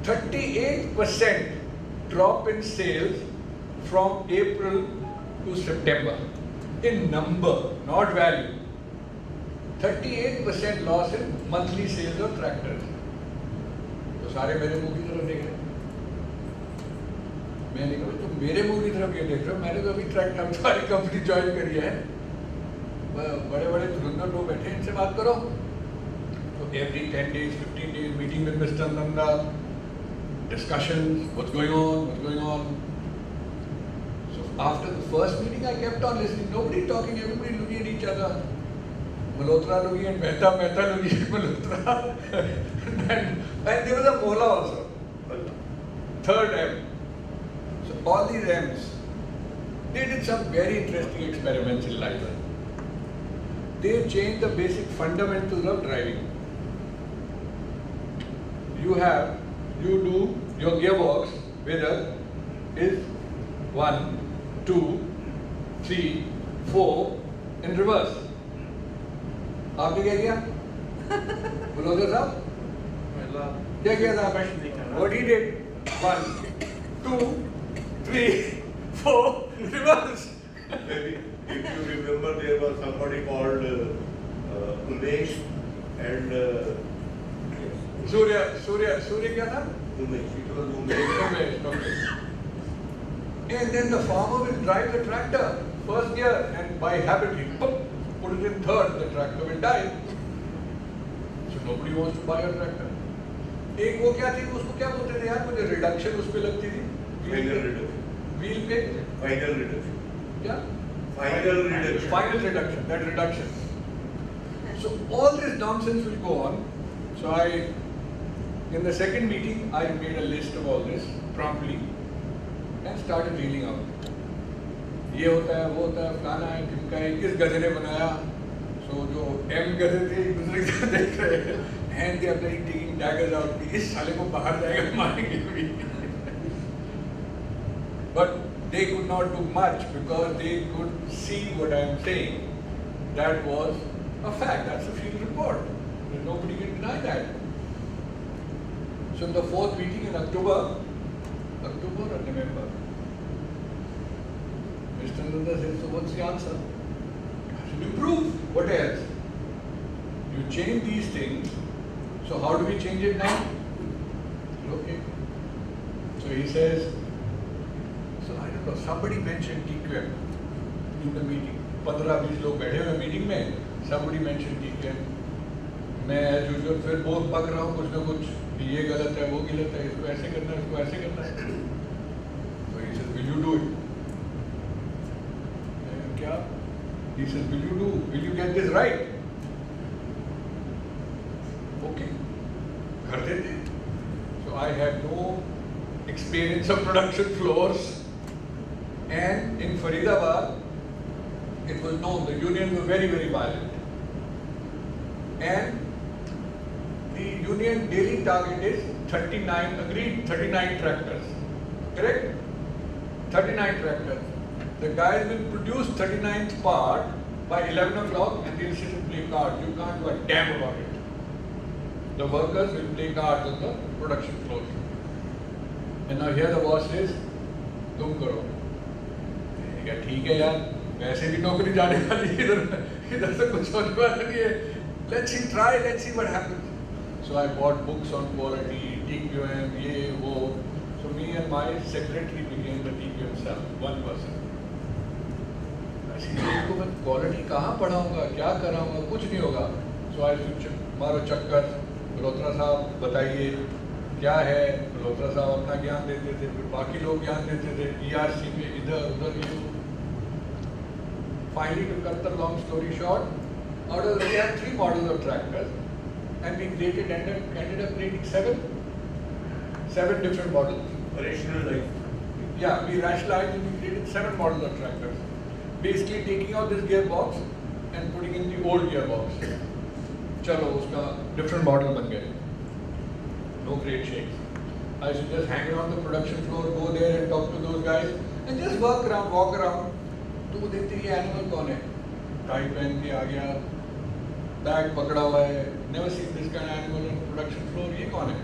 38% drop in sales from April to September. In number, not value. 38% loss in monthly sales of tractors. तो सारे मेरे मुंह की तरफ देख रहे हैं. मैंने कहा तुम मेरे मुंह की तरफ क्यों देख रहे हो? मैंने तो अभी ट्रैक्टर तुम्हारी कंपनी ज्वाइन करी है. बड़े बड़े धुरंधर लोग बैठे हैं, इनसे बात करो. So every 10 days, 15 days, meeting with Mr. Nanda, discussions, what's going on. So after the first meeting, I kept on listening. Nobody talking, everybody looking at each other. Malhotra looking at Mehta, Mehta looking at Malhotra. and there was a Mola also. Third M. So all these M's, they did some very interesting experiments in life. They changed the basic fundamentals of driving. You do your gearbox whether is 1, 2, 3, 4 in reverse. आपने क्या किया? बोलो साहब क्या किया था? What he did? 1, 2, 3, 4 reverse. Maybe if you remember, there was somebody called Umesh and Surya क्या था? Umesh. It was Umesh. Okay. And then the farmer will drive the tractor first gear, and by habit he put it in third. The tractor will die. So nobody wants to buy a tractor. एक वो क्या थी, उसको क्या बोलते थे यार, मुझे रिडक्शन उस पे लगती थी. Final reduction. Wheel पे. Final reduction. क्या? Final reduction. Final reduction. That reduction. So all this nonsense will go on. So in the second meeting, I made a list of all this promptly and started reeling out. ये होता है, वो होता है, फलाना है, ढिमका है, किस गधे ने बनाया. So जो M गधे थे, दूसरे गधे देख रहे हैं, and they are taking daggers out. इस साले को बाहर जाएगा मारेंगे भी. But they could not do much because they could see what I am saying. That was a fact. That's a field report. Nobody can deny that. So in the fourth meeting in October or November, Mr. Nanda says, so what's the answer? I said, improve. What else? You change these things. So how do we change it now? Okay. So he says, so I don't know, somebody mentioned TQM in the meeting. 15-20 लोग बैठे हुए meeting में, somebody mentioned TQM. मैं as usual फिर बहुत पक रहा हूँ कुछ ना कुछ, ये गलत है, वो गलत है, इसको ऐसे करना है, इसको ऐसे करना है. So he says, will you do it? क्या? He says, will you get this right? Okay. करते थे. So I have no experience of production floors, and in Faridabad, it was known the union were very, very violent. And the union daily target is 39, agreed 39 tractors. Correct? 39 tractors. The guys will produce 39th part by 11 o'clock and they'll sit and play cards. You can't do a damn about it. The workers will play cards on the production floor. And now here the boss says, तुम करो. क्या ठीक है यार, वैसे भी नौकरी जाने वाली है, इधर से कुछ होने वाला नहीं है. Let's see, try, let's see what happens. So I bought books on quality, TQM, ये वो. So me and my secretary became the TQM cell, one person. को मैं क्वालिटी कहाँ पढ़ाऊँगा, क्या कराऊँगा, कुछ नहीं होगा. So I मारो चक्कर, मल्होत्रा साहब बताइए क्या है. मल्होत्रा साहब अपना ज्ञान देते थे, फिर बाकी लोग ज्ञान देते थे, ERC में इधर उधर ये. Finally, to cut the long story short, we had 3 models of tractors, and we ended up creating 7 different models. Rationalized. Yeah, we rationalized and we created 7 models of tractors. Basically taking out this gearbox and putting in the old gearbox. चलो उसका different model बन गए. No great shakes. I used to just hang around the production floor, go there and talk to those guys, and just walk around. तो वो देखते ये animal कौन है, टाई पहन के आ गया, बैग पकड़ा हुआ है, never seen this kind of animal on production floor, ये कौन है.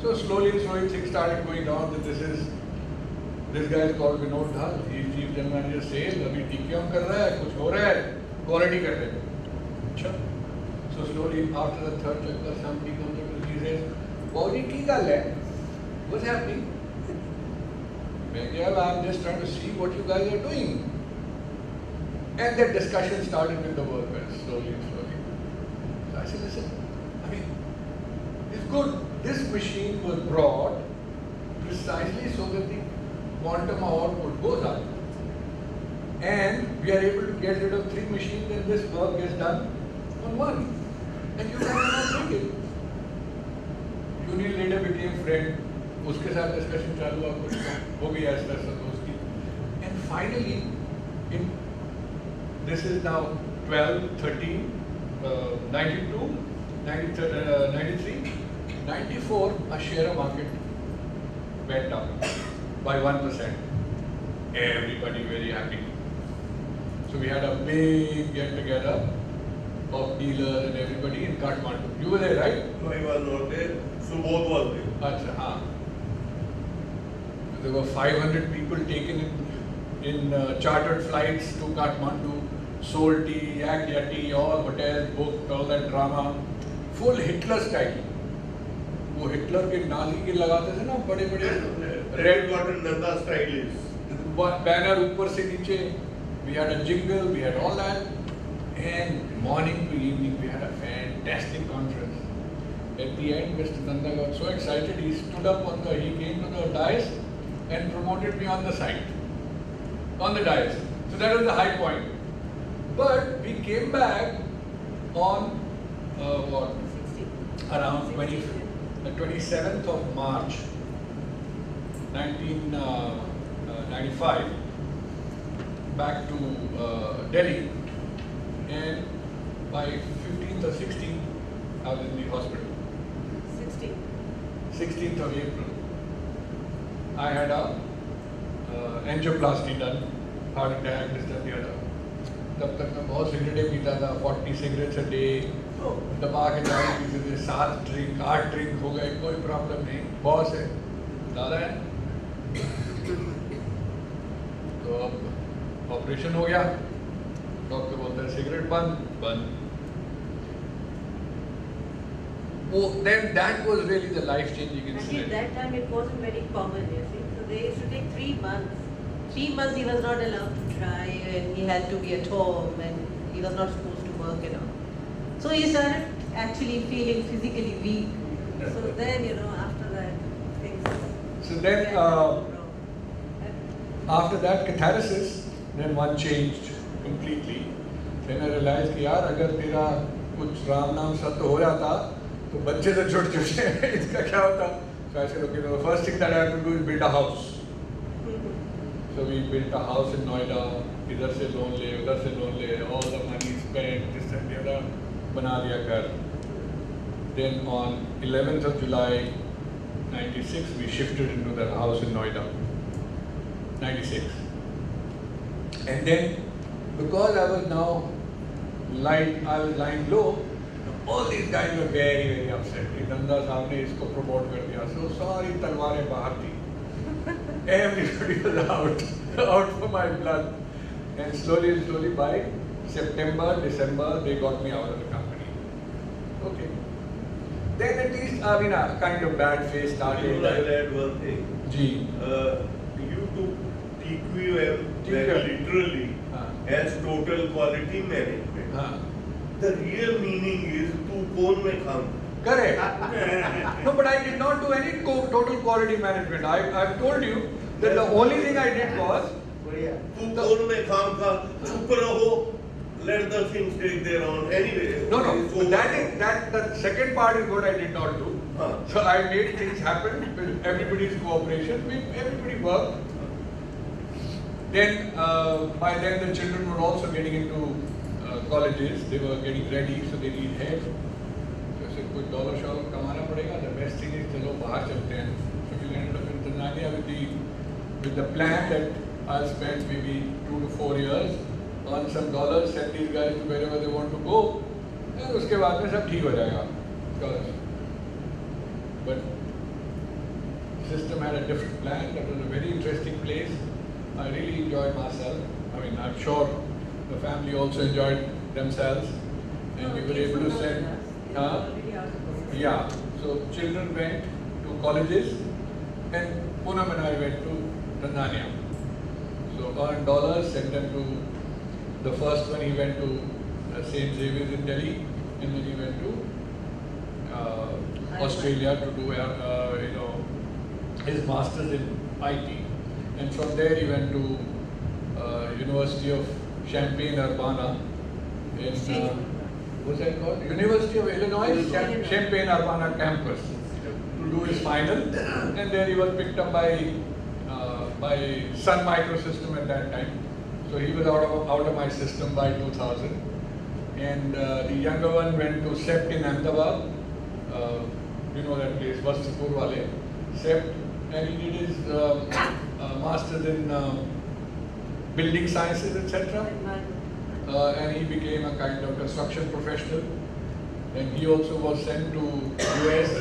So slowly things started going down that this guy is called Vinod Dhal, he is chief general manager sales, अभी TQM कर रहा है, कुछ हो रहा है, quality कर रहे हैं. अच्छा. So slowly after the third chapter somebody comes up and he says, "Body की गल है, what's happening?" मैं क्या, I'm just trying to see what you guys are doing. And that discussion started with the workers, slowly. So I said, listen, I mean, it's good. This machine was brought precisely so that the quantum of output goes up. And we are able to get rid of 3 machines and this work gets done on 1. And you cannot bring it. Union later became friend. उसके साथ discussion चालू हुआ, कुछ हो गई ऐसा दोस्ती. And finally, this is now 12, 13, 92, 93, 94, our share of market went down by 1%. Everybody very happy. So we had a big get together of dealers and everybody in Kathmandu. You were there, right? No, I was not there. Subodh was there. Achha, हाँ. There were 500 people taken in chartered flights to Kathmandu, sold tea, yak tea, all hotels booked, all that drama, full Hitler style. वो Hitler के नाली के लगाते थे ना बड़े बड़े red button Nanda style is. Banner ऊपर से नीचे. We had a jingle, we had all that, and morning to evening we had a fantastic conference. At the end, Mr. Nanda got so excited, he stood up he came to the dais and promoted me on the site, on the dais. So that was the high point. But we came back on around the 27th of March, 1995, back to Delhi, and by 15th or 16th, I was in the hospital. 16th of April, I had a angioplasty done, heart attack, this and the other. तब तक मैं बहुत सिगरेटें पीता था, 40 cigarettes a day, दबा के दारू पीते थे, 7 drink, 8 drink हो गए, कोई प्रॉब्लम नहीं, बॉस है, दादा है. तो अब ऑपरेशन हो गया, डॉक्टर बोलता है सिगरेट बंद. Oh, then that was really the life-changing Actually, incident. that time it wasn't very common, you see. So they used to take 3 months. 3 months he was not allowed to try and he had to be at home and he was not supposed to work and all. So he started actually feeling physically weak. So then, after that, things. So then, after that catharsis, then one changed completely. Then I realized कि यार अगर तेरा कुछ राम नाम सत्य हो जाता तो बच्चे तो छोटे छोटे हैं इसका क्या होता? So I said, okay, the first thing that I have to do is build a house. So we built a house in Noida. इधर से लोन ले, उधर से लोन ले, all the money spent, this and the other, बना दिया घर. Then on 11th of July 96, we shifted into that house in Noida. 96. And then, because I was now lying low, all these guys were very, very upset. Nanda साहब ने इसको promote कर दिया. So सारी तलवारें बाहर थी. Everybody was out for my blood. And slowly by September, December, they got me out of the company. Okay. Then at least, a kind of bad phase started. I'll add one thing. Gee. You took TQM very literally as total quality management. The real meaning is tu kon mein kham. Correct. No, but I did not do any total quality management. I've told you that the only thing I did was tu kon mein kham ka chup raho. Let the things take their own anyway. No. So that the second part is what I did not do. So I made things happen with everybody's cooperation. Everybody worked. Then by then the children were also getting into colleges. They were getting ready, so they need head. So I said, "Kuch dollar shall kamana padega." The best thing is chalo bahar chalte hain. So we ended up in Tanzania with the plan that I'll spend maybe 2 to 4 years. Earn some dollars, send these guys to wherever they want to go, and उसके बाद में सब ठीक हो जाएगा. But the system had a different plan. That was a very interesting place. I really enjoyed myself. I'm sure the family also enjoyed themselves, and we were able to send. Yeah. So children went to colleges, and Poonam and I went to Tanzania. So earned dollars, sent them to. The first one he went to St. Xavier's in Delhi, and then he went to Australia to do his masters in IT, and from there he went to University of Champaign-Urbana in what's that called? University of Illinois Champaign-Urbana campus to do his final, and there he was picked up by Sun Microsystem at that time. So he was out of my system by 2000, and the younger one went to SEPT in Ahmedabad. You know that place, Vastapur wale. SEPT, and he did his masters in building sciences, etc. And he became a kind of construction professional. And he also was sent to US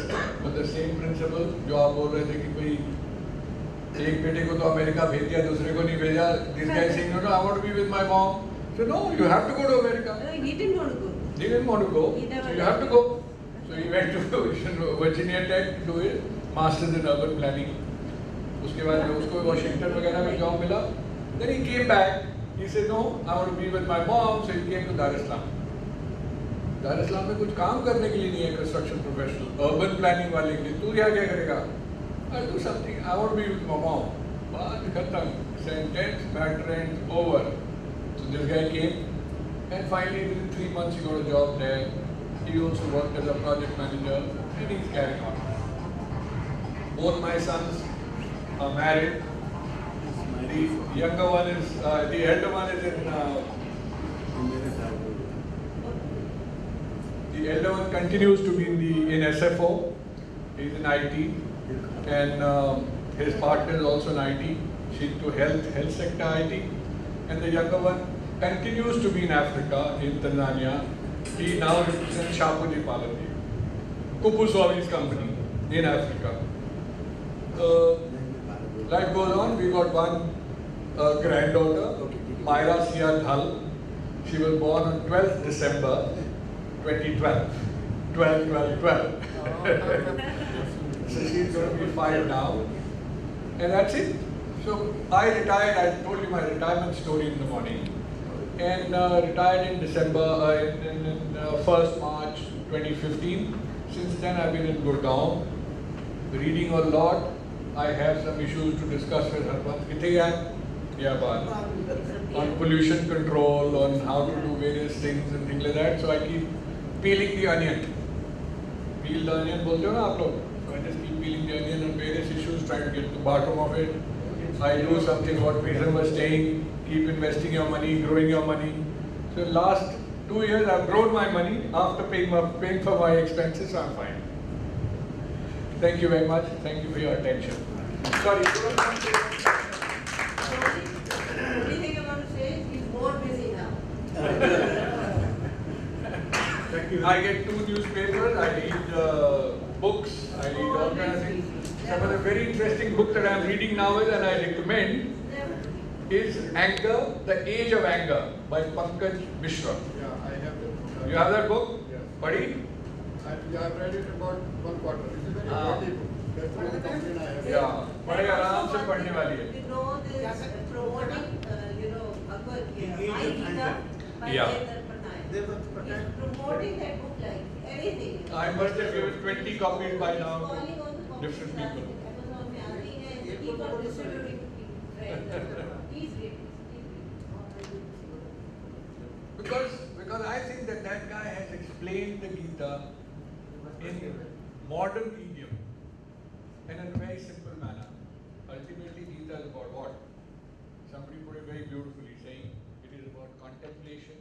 with the same principle. जो आप बोल रहे थे कि भाई एक बेटे को तो अमेरिका भेज दिया, दूसरे को नहीं भेजा. This guy saying, no, I want to be with my mom. So no, you have to go to America. He didn't want to go. He didn't want to go. So you have to go. So he went to Virginia Tech to do his masters in urban planning. उसके बाद में उसको Washington वगैरह में job मिला. Then he came back. He said, no, I want to be with my mom. So he came to Dar es Salaam. Dar es Salaam में कुछ काम करने के लिए नहीं है construction professional. Urban planning वाले के लिए तू क्या करेगा? I'll do something. I want to be with my mom. But khatam, sentence, matter ends, over. So this guy came, and finally within 3 months he got a job there. He also worked as a project manager, and he's carrying on. Both my sons are married. The younger one is, the elder one is in. The elder one continues to be in SFO. He's in IT. And his partner is also in IT. She's to health sector IT. And the younger one continues to be in Africa, in Tanzania. He now represents Shapoorji Pallonji, Kupu Swamin's company in Africa. Life goes on. We got one granddaughter, Myra Sia Dhal. She was born on 12th December 2012. 12, 12, 12. So she's going to be 5 now. And that's it. So I retired, I told you my retirement story in the morning. And retired in December, in 1st March 2015. Since then I've been in Gurgaon, reading a lot. I have some issues to discuss with her. On pollution control, on how to do various things and things like that. So I keep peeling the onion. Peel the onion, bolte ho na aap log? So I just keep peeling the onion on various issues, trying to get to the bottom of it. I do something what Prison was saying, keep investing your money, growing your money. So last 2 years I've grown my money after paying for my expenses, so I'm fine. Thank you very much. Thank you for your attention. Sorry. The only thing I want to say is he's more busy now. I get 2 newspapers, I read books, I read all kinds of things. Some of the very interesting book that I am reading now is, and I recommend, is Anger, The Age of Anger by Pankaj Mishra. Yeah, I have that book. You have that book? Yes. Padi? I've read it about 1 quarter. It's a very worthy book. That's the only complaint I have. Yeah, बड़े आराम से पढ़ने वाली है. You know, this promoting, Akbar, My Gita by Yeah. Devdutt Patnaik. He's promoting that book like anything. I must have given 20 copies by now to Calling on the different people. Amazon में आती है, keep on distributing to friends. Please read. Because I think that guy has explained the Gita in modern idiom and in a very simple manner. Ultimately, Gita is about what? Somebody put it very beautifully, saying it is about contemplation,